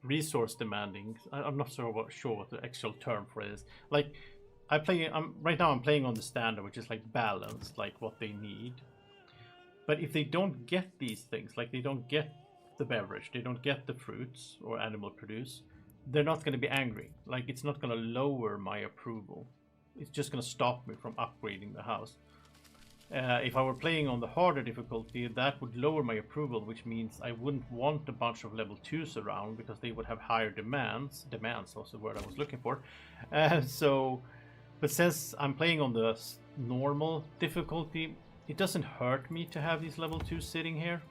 resource demanding, I'm not sure what the actual term for it is. Like right now I'm playing on the standard, which is like balanced, like what they need. But if they don't get these things, like they don't get the beverage, they don't get the fruits or animal produce, they're not going to be angry. Like it's not going to lower my approval. It's just going to stop me from upgrading the house. If I were playing on the harder difficulty, that would lower my approval, which means I wouldn't want a bunch of level 2s around because they would have higher demands. Demands was the word I was looking for. But since I'm playing on the normal difficulty, it doesn't hurt me to have these level 2s sitting here.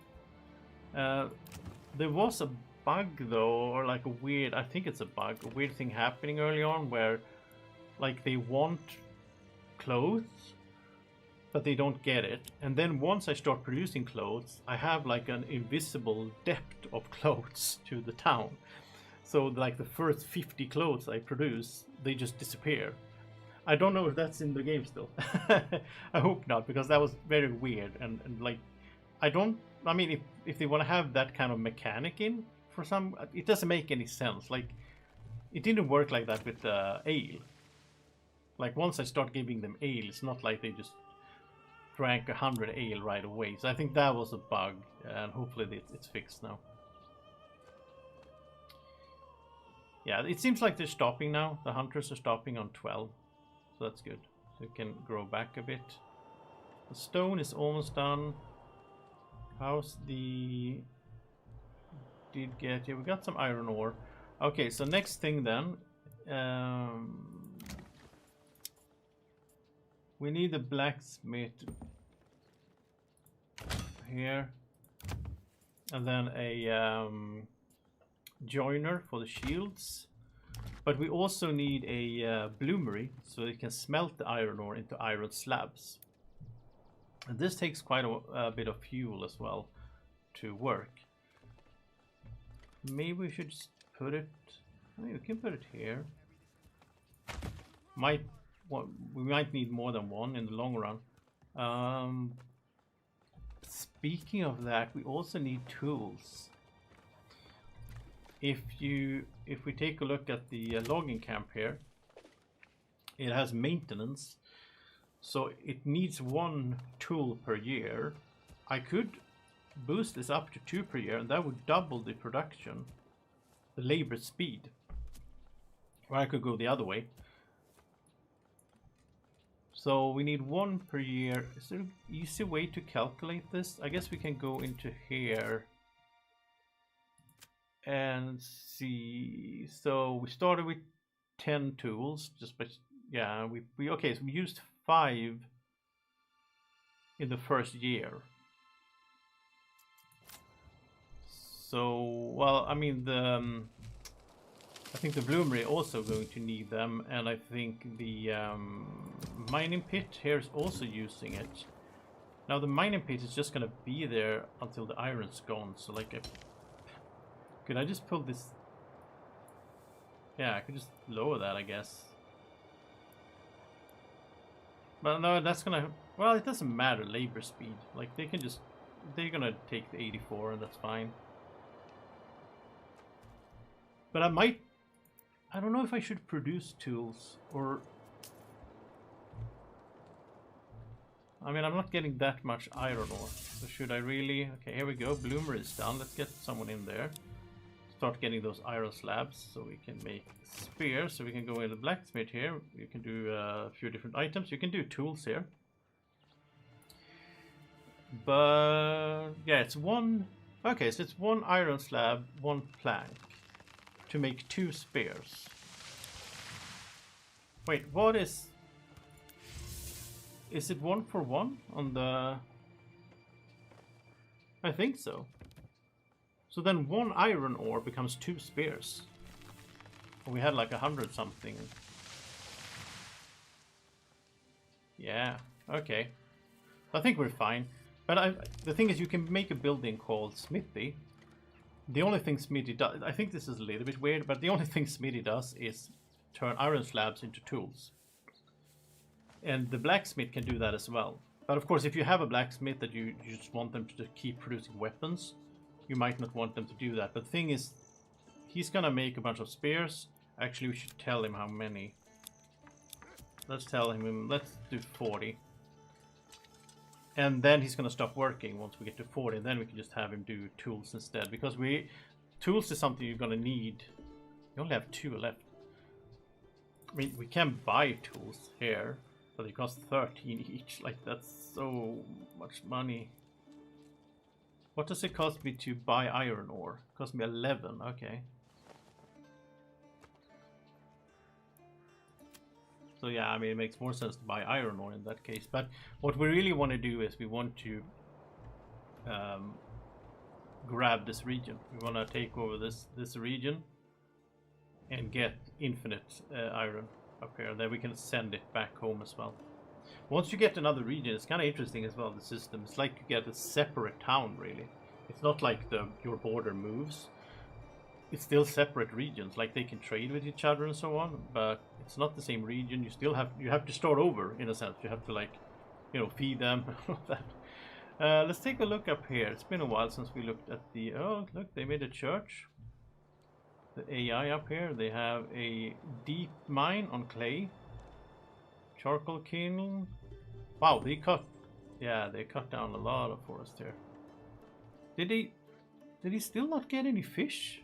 There was a bug though, or like a weird, I think it's a bug, a weird thing happening early on where like they want clothes, but they don't get it. And then once I start producing clothes, I have like an invisible depth of clothes to the town. So like the first 50 clothes I produce, they just disappear. I don't know if that's in the game still. I hope not, because that was very weird. And like, I mean, if they want to have that kind of mechanic in for some, it doesn't make any sense. Like, it didn't work like that with ale. Like once I start giving them ale, it's not like they just drank 100 ale right away. So I think that was a bug, and hopefully it's fixed now. Yeah, it seems like they're stopping now. The hunters are stopping on 12, so that's good. So it can grow back a bit. The stone is almost done. How's the... Did get... Yeah, we got some iron ore. Okay, so next thing then. We need a blacksmith here, and then a joiner for the shields. But we also need a bloomery so it can smelt the iron ore into iron slabs. And this takes quite a bit of fuel as well to work. Maybe we should just put it... I mean, we can put it here. might we might need more than one in the long run. Speaking of that, we also need tools. If we take a look at the logging camp here, it has maintenance, so it needs 1 tool per year. I could boost this up to 2 per year, and that would double the production, the labor speed. Or I could go the other way. So we need 1 per year. Is there an easy way to calculate this? I guess we can go into here and see. So we started with 10 tools, just by, yeah, we okay, so we used 5 in the first year. So, well, I mean, I think the bloomery also going to need them, and I think the mining pit here is also using it. Now the mining pit is just gonna be there until the iron's gone. So like, could I just pull this? Yeah, I could just lower that, I guess. But no, that's gonna. Well, it doesn't matter labor speed. Like they can just, they're gonna take the 84, and that's fine. But I don't know if I should produce tools or... I mean, I'm not getting that much iron ore. So should I really... Okay, here we go. Bloomer is done. Let's get someone in there. Start getting those iron slabs so we can make spears. So we can go in the blacksmith here. You can do a few different items. You can do tools here. But... yeah, it's 1... Okay, so it's 1 iron slab, 1 plank to make 2 spears. Wait, what is it 1 for 1 on the... I think so. So then 1 iron ore becomes 2 spears. We had like 100 something. Yeah, okay. I think we're fine. But the thing is, you can make a building called Smithy. The only thing Smithy does, I think this is a little bit weird, but the only thing Smithy does is turn iron slabs into tools. And the blacksmith can do that as well. But of course, if you have a blacksmith that you just want them to keep producing weapons, you might not want them to do that. But the thing is, he's gonna make a bunch of spears. Actually, we should tell him how many. Let's tell him, let's do 40. And then he's gonna stop working once we get to 40, and then we can just have him do tools instead. Because tools is something you're gonna need. You only have 2 left. I mean, we can buy tools here, but they cost 13 each. Like, that's so much money. What does it cost me to buy iron ore? It cost me 11, okay. So yeah, I mean, it makes more sense to buy iron ore in that case. But what we really want to do is we want to grab this region. We want to take over this region and get infinite iron up here. Then we can send it back home as well. Once you get another region, it's kind of interesting as well, the system. It's like you get a separate town, really. It's not like your border moves. It's still separate regions, like they can trade with each other and so on, but it's not the same region. You still have to start over in a sense. You have to, like, you know, feed them and all that. Let's take a look up here. It's been a while since we looked at the... Oh, look, they made a church. The AI up here, they have a deep mine on clay. Charcoal kiln. Wow, they cut down a lot of forest here. Did he still not get any fish?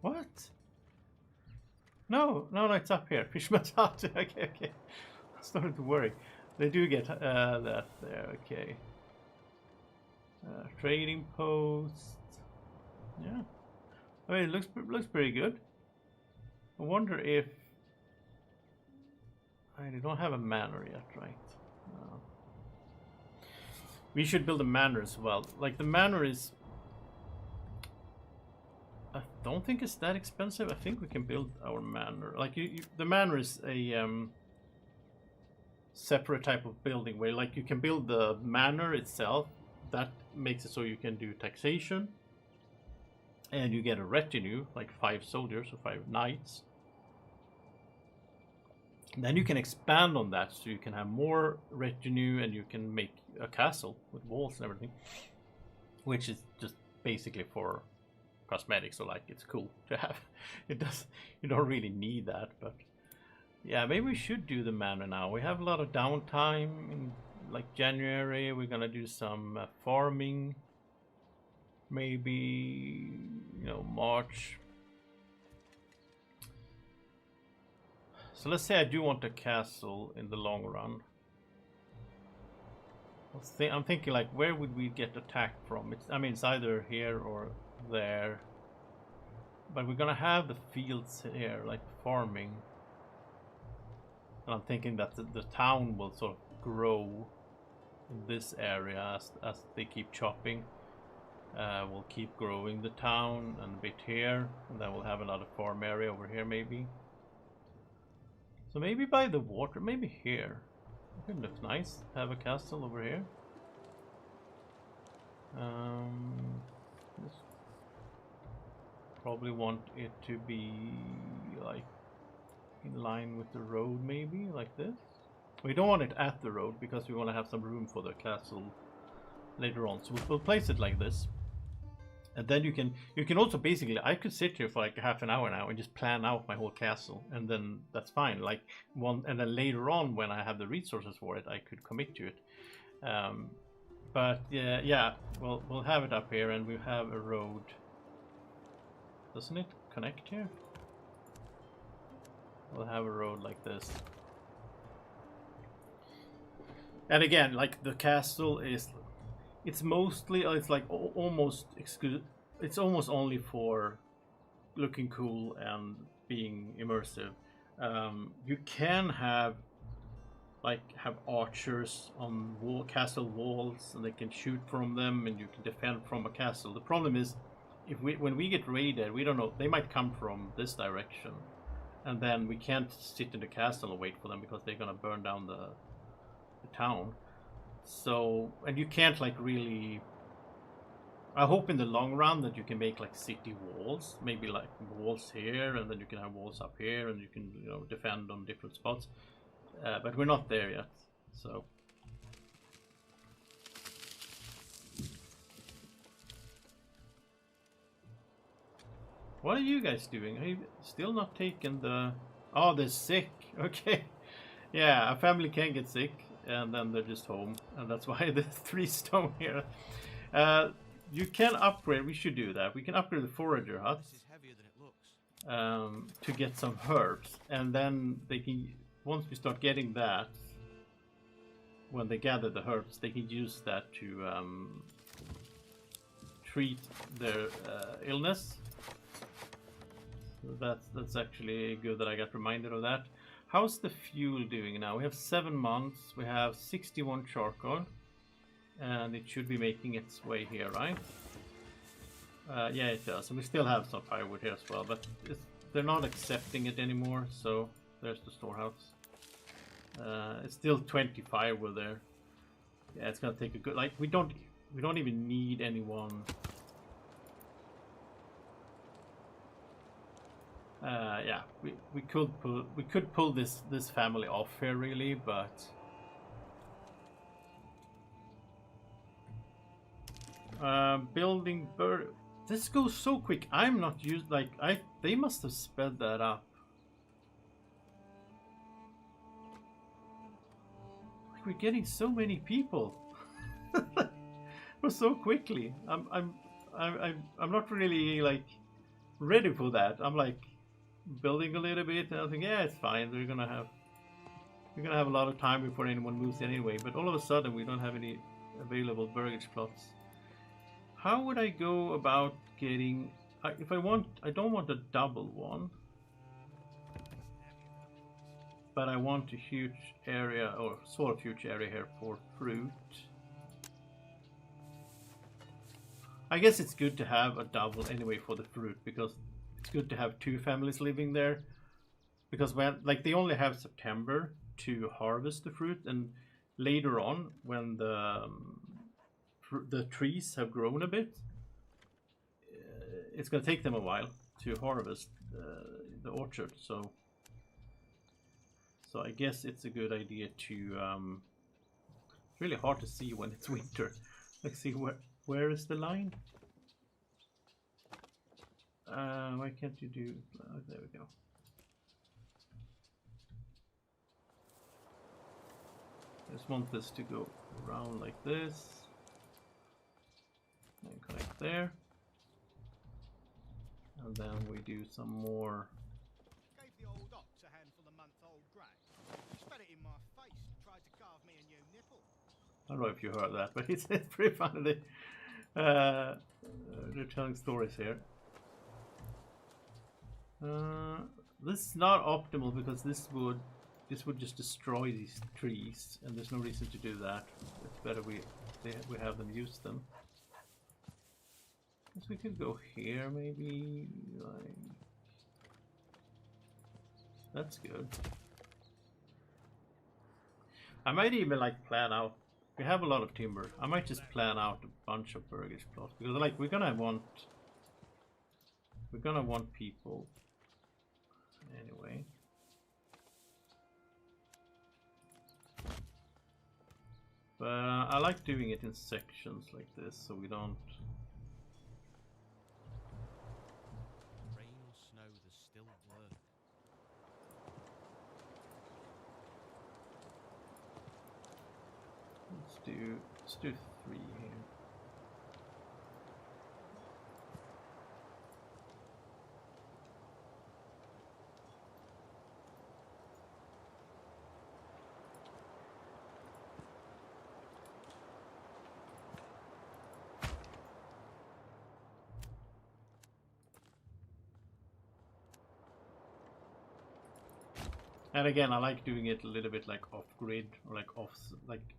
What? No, it's up here. Fisherman's hut. Okay. I started to worry. They do get that there. Okay. Trading post. Yeah. I mean, it looks pretty good. I wonder if they don't have a manor yet, right? No. We should build a manor as well. Like, the manor is... I don't think it's that expensive. I think we can build our manor. Like, the manor is a separate type of building where, like, you can build the manor itself. That makes it so you can do taxation. And you get a retinue, like 5 soldiers or 5 knights. Then you can expand on that, so you can have more retinue and you can make a castle with walls and everything, which is just basically for cosmetics. So like, it's cool to have. It does, you don't really need that, but yeah, maybe we should do the manor now. We have a lot of downtime in like January. We're gonna do some farming, maybe, you know, March. So let's say I do want a castle in the long run. I'm thinking like, where would we get attacked from? I mean, it's either here or there. But we're gonna have the fields here, like farming. And I'm thinking that the town will sort of grow in this area as they keep chopping. We'll keep growing the town and a bit here. And then we'll have another farm area over here maybe. So maybe by the water, maybe here. It looks nice. Have a castle over here. Just probably want it to be like in line with the road, maybe like this. We don't want it at the road because we want to have some room for the castle later on. So we'll place it like this. And then you can also basically, I could sit here for like half an hour now and just plan out my whole castle, and then that's fine. Like and then later on when I have the resources for it, I could commit to it. But yeah, we'll have it up here, and we have a road. Doesn't it connect here? We'll have a road like this. And again, like the castle is, it's mostly, it's like almost it's almost only for looking cool and being immersive. You can have archers on castle walls, and they can shoot from them, and you can defend from a castle. The problem is, when we get raided, we don't know, they might come from this direction, and then we can't sit in the castle and wait for them because they're gonna burn down the town. So, and you can't like really, I hope in the long run that you can make like city walls, maybe like walls here, and then you can have walls up here, and you can, you know, defend on different spots. But we're not there yet, so. What are you guys doing? Are you still not taking the... Oh, they're sick. Okay. Yeah, a family can get sick, and then they're just home. And that's why there's 3 stone here. You can upgrade. We should do that. We can upgrade the forager hut. This is heavier than it looks. To get some herbs. And then they can... Once we start getting that, when they gather the herbs, they can use that to treat their illness. So that's actually good that I got reminded of that. How's the fuel doing now? We have 7 months. We have 61 charcoal, and it should be making its way here, right? Yeah, it does. And we still have some firewood here as well, but they're not accepting it anymore. So there's the storehouse. It's still 20 firewood there. Yeah, it's gonna take a good. Like we don't even need anyone. Yeah, we could pull this family off here really, but building bird. This goes so quick. I'm not used. Like they must have sped that up. Like we're getting so many people. So quickly. I'm not really like ready for that. I'm like building a little bit, and I think, yeah, it's fine. We're gonna have a lot of time before anyone moves in anyway. But all of a sudden, we don't have any available burgage plots. How would I go about getting? If I don't want a double one, but I want a huge area, or sort of huge area here for fruit. I guess it's good to have a double anyway for the fruit, because it's good to have 2 families living there, because when they only have September to harvest the fruit, and later on when the trees have grown a bit, it's going to take them a while to harvest the orchard. So So I guess it's a good idea to. It's really hard to see when it's winter. Let's see where is the line. Why can't you do? Oh, there we go. I just want this to go around like this. And connect there. And then we do some more. Gave the old ox a handful of month-old grass. He spat it in my face and tried to carve me a new nipple. I don't know if you heard that, but it's pretty funny. They're telling stories here. This is not optimal because this would just destroy these trees, and there's no reason to do that. It's better we have them use them. Guess we could go here maybe, like that's good. I might even like plan out. We have a lot of timber. I might just plan out a bunch of burgage plots because like we're gonna want people anyway. But I like doing it in sections like this so we don't. Rain or snow, there's still work. Let's do 3 here. And again, I like doing it a little bit like off grid or like off, like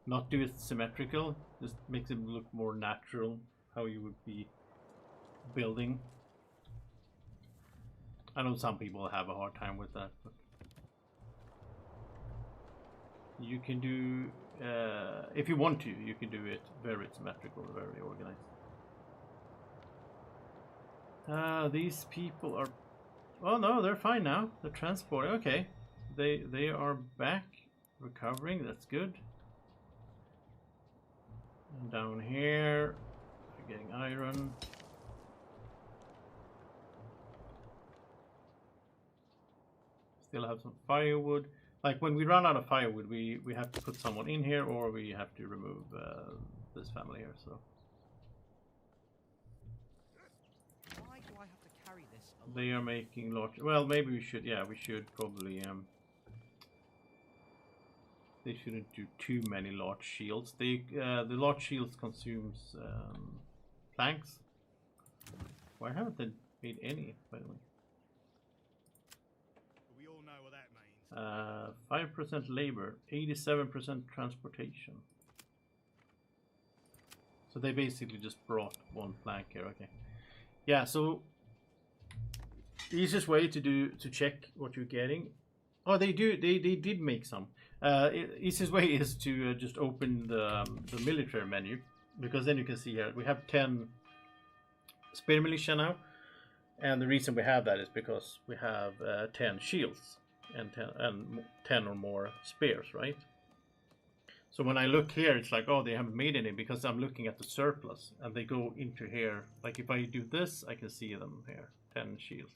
not do it symmetrical. Just makes it look more natural how you would be building. I know some people have a hard time with that, but you can do if you want to. You can do it very symmetrical, very organized. These people are. Oh no, they're fine now. They're transporting. Okay, they are back, recovering. That's good. And down here, we're getting iron. Still have some firewood. Like when we run out of firewood, we have to put someone in here, or we have to remove this family here. So. Why do I have to carry this alone? They are making large. Well, maybe we should. Yeah, we should probably. They shouldn't do too many large shields. The large shields consumes planks. Why haven't they made any? By the way. We all know what that means. 5% labor, 87% transportation. So they basically just brought 1 plank here. Okay. Yeah. So. The easiest way to check what you're getting. Oh, they did make some. Easiest way is to just open the military menu, because then you can see here we have 10 spear militia now, and the reason we have that is because we have 10 shields and 10 or more spears, right? So when I look here, it's like, oh, they haven't made any, because I'm looking at the surplus, and they go into here. Like if I do this, I can see them here, 10 shields.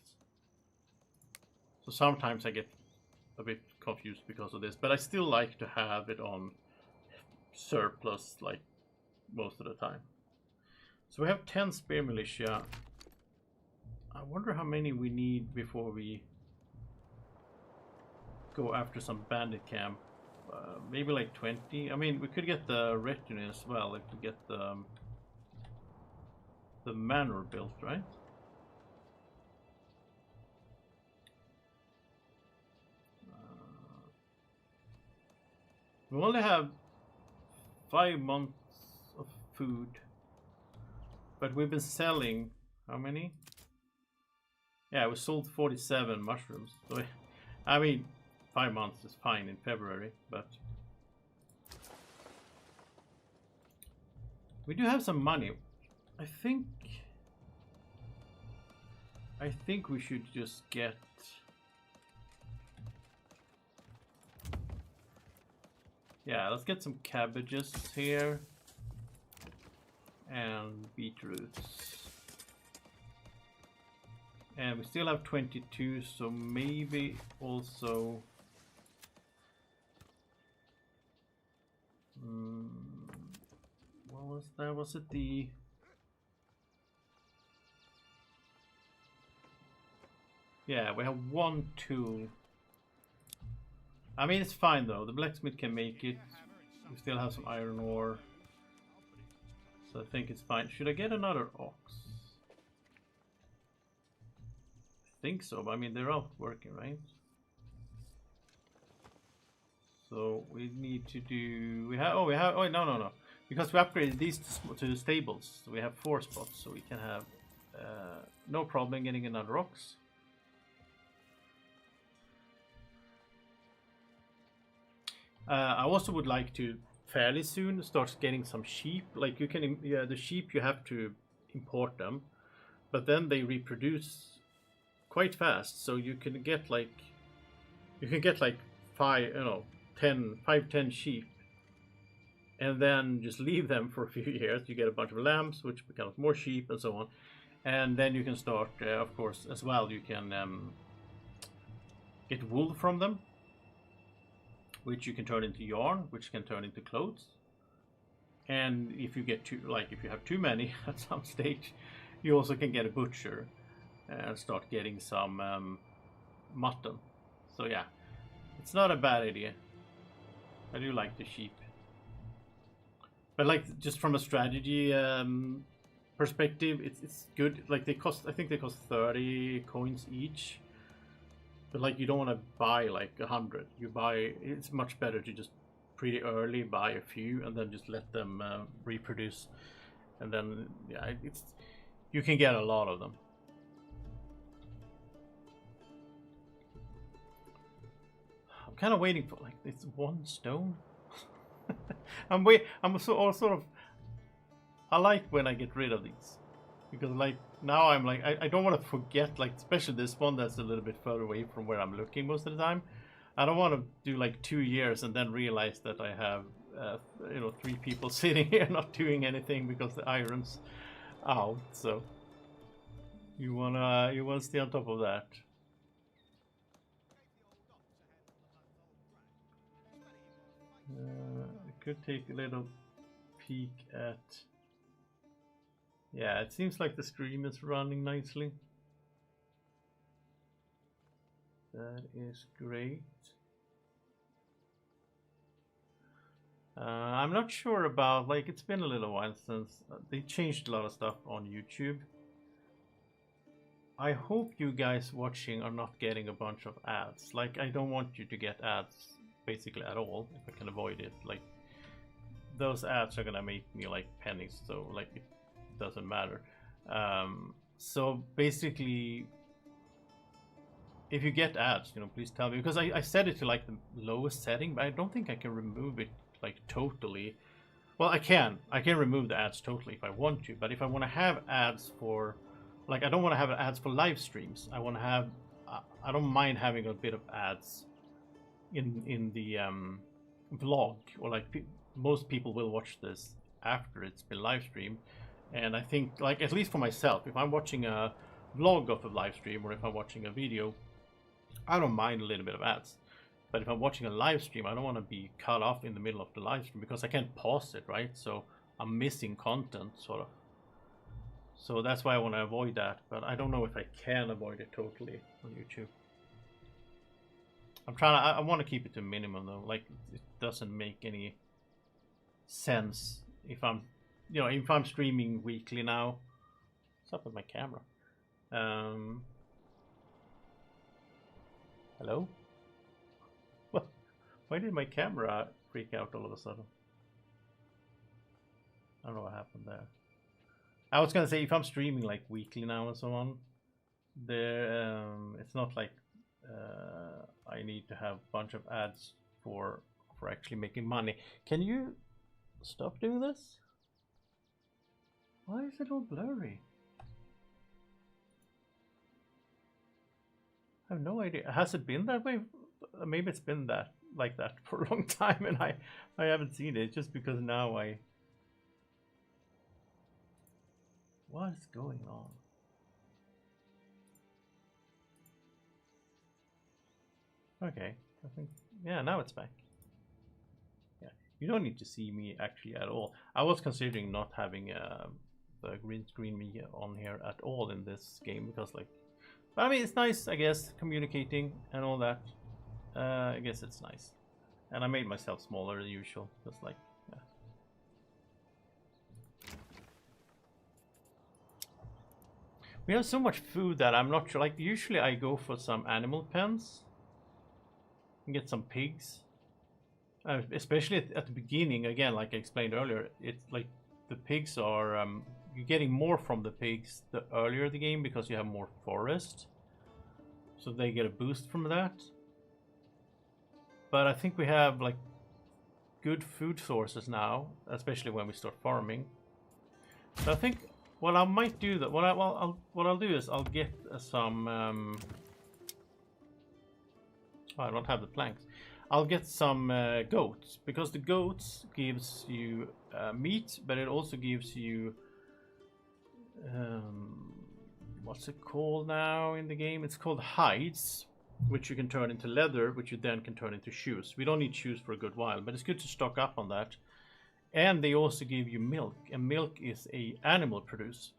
So sometimes I get a bit confused because of this, but I still like to have it on surplus like most of the time. So we have 10 spear militia. I wonder how many we need before we go after some bandit camp. Maybe like 20. I mean, we could get the retinue as well if we get the manor built, right? We only have 5 months of food, but we've been selling how many? Yeah, we sold 47 mushrooms. So, I mean, 5 months is fine in February, but we do have some money. I think we should just get Yeah, let's get some cabbages here. And beetroots. And we still have 22, so maybe also... what was that? Was it the... Yeah, we have one tool. I mean, it's fine though. The blacksmith can make it. We still have some iron ore. So I think it's fine. Should I get another ox? I think so, but I mean, they're out working, right? So we need to do... Oh, no. Because we upgraded these to the stables. So we have 4 spots, so we can have no problem getting another ox. I also would like to fairly soon start getting some sheep. Like you can, yeah, the sheep you have to import them, but then they reproduce quite fast. So you can get like 10 sheep, and then just leave them for a few years. You get a bunch of lambs, which becomes more sheep, and so on. And then you can start, of course, as well. You can get wool from them, which you can turn into yarn, which can turn into clothes. And if you get if you have too many at some stage, you also can get a butcher and start getting some mutton. So yeah, it's not a bad idea. I do like the sheep, but like just from a strategy perspective, it's good. Like I think they cost 30 coins each. But like you don't want to buy like 100. It's much better to just pretty early buy a few and then just let them reproduce, and then yeah, you can get a lot of them. I'm kind of waiting for like this 1 stone. I'm sort of. I like when I get rid of these, because like now I'm like I don't want to forget, like especially this one that's a little bit further away from where I'm looking most of the time. I don't want to do like 2 years and then realize that I have 3 people sitting here not doing anything because the iron's out. So you wanna stay on top of that. I could take a little peek at... Yeah, it seems like the stream is running nicely. That is great. I'm not sure about, like, it's been a little while since they changed a lot of stuff on YouTube. I hope you guys watching are not getting a bunch of ads. Like, I don't want you to get ads basically at all if I can avoid it. Like, those ads are gonna make me like pennies, so like it doesn't matter. So basically, if you get ads, please tell me, because I set it to like the lowest setting, but I don't think I can remove it like totally. Well, I can remove the ads totally if I want to, but if I want to have ads for, like, I don't want to have ads for live streams. I want to have, I don't mind having a bit of ads in the vlog, or like most people will watch this after it's been live streamed. And I think, like, at least for myself, if I'm watching a vlog of a live stream or if I'm watching a video, I don't mind a little bit of ads. But if I'm watching a live stream, I don't want to be cut off in the middle of the live stream, because I can't pause it, right? So I'm missing content, sort of. So that's why I want to avoid that, but I don't know if I can avoid it totally on YouTube. I want to keep it to a minimum though. Like, it doesn't make any sense if I'm, if I'm streaming weekly now. What's up with my camera? Hello? What? Why did my camera freak out all of a sudden? I don't know what happened there. I was gonna say, if I'm streaming like weekly now and so on, there it's not like I need to have a bunch of ads for actually making money. Can you stop doing this? Why is it all blurry? I have no idea. Has it been that way? Maybe it's been that like that for a long time, and I haven't seen it just because now I. What is going on? Okay, I think yeah, now it's back. Yeah, you don't need to see me actually at all. I was considering not having the green screen me on here at all in this game because like, but I mean it's nice I guess communicating and all that. I guess it's nice, and I made myself smaller than usual, just like yeah. We have so much food that I'm not sure. Like usually I go for some animal pens and get some pigs. Especially at the beginning, again, like I explained earlier, it's like the pigs are you're getting more from the pigs the earlier the game because you have more forest, so they get a boost from that. But I think we have like good food sources now, especially when we start farming. So I think what I might do that what I'll do is I'll get some. Oh, I don't have the planks. I'll get some goats because the goats gives you meat, but it also gives you what's it called now in the game? It's called hides, which you can turn into leather, which you then can turn into shoes. We don't need shoes for a good while, but it's good to stock up on that. And they also give you milk, and milk is a animal produce.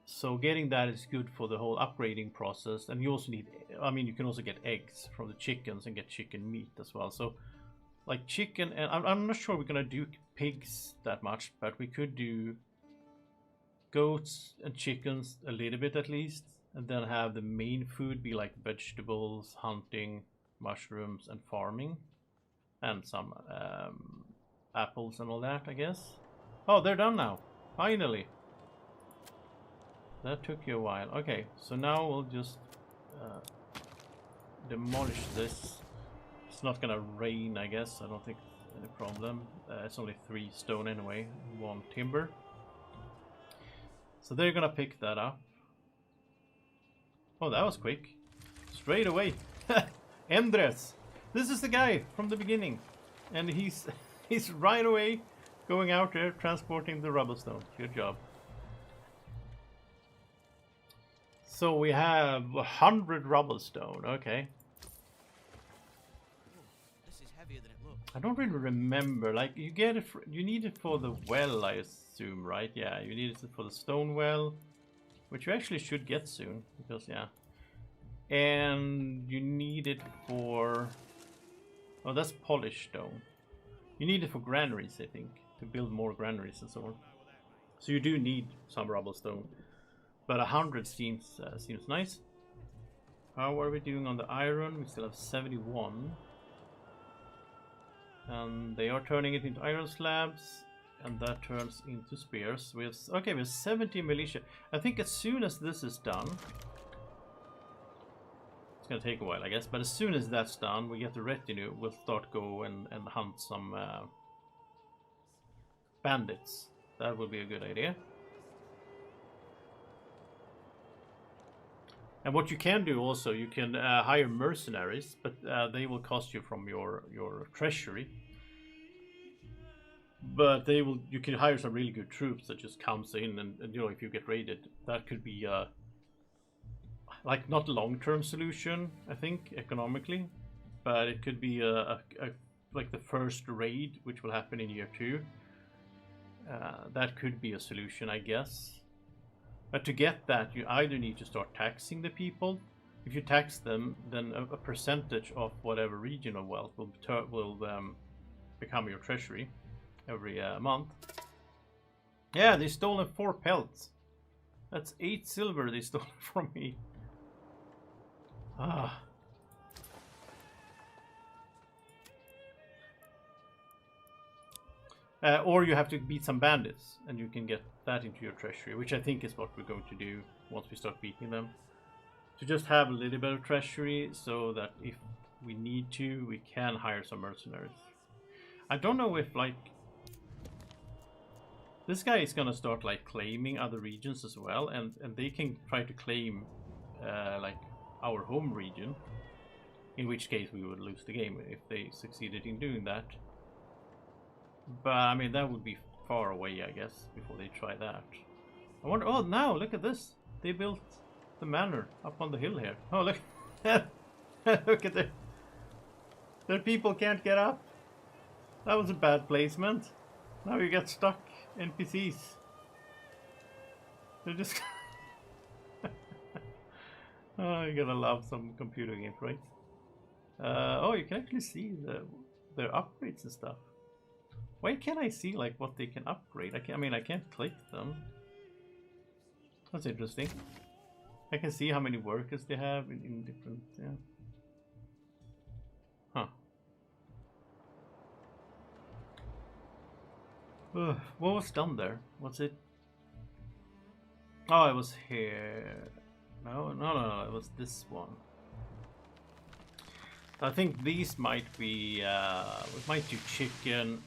So getting that is good for the whole upgrading process, and you also need, I mean, you can also get eggs from the chickens and get chicken meat as well. So like chicken, and I'm not sure we're gonna do pigs that much, but we could do goats and chickens a little bit at least, and then have the main food be like vegetables, hunting, mushrooms, and farming, and some apples and all that, I guess. Oh, they're done now, finally. That took you a while. Okay, so now we'll just demolish this. It's not gonna rain, I guess. I don't think it's any problem. It's only 3 stone anyway, 1 timber. So they're gonna pick that up. Oh, that was quick. Straight away. Endres! This is the guy from the beginning. And he's right away going out there transporting the rubblestone. Good job. So we have 100 rubblestone, okay. This is heavier than it looks. I don't really remember, like you get it, you need it for the well, I assume, right? Yeah, you need it for the stone well, which you actually should get soon, because yeah. And you need it for, oh that's polished stone. You need it for granaries, I think, to build more granaries and so on. So you do need some rubblestone. But 100 seems nice. How are we doing on the iron? We still have 71. And they are turning it into iron slabs, and that turns into spears. We have 70 militia. I think as soon as this is done, it's gonna take a while, I guess. But as soon as that's done, we get the retinue. We'll start go and hunt some bandits. That would be a good idea. And what you can do also, you can hire mercenaries, but they will cost you from your treasury. But you can hire some really good troops that just comes in, and you know, if you get raided, that could be like not long-term solution, I think, economically, but it could be like the first raid, which will happen in year 2. That could be a solution, I guess. But to get that, you either need to start taxing the people. If you tax them, then a percentage of whatever regional wealth will become your treasury every month. Yeah, they stolen 4 pelts. That's 8 silver they stole from me. Ah. Or you have to beat some bandits, and you can get that into your treasury, which I think is what we're going to do once we start beating them. To just have a little bit of treasury, so that if we need to, we can hire some mercenaries. I don't know if, like, this guy is gonna start, like, claiming other regions as well, and they can try to claim, like, our home region in which case we would lose the game if they succeeded in doing that. But I mean, that would be far away, I guess, before they try that. I wonder. Oh, now look at this! They built the manor up on the hill here. Oh, look! Look at their people can't get up. That was a bad placement. Now you get stuck NPCs. They're just. Oh, you're gonna love some computer games, right? Oh, you can actually see their upgrades and stuff. Why can't I see like what they can upgrade? I mean, I can't click them. That's interesting. I can see how many workers they have in different. Yeah. Huh. What was done there? What's it? Oh, it was here. No, it was this one. I think these might be, we might do chicken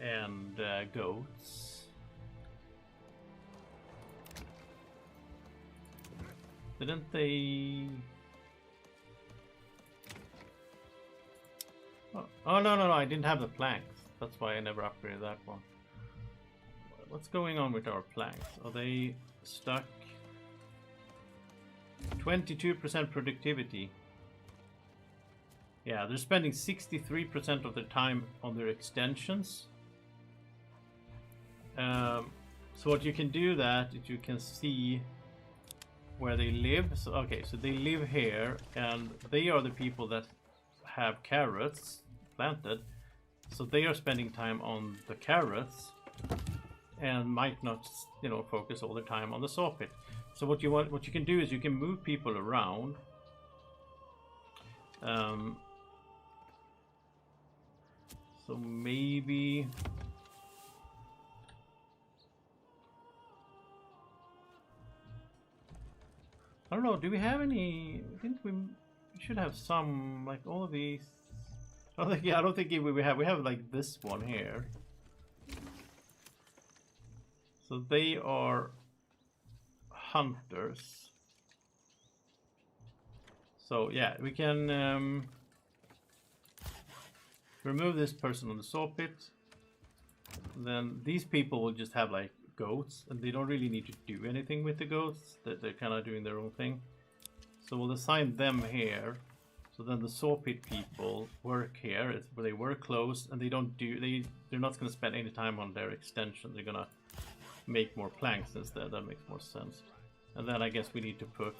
and goats. Didn't they? Oh no, I didn't have the planks. That's why I never upgraded that one. What's going on with our planks? Are they stuck? 22% productivity. Yeah, they're spending 63% of their time on their extensions. So what you can do that is you can see where they live. So okay, so they live here, and they are the people that have carrots planted. So they are spending time on the carrots, and might not, you know, focus all the time on the saw pit. So what you can do is you can move people around. So maybe I don't know. Do we have any? I think we should have some, like all of these. I don't think. Yeah, I don't think we have. We have like this one here. So they are hunters. So yeah, we can remove this person on the saw pit. Then these people will just have like goats, and they don't really need to do anything with the goats. They're kind of doing their own thing. So we'll assign them here. So then the saw pit people work here. It's where they work close, and they don't do. They're not going to spend any time on their extension. They're gonna make more planks instead. That makes more sense. And then I guess we need to put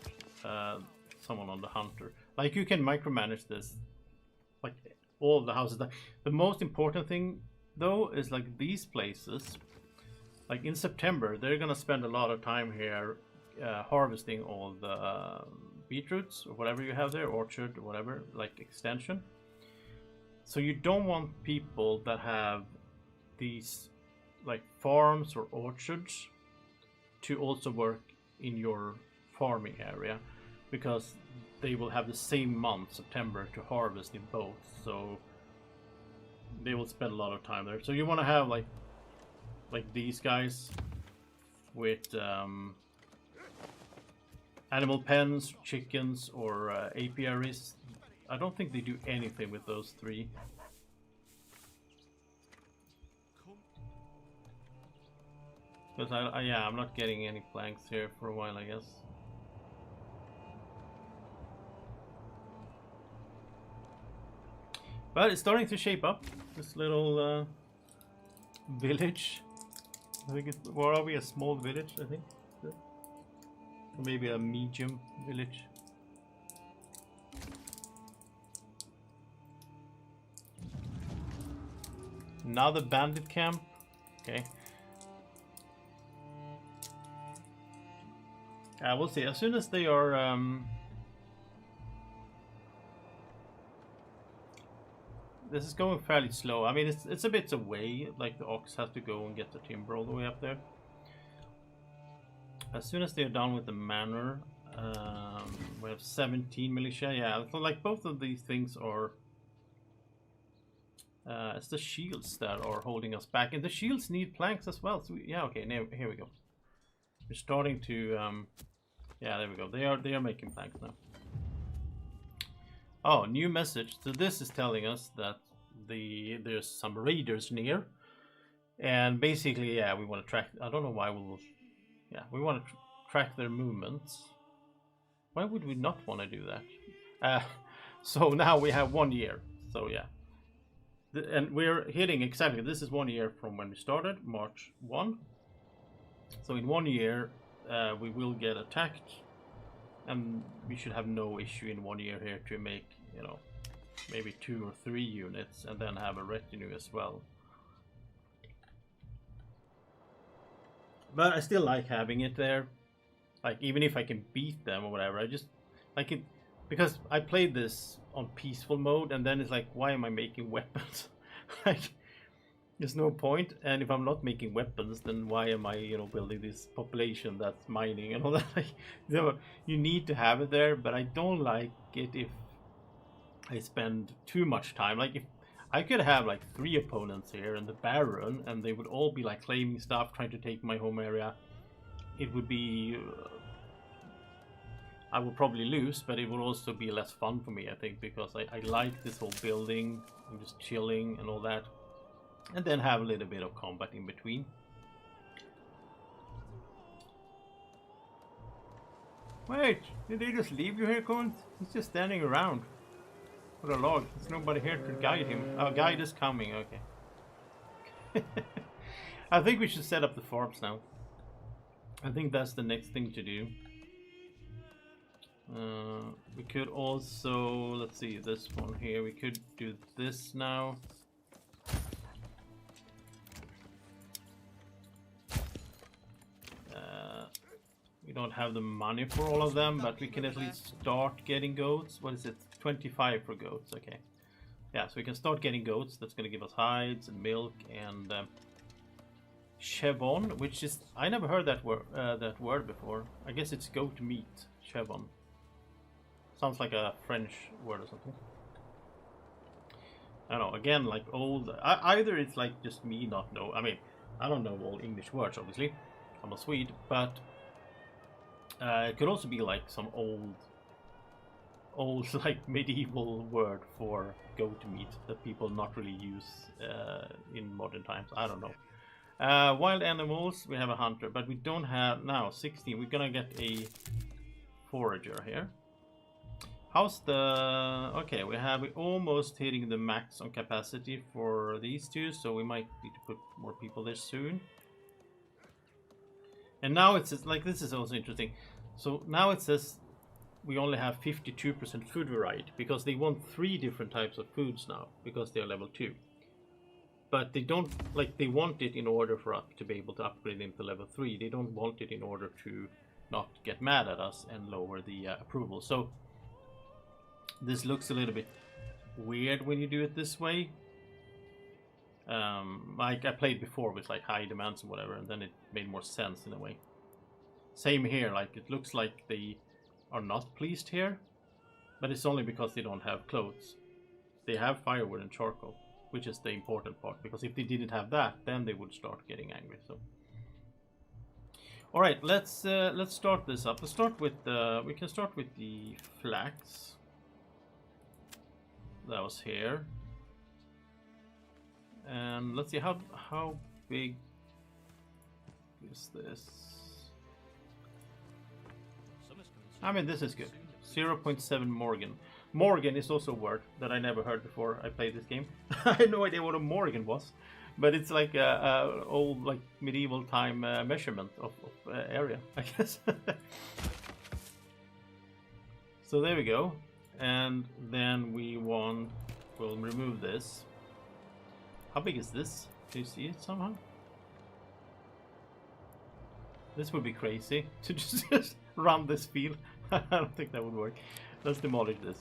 someone on the hunter. Like you can micromanage this, like all the houses. The most important thing though is like these places. Like in September, they're gonna spend a lot of time here harvesting all the beetroots or whatever you have there, orchard or whatever, like extension. So you don't want people that have these like farms or orchards to also work in your farming area, because they will have the same month, September, to harvest in both. So they will spend a lot of time there. So you want to have like these guys with animal pens, chickens, or apiaries. I don't think they do anything with those three. Because I'm not getting any planks here for a while, I guess. But it's starting to shape up, this little village. I think it's, or are we a small village, I think? Or maybe a medium village. Another bandit camp. Okay. We'll see. As soon as they are this is going fairly slow. I mean, it's a bit away. Like the ox has to go and get the timber all the way up there. As soon as they're done with the manor, we have 17 militia. Yeah, so like both of these things are. It's the shields that are holding us back, and the shields need planks as well. So yeah, okay, now here we go. We're starting to. Yeah, there we go. They are making planks now. Oh, new message. So this is telling us that there's some raiders near, and basically, yeah, we want to track. I don't know why we'll. Yeah, we want to track their movements. Why would we not want to do that? So now we have 1 year. So yeah, and we're hitting exactly. This is 1 year from when we started, March 1. So in 1 year, we will get attacked, and we should have no issue in 1 year here to make, you know, maybe 2 or 3 units, and then have a retinue as well. But I still like having it there. Like, even if I can beat them or whatever, I just like it because I played this on peaceful mode, and then it's like, why am I making weapons? Like, there's no point. And if I'm not making weapons, then why am I, you know, building this population that's mining and all that? Like, you need to have it there, but I don't like it if I spend too much time. Like, if I could have like 3 opponents here and the Baron, and they would all be like claiming stuff, trying to take my home area, it would be I would probably lose, but it would also be less fun for me, I think, because I like this whole building and just chilling and all that, and then have a little bit of combat in between. Wait, did they just leave you here, Kunt? He's just standing around with a log. There's nobody here to guide him. Oh, guide is coming, okay. I think we should set up the farms now. I think that's the next thing to do. We could also, let's see, this one here, we could do this now. We don't have the money for all of them, but we can at least start getting goats. What is it? 25 for goats, okay. Yeah, so we can start getting goats. That's going to give us hides and milk and chevon, which is, I never heard that word before. I guess it's goat meat, chevon. Sounds like a French word or something. I don't know, again, like old, either it's like just me not know, I mean, I don't know all English words, obviously. I'm a Swede, but it could also be like some old like medieval word for goat meat that people not really use in modern times. I don't know. Wild animals, we have a hunter, but we don't have now 16. We're gonna get a forager here. How's the... Okay, we're almost hitting the max on capacity for these two, so we might need to put more people there soon. And now it says, like, this is also interesting. So now it says we only have 52% food variety, because they want 3 different types of foods now, because they're level 2. But they don't, like, they want it in order for us to be able to upgrade them to level 3. They don't want it in order to not get mad at us and lower the approval. So this looks a little bit weird when you do it this way. Like I played before with like high demands and whatever, and then it made more sense in a way. Same here, like it looks like they are not pleased here, but it's only because they don't have clothes. They have firewood and charcoal, which is the important part, because if they didn't have that, then they would start getting angry. So, all right, let's start this up. Let's start with we can start with the flax. That was here, and let's see how big is this. I mean, this is good. 0.7 Morgan. Morgan is also a word that I never heard before I played this game. I had no idea what a Morgan was, but it's like a old like medieval time measurement of area, I guess. So there we go. And then we'll remove this. How big is this? Do you see it somehow? This would be crazy to just run this field. I don't think that would work. Let's demolish this.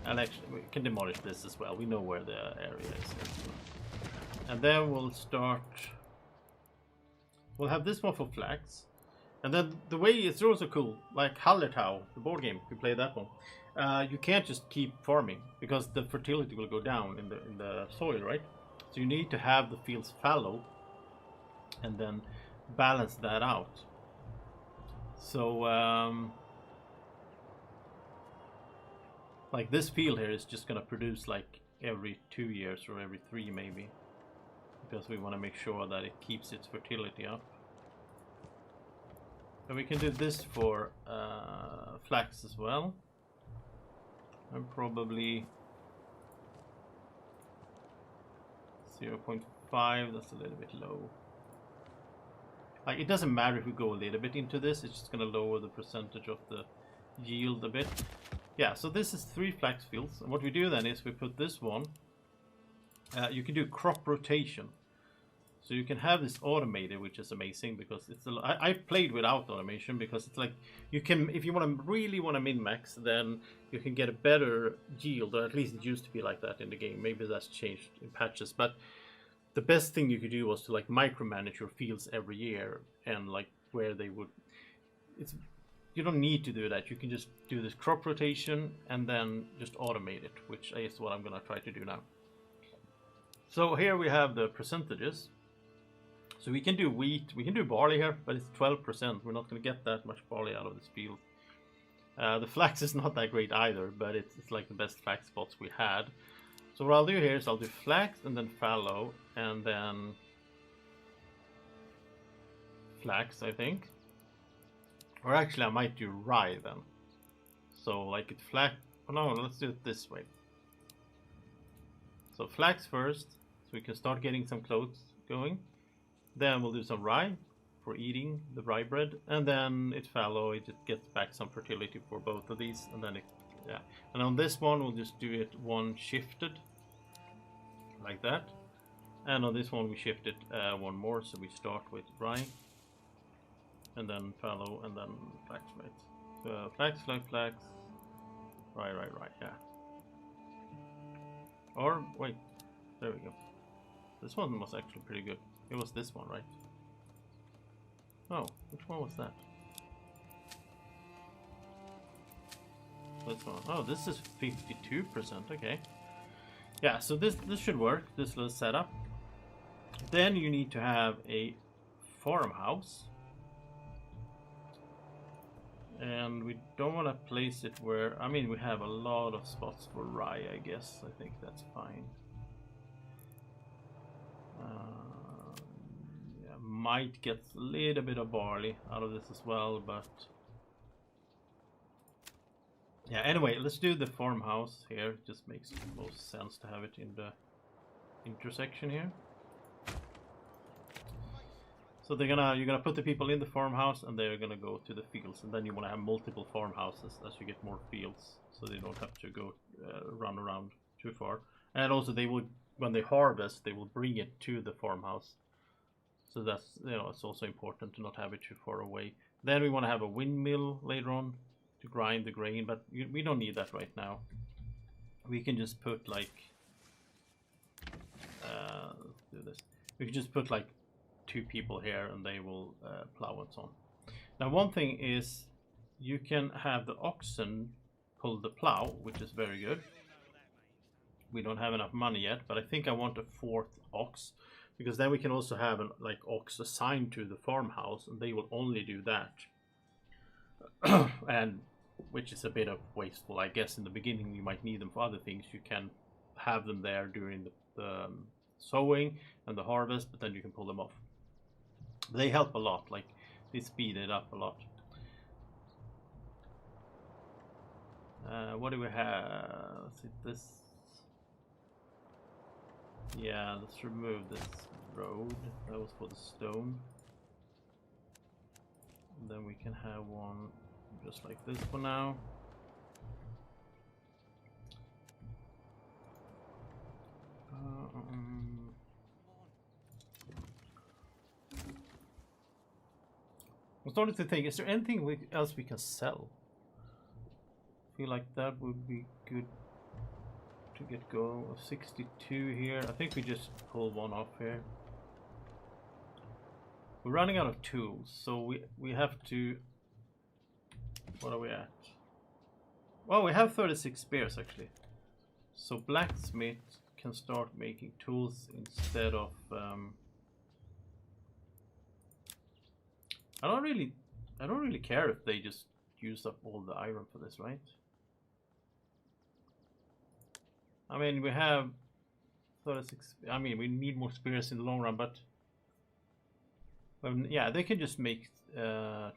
And actually, we can demolish this as well. We know where the area is. And then we'll start... We'll have this one for flax. And then the way it's also cool, like Hallertau, the board game, if you play that one, you can't just keep farming because the fertility will go down in the soil, right? So you need to have the fields fallow and then balance that out. So Like this field here is just gonna produce like every 2 years or every 3 maybe, because we want to make sure that it keeps its fertility up. And we can do this for flax as well. And probably 0.5, that's a little bit low. Like, it doesn't matter if we go a little bit into this, it's just gonna lower the percentage of the yield a bit. Yeah, so this is 3 flax fields, and what we do then is we put this one, you can do crop rotation. So you can have this automated, which is amazing, because it's I've played without automation, because it's like you can, if you really want to min-max, then you can get a better yield, or at least it used to be like that in the game. Maybe that's changed in patches, but the best thing you could do was to like micromanage your fields every year, and like where they would, you don't need to do that. You can just do this crop rotation and then just automate it, which is what I'm gonna try to do now. So here we have the percentages. So we can do wheat, we can do barley here, but it's 12%. We're not going to get that much barley out of this field. The flax is not that great either, but it's like the best flax spots we had. So what I'll do here is I'll do flax and then fallow and then flax, I think. Or actually I might do rye then. So like it flax, oh no, let's do it this way. So flax first, so we can start getting some clothes going. Then we'll do some rye for eating the rye bread, and then it's fallow. It just gets back some fertility for both of these, and then yeah. And on this one, we'll just do it one shifted, like that. And on this one, we shift it one more, so we start with rye, and then fallow, and then flax, right? So flax, rye, yeah. Or wait, there we go. This one was actually pretty good. It was this one, right? Oh, which one was that? This one. Oh, this is 52%. Okay. Yeah, so this should work. This little setup. Then you need to have a farmhouse, and we don't want to place it where. I mean, we have a lot of spots for rye. I guess. I think that's fine. Yeah, might get a little bit of barley out of this as well, but yeah. Anyway, let's do the farmhouse here. It just makes most sense to have it in the intersection here. So you're gonna put the people in the farmhouse, and they're gonna go to the fields, and then you want to have multiple farmhouses as you get more fields, so they don't have to go run around too far. And also, they will, when they harvest, they will bring it to the farmhouse. So that's, it's also important to not have it too far away. Then we want to have a windmill later on to grind the grain, but we don't need that right now. We can just put like, let's do this. We can just put like 2 people here, and they will plow and so on. Now, one thing is you can have the oxen pull the plow, which is very good. We don't have enough money yet, but I think I want a 4th ox, because then we can also have an ox assigned to the farmhouse, and they will only do that. And which is a bit of wasteful, I guess. In the beginning, you might need them for other things. You can have them there during the sowing and the harvest, but then you can pull them off. They help a lot. Like, they speed it up a lot. What do we have? Let's see, this. Yeah, let's remove this road. That was for the stone. And then we can have one just like this for now. I'm starting to think, is there anything else we can sell? I feel like that would be good to get going. 62 here. I think we just pull one off here. We're running out of tools, so we have to. What are we at? Well, we have 36 spears actually. So blacksmith can start making tools instead of. I don't really care if they just use up all the iron for this, right? I mean, we have 36. I mean, we need more spears in the long run, but yeah, they can just make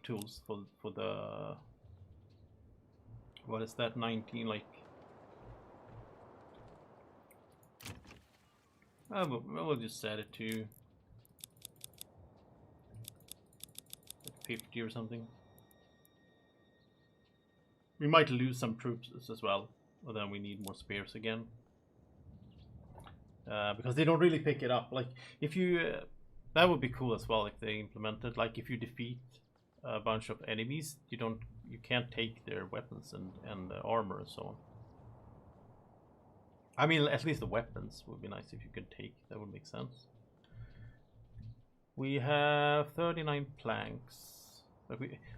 tools for the, what is that, 19, like, we'll just set it to 50 or something. We might lose some troops as well, but then we need more spears again. Because they don't really pick it up. Like, if you... that would be cool as well if they implemented, like, if you defeat a bunch of enemies, you can't take their weapons and armor and so on. I mean, at least the weapons would be nice if you could take. That would make sense. We have 39 planks.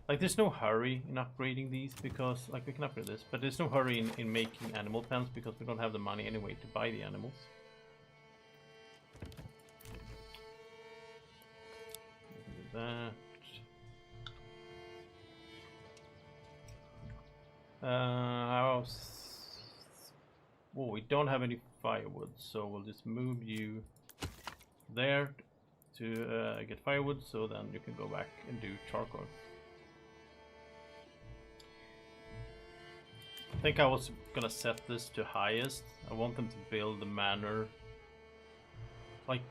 Like, there's no hurry in upgrading these because, like, we can upgrade this, but there's no hurry in making animal pens because we don't have the money anyway to buy the animals. That. Well, we don't have any firewood, so we'll just move you there to get firewood, so then you can go back and do charcoal. I think I was gonna set this to highest. I want them to build the manor. Like,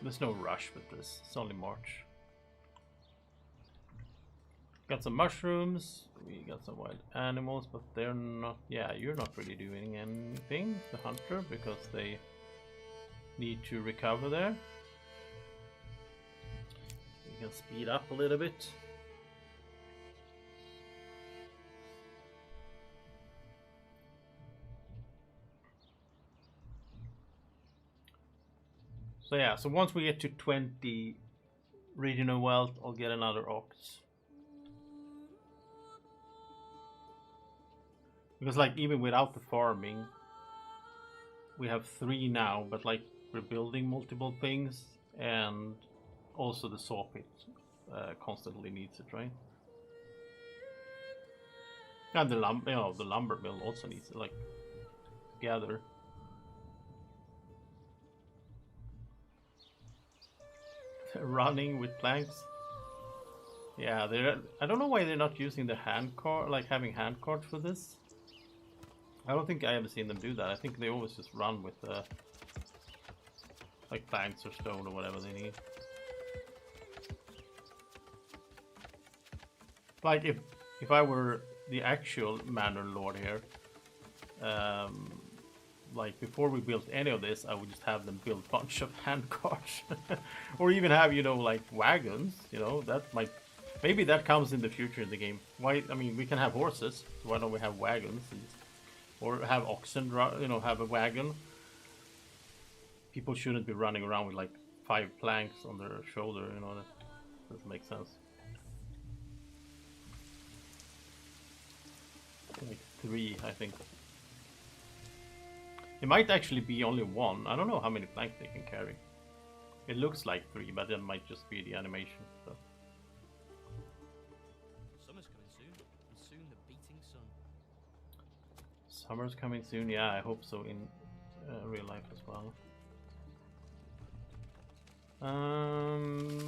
there's no rush with this, it's only March. Got some mushrooms, we got some wild animals, but they're not... yeah, you're not really doing anything, the hunter, because they need to recover there. We can speed up a little bit. So yeah, so once we get to 20 regional wealth, I'll get another ox. Because, like, even without the farming, we have 3 now, but, like, we're building multiple things, and also the saw pit constantly needs it, right? And the lumber mill also needs it, like, together. Running with planks. Yeah, I don't know why they're not using the hand cart, like having hand carts for this. I don't think I ever seen them do that. I think they always just run with like planks or stone or whatever they need. Like if I were the actual Manor Lord here, like before we built any of this, I would just have them build a bunch of hand carts, or even have, you know, like wagons. You know, that might, maybe that comes in the future in the game. Why? I mean, we can have horses. So why don't we have wagons? Or have oxen, you know, have a wagon. People shouldn't be running around with like 5 planks on their shoulder, you know, that doesn't make sense. Like 3, I think. It might actually be only 1. I don't know how many planks they can carry. It looks like 3, but it might just be the animation. So. Summer's coming soon, and soon the beating sun. Summer's coming soon, yeah, I hope so in real life as well.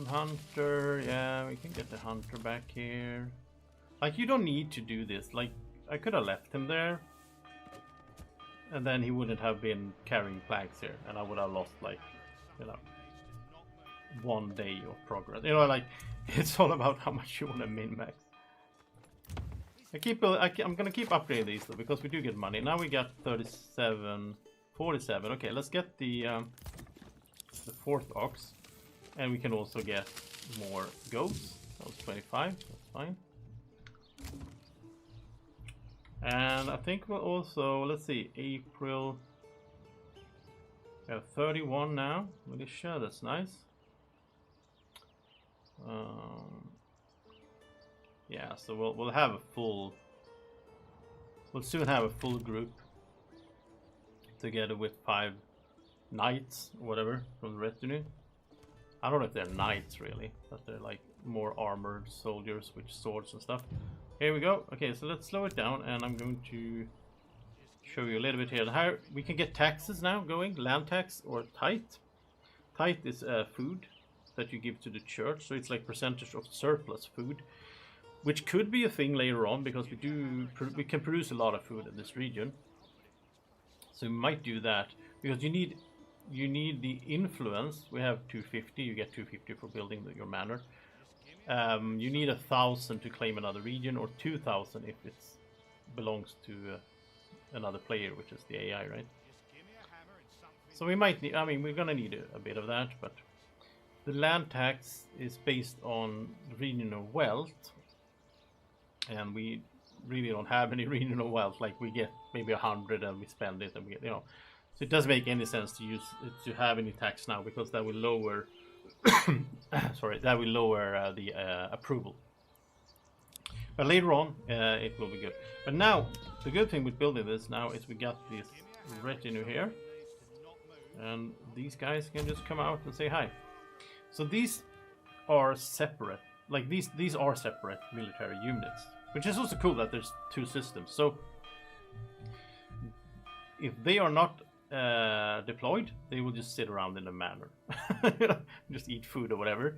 Hunter, yeah, we can get the hunter back here. Like, you don't need to do this. Like, I could have left him there, and then he wouldn't have been carrying planks here, and I would have lost, like, you know, 1 day of progress. You know, like, it's all about how much you want to min-max. I'm gonna keep upgrading these though, because we do get money. Now we got 37, 47. Okay, let's get the 4th ox, and we can also get more goats. That was 25. That's fine. And I think we'll also, let's see, April. We have 31 now. Militia, that's nice. Yeah, so we'll have a full. We'll soon have a full group together with 5 knights or whatever from the retinue. I don't know if they're knights really, but they're like more armored soldiers with swords and stuff. Here we go. Okay, so let's slow it down, and I'm going to show you a little bit here. How we can get taxes now going, land tax or tithe. Tithe is food that you give to the church, so it's like percentage of surplus food, which could be a thing later on because we can produce a lot of food in this region. So we might do that because you need the influence. We have 250. You get 250 for building your manor. You need 1,000 to claim another region, or 2,000 if it belongs to another player, which is the AI, right? So we might need, I mean, we're gonna need a bit of that, but the land tax is based on regional wealth, and we really don't have any regional wealth. Like we get maybe 100 and we spend it, and we get, you know, so it doesn't make any sense to use to have any tax now, because that will lower sorry, that will lower the approval. But later on it will be good. But now the good thing with building this now is we got this retinue here, and these guys can just come out and say hi. So these are separate, like these are separate military units, which is also cool that there's two systems. So if they are not deployed, they will just sit around in the manor, just eat food or whatever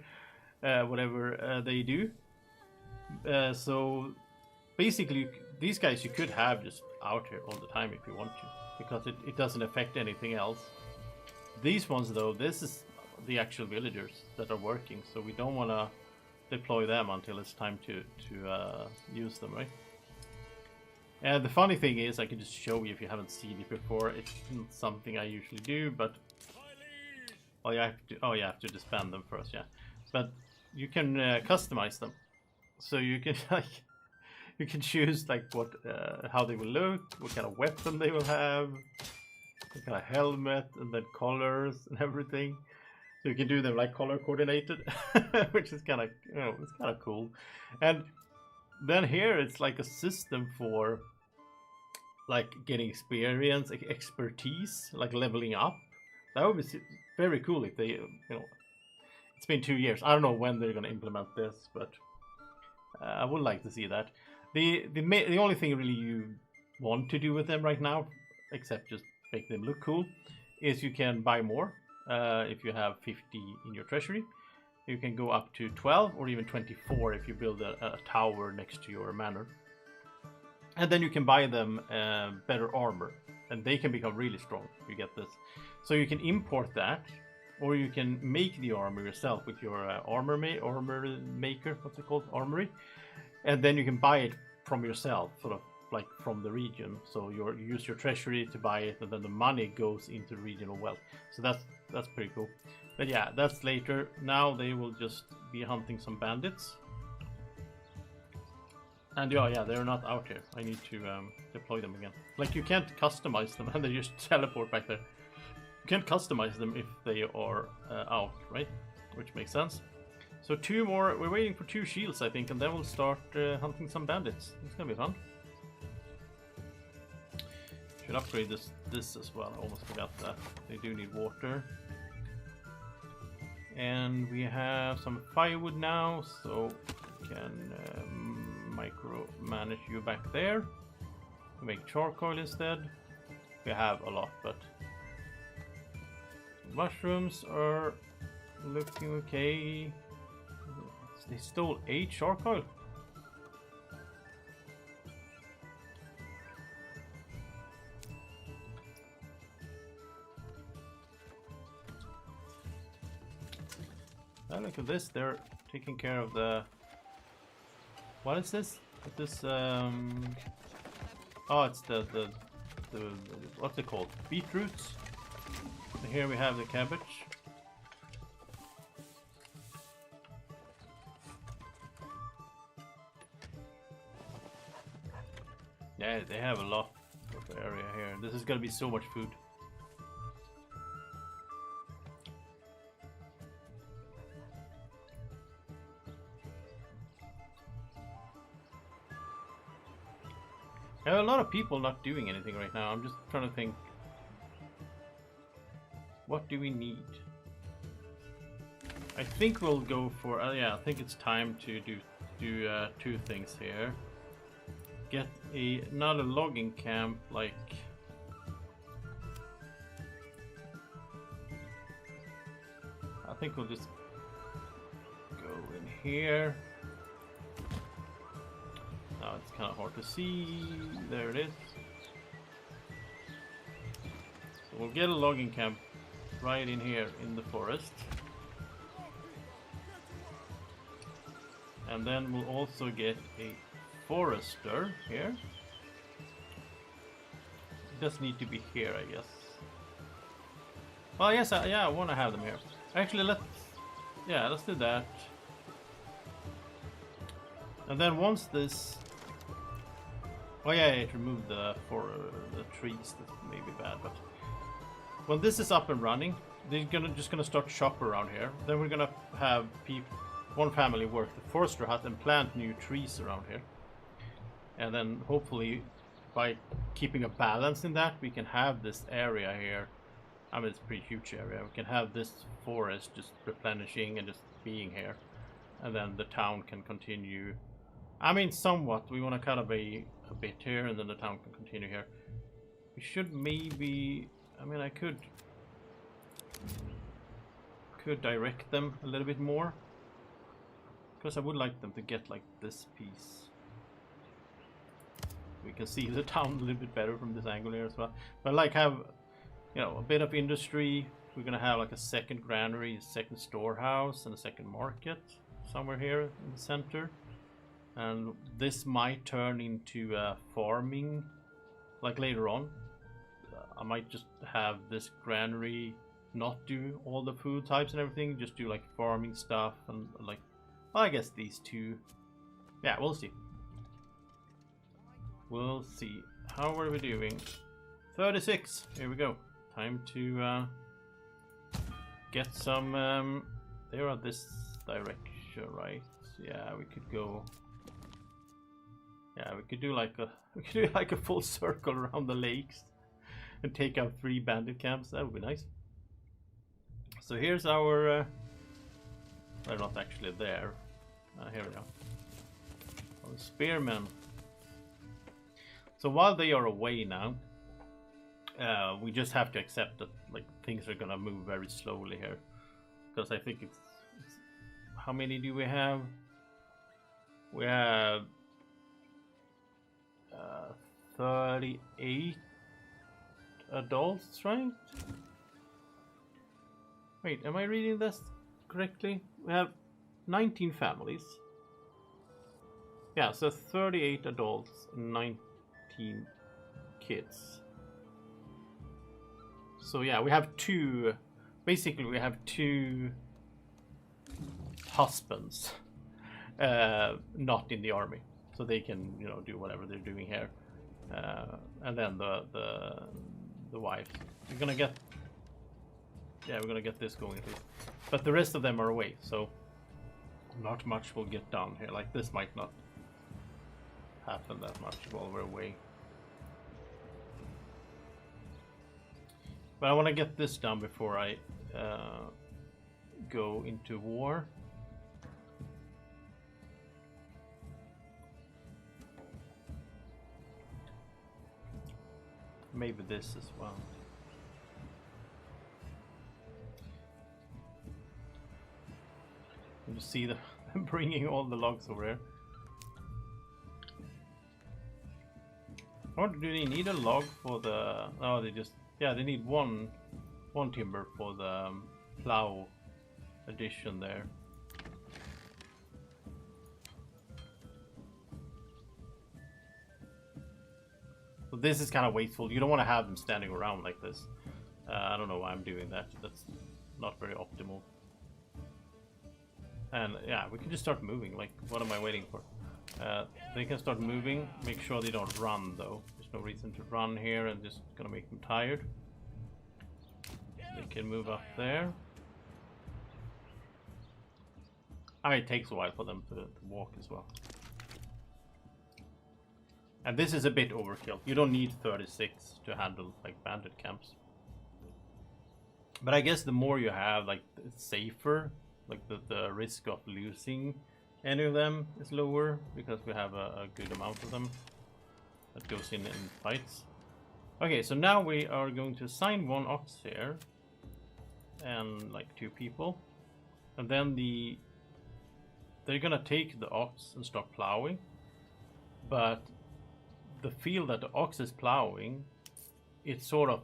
they do. So basically these guys you could have just out here all the time if you want to, because it doesn't affect anything else. These ones though, this is the actual villagers that are working, so we don't want to deploy them until it's time to use them, right? And the funny thing is, I can just show you if you haven't seen it before. It's not something I usually do, but you have to disband them first, yeah. But you can customize them, so you can like you can choose like what how they will look, what kind of weapon they will have, what kind of helmet, and then colors and everything. So you can do them like color coordinated, which is kind of, you know, it's kind of cool. And then here it's like a system for like getting experience, expertise, like leveling up. That would be very cool if they, you know, it's been 2 years. I don't know when they're gonna implement this, but I would like to see that. The only thing really you want to do with them right now, except just make them look cool, is you can buy more. If you have 50 in your treasury, you can go up to 12 or even 24 if you build a tower next to your manor. And then you can buy them better armor, and they can become really strong if you get this. So you can import that, or you can make the armor yourself with your armor maker, what's it called, armory, and then you can buy it from yourself, sort of like from the region. So you use your treasury to buy it, and then the money goes into regional wealth. So that's pretty cool. But yeah, that's later. Now they will just be hunting some bandits. And yeah, they're not out here. I need to deploy them again. Like, you can't customize them and they just teleport back there. You can't customize them if they are out, right? Which makes sense. So 2 more. We're waiting for 2 shields, I think, and then we'll start hunting some bandits. It's gonna be fun. Should upgrade this as well. I almost forgot that. They do need water. And we have some firewood now, so we can micromanage you back there. Make charcoal instead. We have a lot, but mushrooms are looking okay. They stole 8 charcoal. Look at this, they're taking care of the... What is this? Is this, oh, it's the what's it called? Beetroots. And here we have the cabbage. Yeah, they have a lot of area here. This is gonna be so much food. There are a lot of people not doing anything right now. I'm just trying to think. What do we need? I think we'll go for... yeah, I think it's time to do 2 things here. Get another logging camp, like think we'll just go in here. Now it's kind of hard to see. There it is. So we'll get a logging camp right in here in the forest. And then we'll also get a forester here. It does need to be here, I guess. Well, yes, yeah, I want to have them here. Actually, let's do that. And then once this, oh yeah, it removed the trees. That may be bad, but when this is up and running, they're just gonna start shop around here. Then we're gonna have one family work the forester hut and plant new trees around here. And then hopefully, by keeping a balance in that, we can have this area here. I mean, it's a pretty huge area. We can have this forest just replenishing and just being here. And then the town can continue. I mean, somewhat. We want to cut a bit here, and then the town can continue here. We should maybe... I mean, I could direct them a little bit more. Because I would like them to get, like, this piece. We can see the town a little bit better from this angle here as well. But, like, have... you know, a bit of industry. We're gonna have like a second granary, a second storehouse, and a second market somewhere here in the center. And this might turn into farming, like later on. I might just have this granary not do all the food types and everything, just do like farming stuff and like, well, I guess these two. Yeah, we'll see. We'll see. How are we doing? 36. Here we go. Time to get some. They are this direction, right? Yeah, we could go. Yeah, we could do like a full circle around the lakes and take out 3 bandit camps. That would be nice. So here's our. They're not actually there. Here we go. Our spearmen. So while they are away now. We just have to accept that like things are gonna move very slowly here, because I think it's how many do we have? We have 38 adults, right? Wait, am I reading this correctly? We have 19 families. Yeah, so 38 adults and 19 kids. So yeah, we have two. Basically, we have 2 husbands, not in the army, so they can, you know, do whatever they're doing here. And then the wife. We're gonna get this going at least. But the rest of them are away, so not much will get done here. Like this might not happen that much while we're away. But I want to get this done before I go into war. Maybe this as well. You see them bringing all the logs over here. Or do they need a log for the... Oh, they just... Yeah, they need one timber for the plow addition there. So this is kind of wasteful. You don't want to have them standing around like this. I don't know why I'm doing that. That's not very optimal. And yeah, we can just start moving. Like, what am I waiting for? They can start moving. Make sure they don't run though. There's no reason to run here and just gonna make them tired. They can move up there. I mean, it takes a while for them to walk as well. And this is a bit overkill. You don't need 36 to handle like bandit camps. But I guess the more you have, like, it's safer. Like the risk of losing any of them is lower because we have a good amount of them that goes in fights. Okay, so now we are going to assign 1 ox here and like 2 people. and then they're gonna take the ox and start plowing, but the field that the ox is plowing, it sort of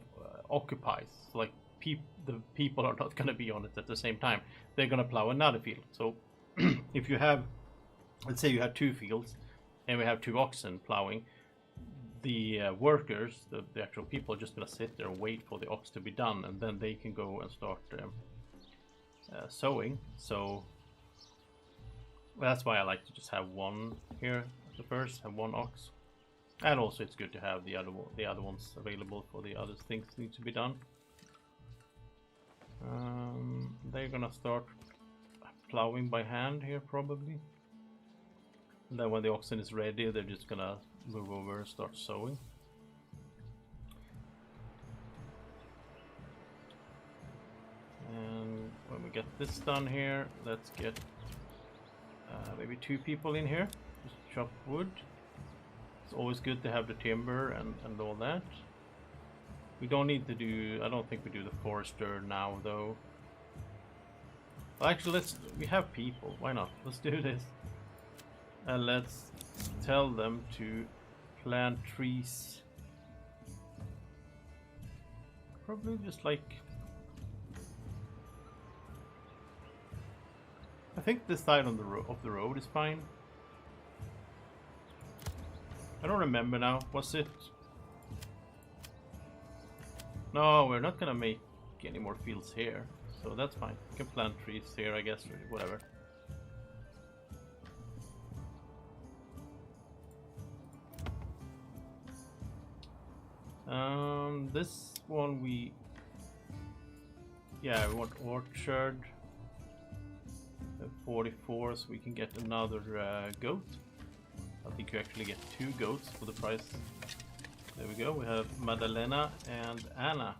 occupies, like the people are not gonna be on it at the same time. They're gonna plow another field. So if you have, let's say you have 2 fields and we have 2 oxen plowing, the workers, the actual people, are just gonna sit there and wait for the ox to be done, and then they can go and start sowing. So that's why I like to just have one here at the first, have 1 ox, and also it's good to have the other ones available for the other things need to be done. They're gonna start plowing by hand here probably. And then when the oxen is ready, they're just gonna move over and start sowing. And when we get this done here, let's get maybe 2 people in here. Just chop wood. It's always good to have the timber and all that. We don't need to do, I don't think we do the forester now though. Well, actually, we have people, why not? Let's do this. And let's tell them to plant trees. Probably just like, I think this side on of the road is fine. I don't remember now. Was it? No, we're not gonna make any more fields here, so that's fine. We can plant trees here, I guess, or whatever. This one we want orchard. 44, so we can get another goat. I think you actually get 2 goats for the price. There we go. We have Madalena and Anna.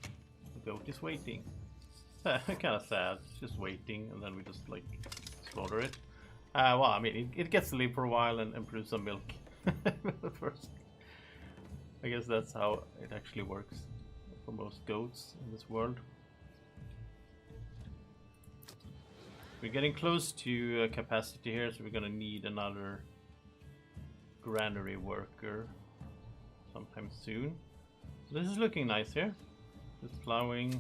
The goat is waiting. Kind of sad. It's just waiting, and then we just like slaughter it. Well, I mean, it gets to live for a while and produce some milk first. I guess that's how it actually works for most goats in this world. We're getting close to capacity here, so we're gonna need another granary worker sometime soon. So this is looking nice here. Just plowing.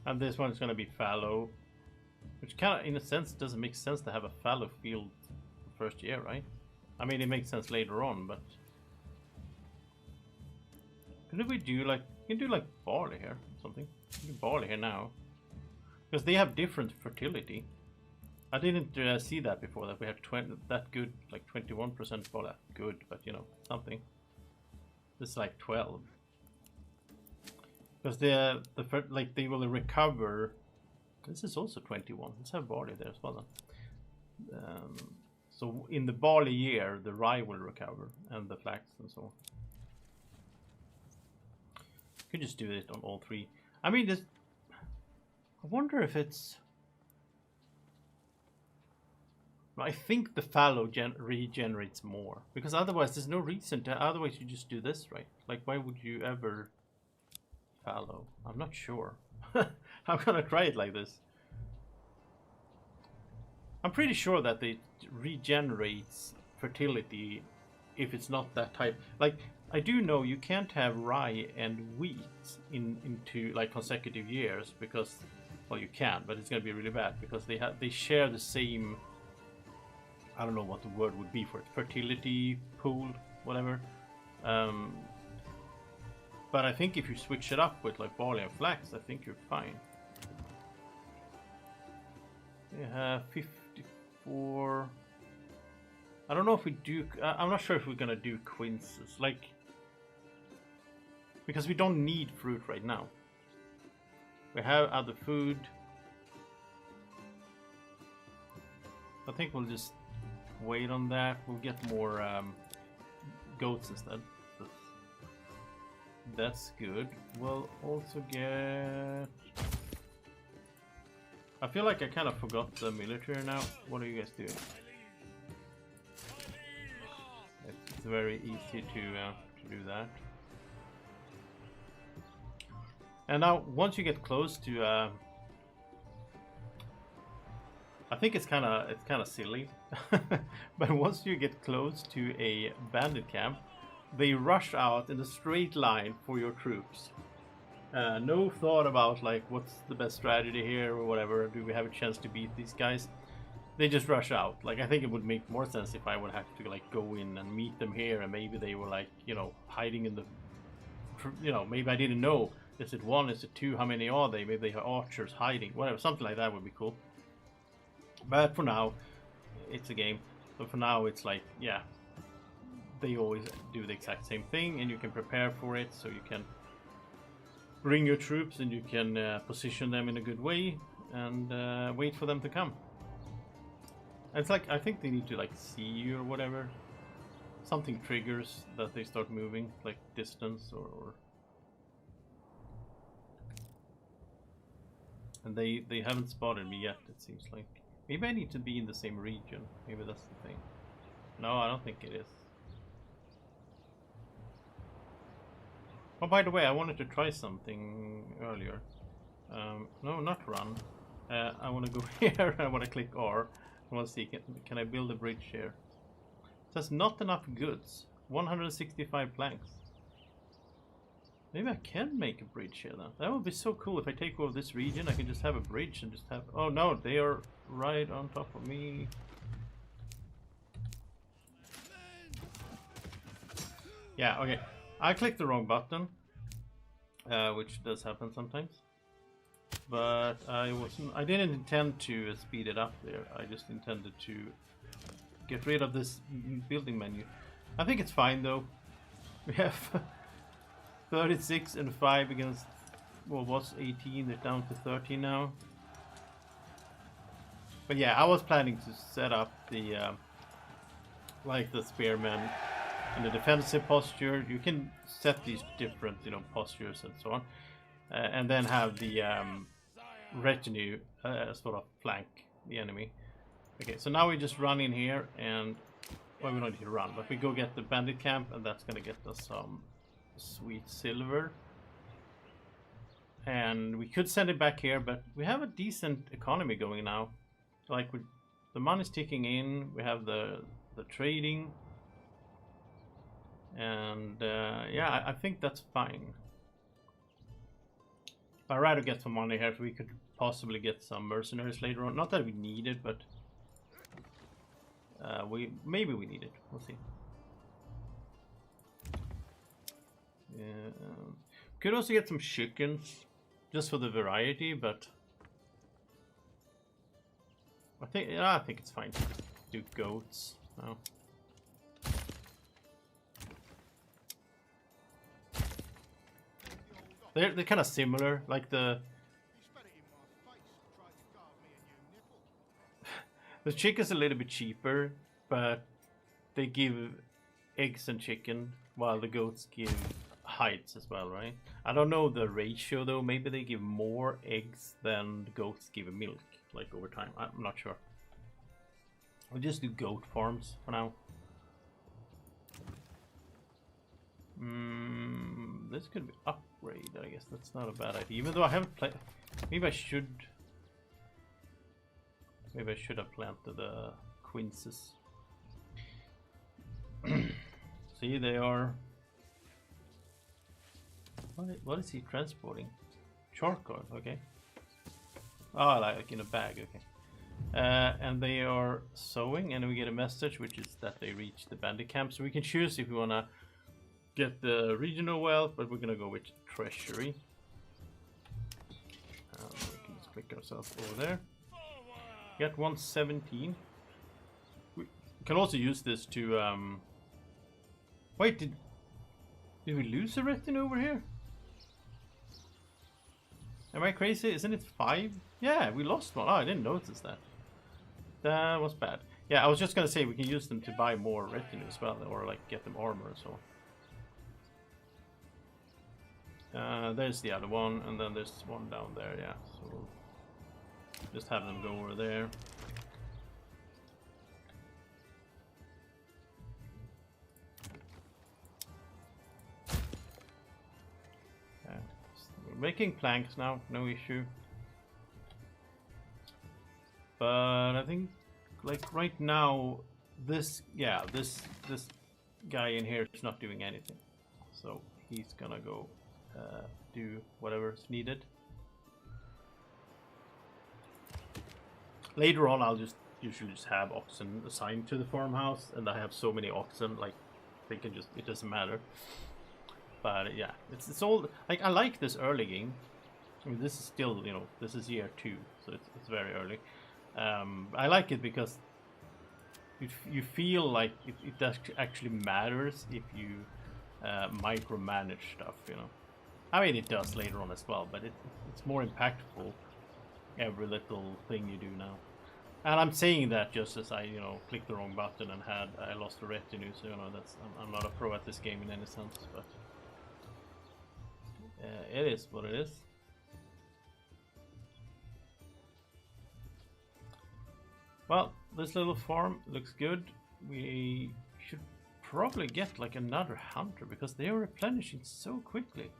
And this one is gonna be fallow, which kind of, in a sense, doesn't make sense to have a fallow field the first year, right? I mean, it makes sense later on, but could we do like, we can do like barley here or something? We can do barley here now, because they have different fertility. I didn't see that before, that we had that good, like 21% barley. Good, but you know, something. This is like 12. Because like they will recover. This is also 21. Let's have barley there as well then. So in the barley year, the rye will recover, and the flax and so on. You can just do it on all 3. I mean, this. I wonder if it's. I think the fallow regenerates more, because otherwise there's no reason to. Otherwise you just do this, right? Like, why would you ever fallow? I'm not sure. I'm gonna try it like this. I'm pretty sure that it regenerates fertility if it's not that type. Like, I do know you can't have rye and wheat into like consecutive years, because, well, you can, but it's gonna be really bad because they share the same. I don't know what the word would be for it. Fertility pool, whatever. But I think if you switch it up with like barley and flax, I think you're fine. We have 54. I don't know if we do. I'm not sure if we're gonna do quinces, like, because we don't need fruit right now. We have other food. I think we'll just wait on that. We'll get more goats instead. That's good. We'll also get. I feel like I kind of forgot the military now. What are you guys doing? It's very easy to do that. And now, once you get close to, I think it's kind of silly, but once you get close to a bandit camp, they rush out in a straight line for your troops. No thought about like what's the best strategy here or whatever. Do we have a chance to beat these guys? They just rush out. Like I think it would make more sense if I would have to like go in and meet them here, and maybe they were like hiding in the, maybe I didn't know. Is it one? Is it two? How many are they? Maybe they are archers hiding. Whatever, something like that would be cool. But for now, it's a game. So for now, it's like, yeah, they always do the exact same thing, and you can prepare for it. So you can bring your troops, and you can position them in a good way, and wait for them to come. It's like, I think they need to like see you or whatever. Something triggers that they start moving, like distance or... And they haven't spotted me yet, it seems like. Maybe I need to be in the same region. Maybe that's the thing. No, I don't think it is. Oh, by the way, I wanted to try something earlier. No, not run. I want to go here. I want to click R. I want to see, can I build a bridge here? It says not enough goods. 165 planks. Maybe I can make a bridge here then. That would be so cool if I take over this region. I can just have a bridge and just have... Oh no, they are right on top of me. Yeah, okay. I clicked the wrong button, which does happen sometimes. But I didn't intend to speed it up there. I just intended to get rid of this building menu. I think it's fine though. We have 36 and 5 against what was 18. They're down to 13 now. But yeah, I was planning to set up the like the spearmen in the defensive posture. You can set these different postures and so on, and then have the retinue sort of flank the enemy. Okay, so now we just run in here, and well, we don't need to run, but we go get the bandit camp, and that's gonna get us some sweet silver. And we could send it back here, but we have a decent economy going now. Like the money's ticking in, we have the trading, and yeah, I think that's fine. I'd rather get some money here if we could possibly get some mercenaries later on. Not that we need it, but maybe we need it. We'll see. Could also get some chickens just for the variety, but I think it's fine to do goats now. They're kind of similar, like the chicken's a little bit cheaper, but they give eggs and chicken, while the goats give hides as well, right? I don't know the ratio though. Maybe they give more eggs than the goats give milk, like over time. I'm not sure. I'll just do goat farms for now. This could be upgraded, I guess. That's not a bad idea. Even though I haven't played... Maybe I should have planted the quinces. See, they are... What is he transporting? Charcoal, okay. Oh, like in a bag, okay. And they are sowing, and we get a message, which is that they reached the bandit camp. So we can choose if we want to get the regional wealth, but we're going to go with treasury. We can just click ourselves over there. Get 117. We can also use this to... Wait, did we lose a retinue over here? Am I crazy? Isn't it 5? Yeah, we lost one. Oh, I didn't notice that. That was bad. Yeah, I was just gonna say we can use them to buy more retinue as well, or like get them armor and so on. There's the other one, and then there's one down there, yeah. So we'll just have them go over there. making planks now, no issue. But I think, like right now, this guy in here is not doing anything, so he's gonna go do whatever's needed. Later on, I'll usually just have oxen assigned to the farmhouse, and I have so many oxen, like they can just, it doesn't matter. But yeah, it's all like, I like this early game. I mean, this is still, you know, this is year 2, so it's very early. I like it because you feel like it does actually matters if you micromanage stuff, you know. I mean, it does later on as well, but it's more impactful every little thing you do now. And I'm saying that just as I, you know, clicked the wrong button and I lost a retinue, so you know, that's, I'm not a pro at this game in any sense, but it is what it is. Well, this little farm looks good. We should probably get like another hunter because they are replenishing so quickly.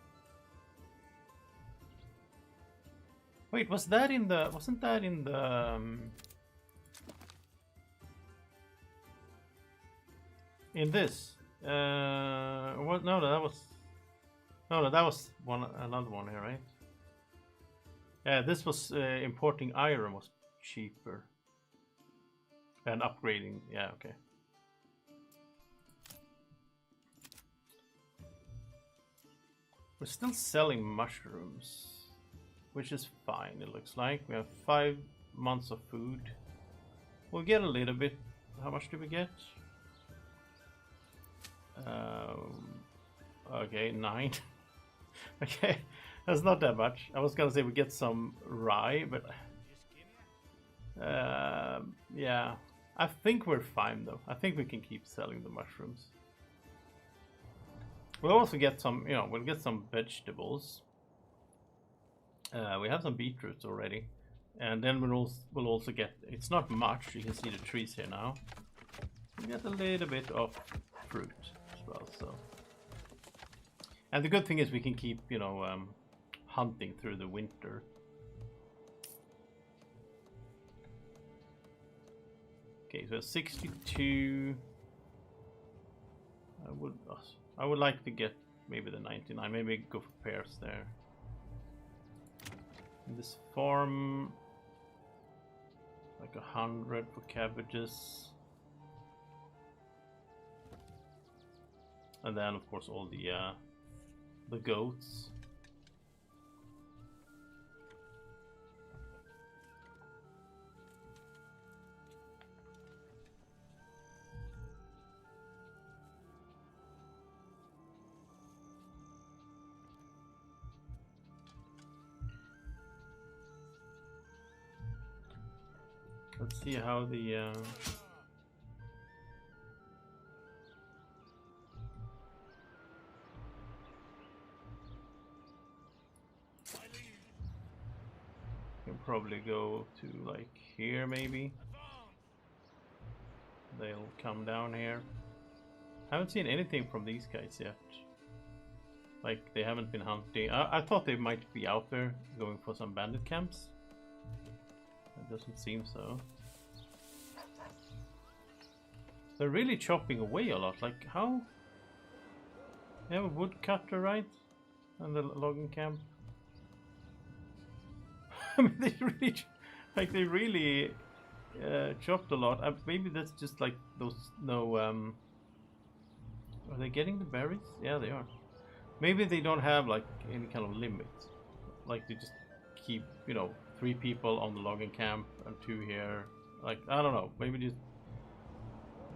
Wait, was that in the, wasn't that in the in this? What? No, that was, no, that was another one here, right? Yeah, this was importing iron was cheaper. And upgrading, yeah, okay. We're still selling mushrooms, which is fine, it looks like. We have 5 months of food. We'll get a little bit. How much do we get? Okay, 9. Okay, that's not that much. I was gonna say we get some rye, but yeah, I think we're fine though. I think we can keep selling the mushrooms. We'll also get some, you know, we'll get some vegetables. We have some beetroots already, and then we'll also get, it's not much, you can see the trees here now. We get a little bit of fruit as well, so. And the good thing is we can keep, you know, hunting through the winter. Okay, so 62. I would like to get maybe the 99. Maybe go for pears there. In this farm, like 100 for cabbages, and then of course all the goats. Let's see how the can probably go to like here maybe. They'll come down here. Haven't seen anything from these guys yet. Like they haven't been hunting. I thought they might be out there going for some bandit camps. It doesn't seem so. They're really chopping away a lot. Like how? They have a woodcutter, right? And the logging camp. I mean, they really chopped a lot. Maybe that's just like those. No. Are they getting the berries? Yeah, they are. Maybe they don't have like any kind of limit. Like they just keep, you know, 3 people on the logging camp and 2 here. Like I don't know.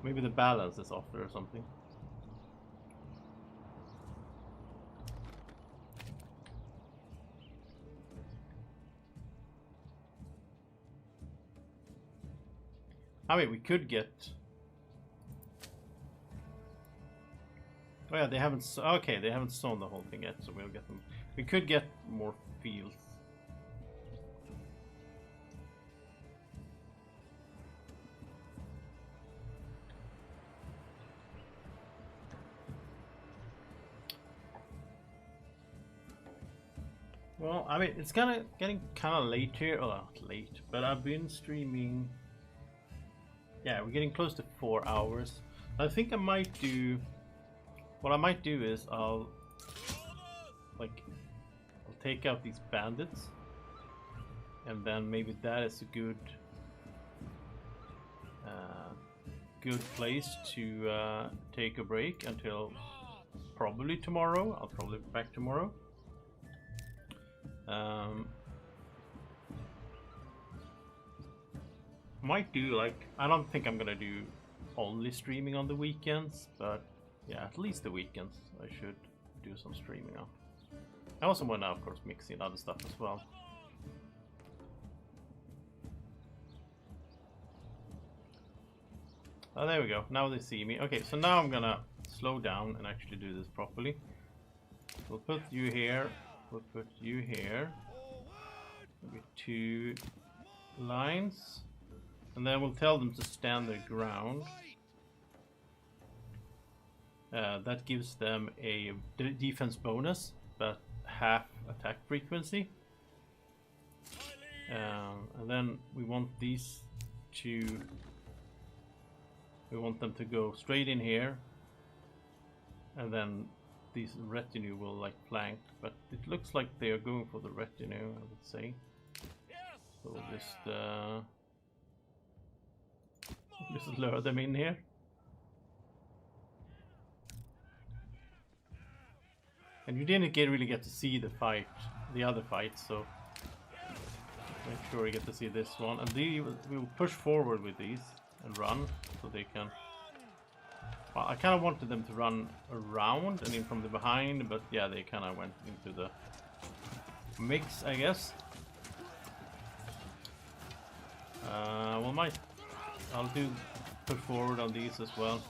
Maybe the balance is off there or something. I mean, we could get. Oh yeah, they haven't. Okay, they haven't sown the whole thing yet, so we'll get them. We could get more fields. Well, I mean, it's getting kind of late here. Oh, not late, but I've been streaming. Yeah, we're getting close to 4 hours. I think I might do. What I might do is I'll take out these bandits, and then maybe that is a good place to take a break until probably tomorrow. I'll probably be back tomorrow. Might do I don't think I'm gonna do only streaming on the weekends, but yeah, at least the weekends I should do some streaming on. I also want to, of course, mix in other stuff as well. Oh, there we go. Now they see me. Okay, so now I'm gonna slow down and actually do this properly. We'll put you here. We'll put you here. Maybe 2 lines. And then we'll tell them to stand their ground. That gives them a defense bonus, but half attack frequency. And then we want these to... We want them to go straight in here. And then these retinue will flank. But it looks like they are going for the retinue, I would say. So we'll just lure them in here. And you didn't really get to see the other fight, so make sure you get to see this one. And we will push forward with these and run, so they can... Well, I kind of wanted them to run around and in from the behind, but yeah, they kind of went into the mix, I guess. Well, I'll do push forward on these as well.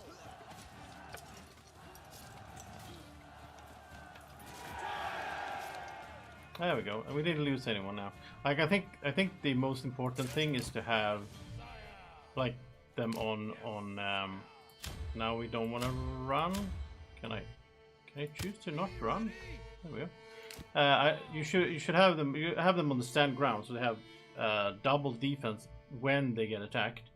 There we go, and we didn't lose anyone now. I think the most important thing is to have them on. Now we don't want to run. Can I choose to not run? There we go. You should have them. You have them on the stand ground, so they have double defense when they get attacked.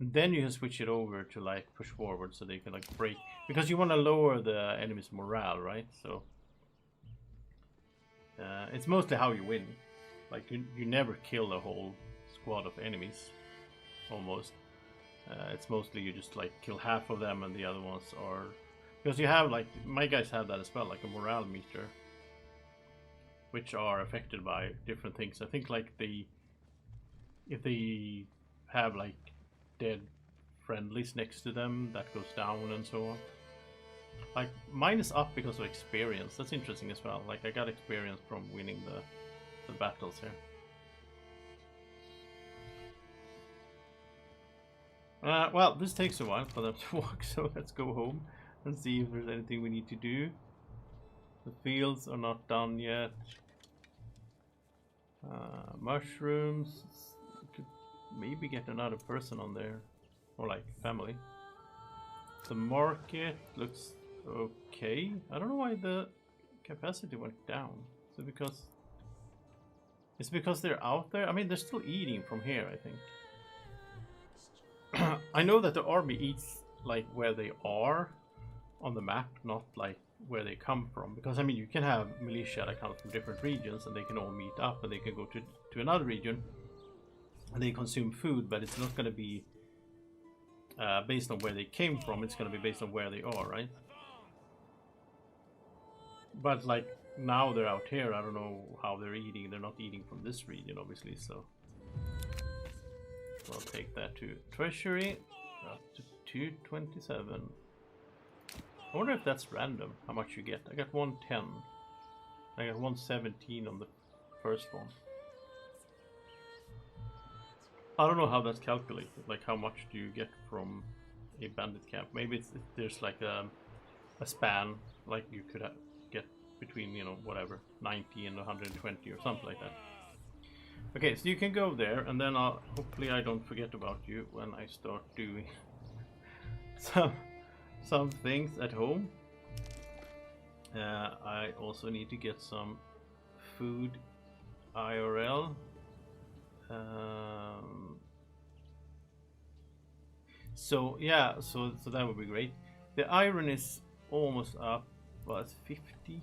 And then you can switch it over to push forward, so they can break, because you want to lower the enemy's morale, right? So. It's mostly how you win. You never kill a whole squad of enemies, almost. It's mostly you just kill half of them, and the other ones are... Because you have my guys have that as well, a morale meter, which are affected by different things. I think if they have dead friendlies next to them, that goes down and so on. Mine is up because of experience. That's interesting as well. I got experience from winning the battles here. Well, this takes a while for them to walk, so let's go home and see if there's anything we need to do. The fields are not done yet. Mushrooms. We could maybe get another person on there, or family. The market looks okay. I don't know why the capacity went down. Is it because... It's because they're out there? I mean, they're still eating from here, I think. I know that the army eats where they are on the map, not where they come from. Because I mean, you can have militia that come from different regions, and they can all meet up, and they can go to another region, and they consume food, but it's not going to be based on where they came from. It's going to be based on where they are, right? But now they're out here, I don't know how they're eating. They're not eating from this region, obviously, so I'll take that to treasury. Up to 227. I wonder if that's random, how much you get. I got 110. I got 117 on the first one. I don't know how that's calculated. How much do you get from a bandit camp? Maybe there's a span, you could get between, whatever, 90 and 120 or something like that. Okay, so you can go there, and then hopefully I don't forget about you when I start doing some things at home. I also need to get some food IRL. So yeah, so that would be great. The iron is almost up. Well, it's 50.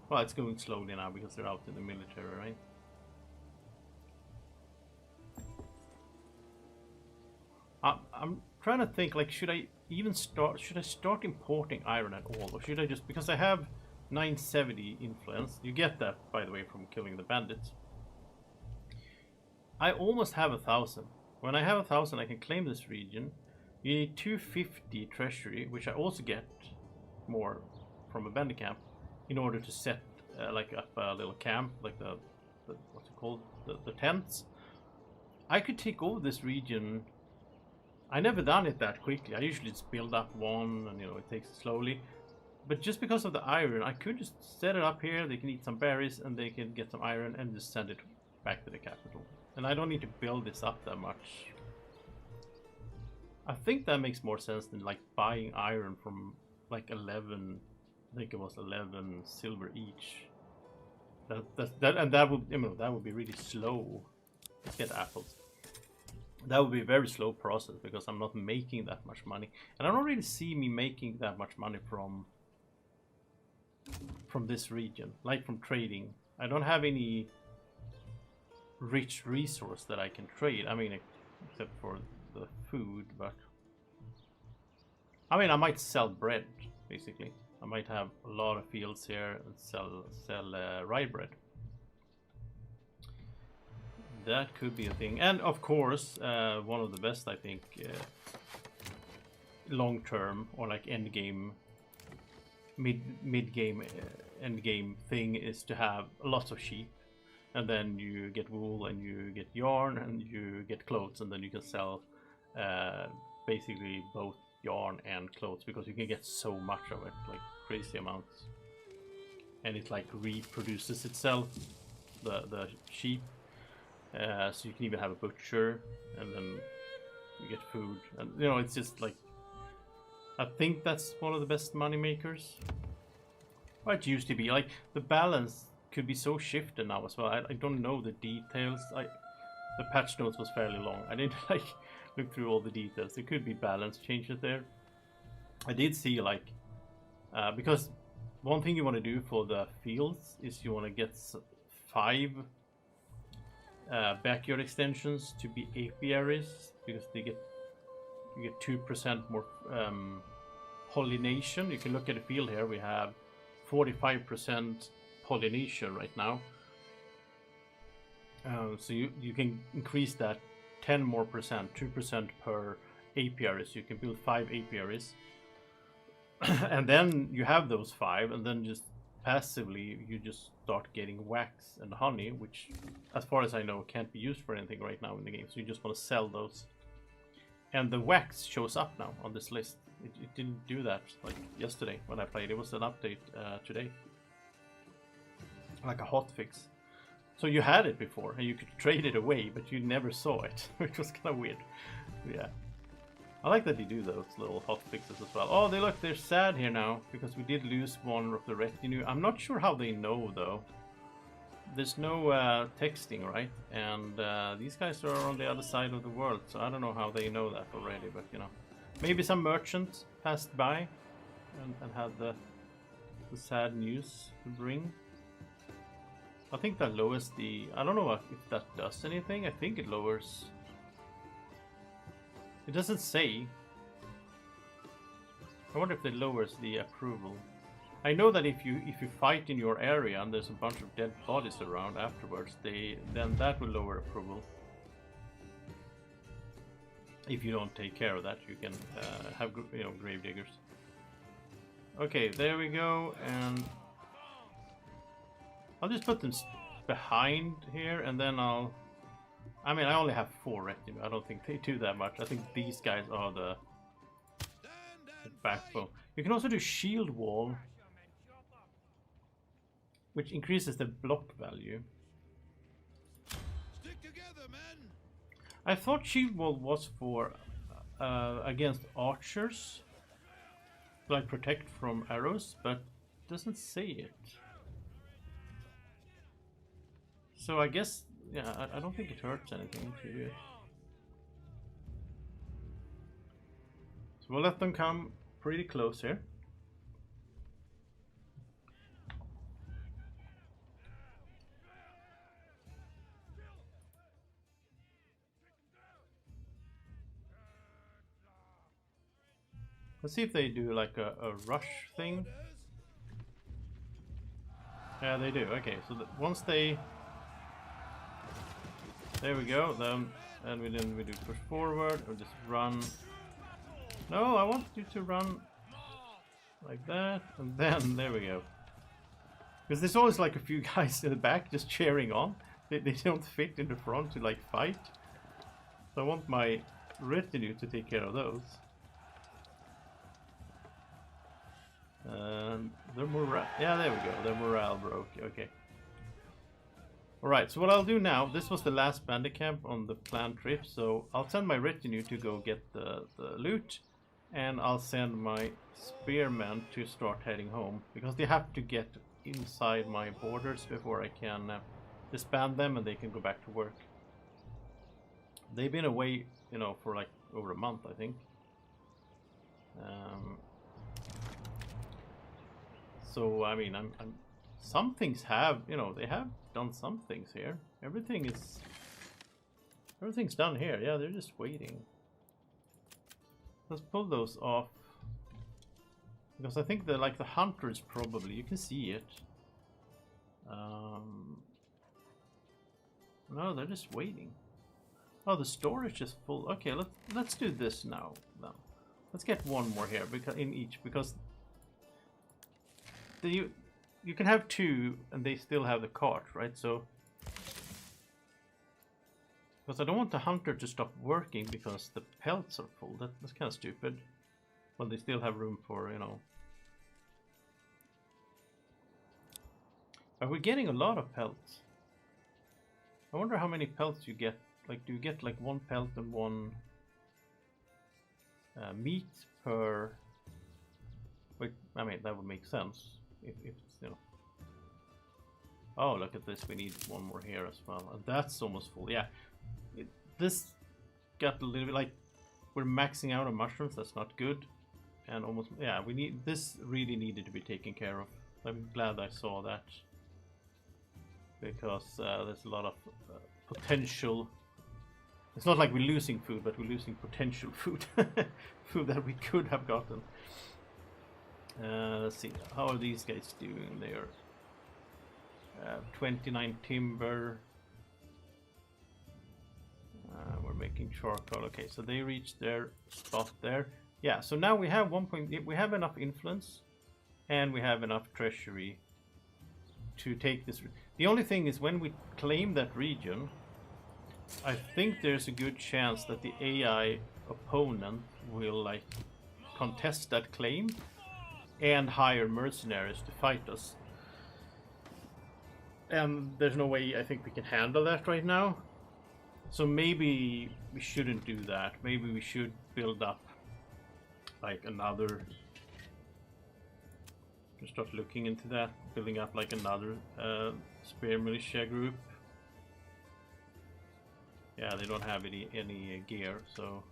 Well, it's going slowly now because they're out in the military, right? I'm trying to think, like, should I start importing iron at all, or should I just, because I have 970 influence. You get that, by the way, from killing the bandits. I almost have 1,000. When I have 1,000, I can claim this region. You need 250 treasury, which I also get more from a bandit camp, in order to set like up a little camp, like the what's it called, the tents. I could take over this region. I never done it that quickly. I usually just build up one, and it takes it slowly. But just because of the iron, I could just set it up here. They can eat some berries, and they can get some iron, and just send it back to the capital. And I don't need to build this up that much. I think that makes more sense than like buying iron from like 11. I think it was 11 silver each. That would be really slow. Let's get apples. That would be a very slow process because I'm not making that much money, and I don't really see me making that much money from this region, like from trading. I don't have any rich resource that I can trade. I mean, except for the food, but I mean, I might sell bread basically. I might have a lot of fields here and sell rye bread. That could be a thing. And of course, one of the best, I think, long term or like end game, mid game, end game thing is to have lots of sheep, and then you get wool and you get yarn and you get clothes, and then you can sell basically both yarn and clothes, because you can get so much of it, like crazy amounts, and it like reproduces itself, the sheep. So you can even have a butcher, and then you get food, and it's just like, I think that's one of the best money makers. Well, it used to be like the balance could be so shifted now as well. I don't know the details. The patch notes was fairly long. I didn't like look through all the details. There could be balance changes there. I did see like because one thing you want to do for the fields is you want to get 5 backyard extensions to be apiaries, because you get 2% more pollination. You can look at the field here. We have 45% pollination right now. So you can increase that 10 more percent, 2% per apiary. So you can build 5 apiaries, and then you have those 5, and then just passively you just start getting wax and honey, which as far as I know can't be used for anything right now in the game, so you just want to sell those. And the wax shows up now on this list. It didn't do that like yesterday when I played. It was an update today, like a hotfix. So you had it before and you could trade it away, but you never saw it, which was kind of weird. Yeah, I like that they do those little hot fixes as well. Oh, they're sad here now because we did lose one of the retinue. I'm not sure how they know though. There's no texting, right? And these guys are on the other side of the world, so I don't know how they know that already. But maybe some merchant passed by and had the sad news to bring. I think that lowers the. I don't know if that does anything. I think it lowers. It doesn't say. I wonder if it lowers the approval. I know that if you fight in your area and there's a bunch of dead bodies around afterwards, then that will lower approval. If you don't take care of that, you can have grave diggers. Okay, there we go, and I'll just put them behind here, and then I only have 4 retinue. I don't think they do that much. I think these guys are the backbone. You can also do shield wall, which increases the block value. Stick together, men. I thought shield wall was for against archers, like protect from arrows, but it doesn't say it. So I guess, yeah, I don't think it hurts anything if you do it. So we'll let them come pretty close here. Let's see if they do like a rush thing. Yeah, they do. Okay, so once they... There we go. Then we do push forward or just run. No, I want you to run like that, and then there we go. Because there's always like a few guys in the back just cheering on. They don't fit in the front to like fight. So I want my retinue to take care of those. Their morale, yeah, there we go. Their morale broke. Okay. Alright, so what I'll do now, this was the last bandit camp on the planned trip, so I'll send my retinue to go get the loot, and I'll send my spearmen to start heading home, because they have to get inside my borders before I can disband them and they can go back to work. They've been away, you know, for like over a month, I think. So I mean, I'm some things have, you know, they have done some things here. Everything's done here. Yeah, they're just waiting. Let's pull those off, because I think like the hunters probably, you can see it. No, they're just waiting. Oh, the storage is full. Okay, let's do this now. Then let's get one more here, because in each, because you can have two and they still have the cart, right? So because I don't want the hunter to stop working because the pelts are full. That's kind of stupid. When they still have room for, you know. But we're getting a lot of pelts. I wonder how many pelts you get. Like, do you get like one pelt and one meat per? Wait, I mean that would make sense if it's, you know. Oh, look at this. We need one more here as well, and that's almost full. Yeah, this got a little bit like we're maxing out on mushrooms. That's not good, and almost, yeah. We need this. Really needed to be taken care of. I'm glad I saw that, because there's a lot of potential. It's not like we're losing food, but we're losing potential food. Food that we could have gotten. Let's see, how are these guys doing? They're 29 timber. We're making charcoal. Okay, so they reached their spot there. Yeah, so now we have we have enough influence, and we have enough treasury to take this. The only thing is, when we claim that region, I think there's a good chance that the AI opponent will like contest that claim and hire mercenaries to fight us. And there's no way I think we can handle that right now. So maybe we shouldn't do that. Maybe we should build up like another... Start looking into that. Building up like another spear militia group. Yeah, they don't have any gear, so...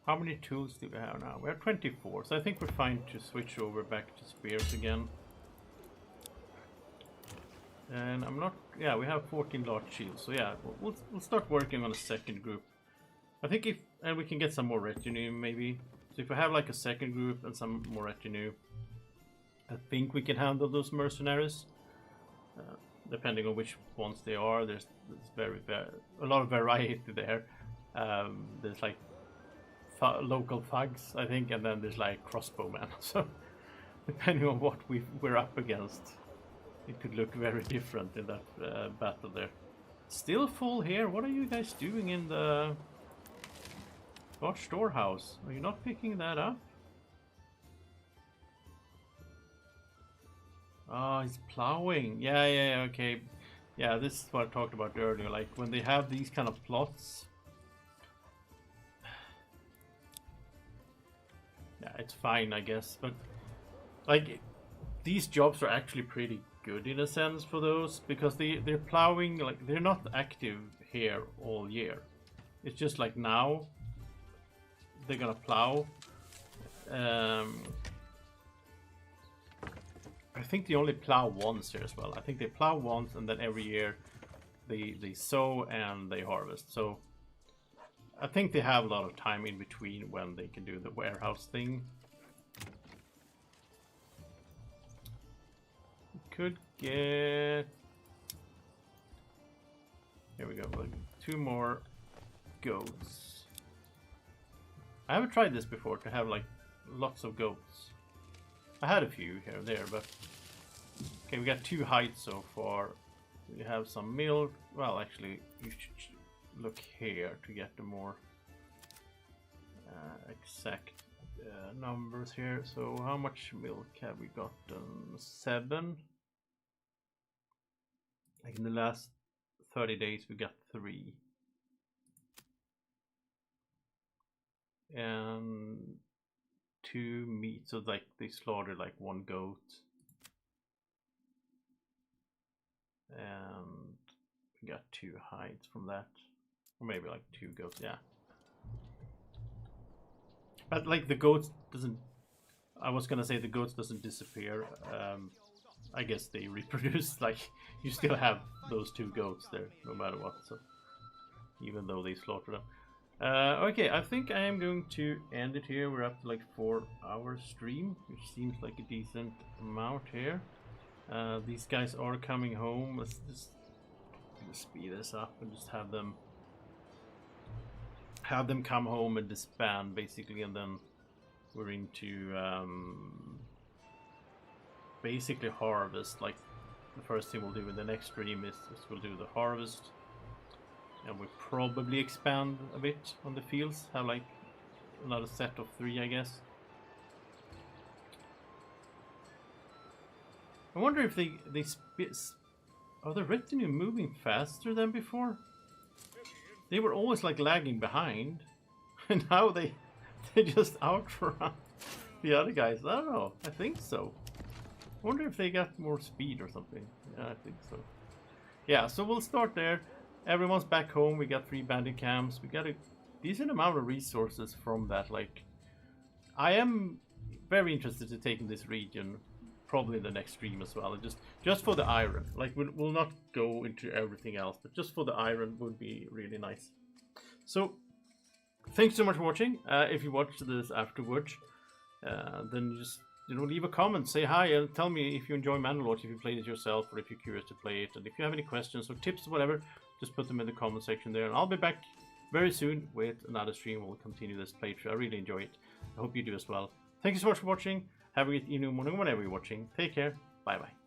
How many tools do we have now? We have 24, so I think we're fine to switch over back to spears again. And I'm not... Yeah, we have 14 large shields, so yeah, we'll start working on a second group. I think if... And we can get some more retinue, maybe. So if we have like a second group and some more retinue, I think we can handle those mercenaries. Depending on which ones they are, there's a lot of variety there. There's like local thugs, I think, and then there's like crossbowmen. So depending on what we're up against, it could look very different in that battle there. Still full here. What are you guys doing in the storehouse? Are you not picking that up? Oh, he's plowing. Yeah, okay. Yeah, this is what I talked about earlier. Like, when they have these kind of plots... Yeah, it's fine, I guess. But, like, these jobs are actually pretty good in a sense for those, because they're plowing, like they're not active here all year. It's just like now they're gonna plow. I think they only plow once here as well. I think they plow once and then every year they sow and they harvest. So I think they have a lot of time in between when they can do the warehouse thing. Could get... Here we go, like 2 more goats. I haven't tried this before, to have like lots of goats. I had a few here and there, but... Okay, we got 2 hides so far. We have some milk. Well, actually, you should look here to get the more exact numbers here. So how much milk have we gotten? 7. Like in the last 30 days we got 3. And 2 meat, so like they slaughtered like 1 goat. And we got 2 hides from that. Or maybe like 2 goats, yeah. But like the goats doesn't... I was gonna say the goats doesn't disappear. I guess they reproduce, like you still have those 2 goats there no matter what, so even though they slaughter them. Okay, I think I am going to end it here. We're up to like 4-hour stream, which seems like a decent amount here. These guys are coming home. Let's just speed this up and just have them come home and disband basically, and then we're into basically harvest. Like the first thing we'll do in the next stream is we'll do the harvest, and we'll probably expand a bit on the fields, have like another set of 3, I guess. I wonder if are the retinue moving faster than before? They were always like lagging behind, and now they just outrun the other guys. I don't know. I think so. I wonder if they got more speed or something. Yeah, I think so. Yeah, so we'll start there. Everyone's back home. We got 3 bandit camps. We got a decent amount of resources from that. Like, I am very interested in taking this region, probably in the next stream as well. Just for the iron. Like, we'll not go into everything else, but just for the iron would be really nice. So, thanks so much for watching. If you watched this afterwards, then just leave a comment, say hi, and tell me if you enjoy Manor Lords, if you played it yourself, or if you're curious to play it. And if you have any questions or tips or whatever, just put them in the comment section there, and I'll be back very soon with another stream. We'll continue this playthrough. I really enjoy it. I hope you do as well. Thank you so much for watching. Have a great evening, morning, whenever you're watching. Take care. Bye bye.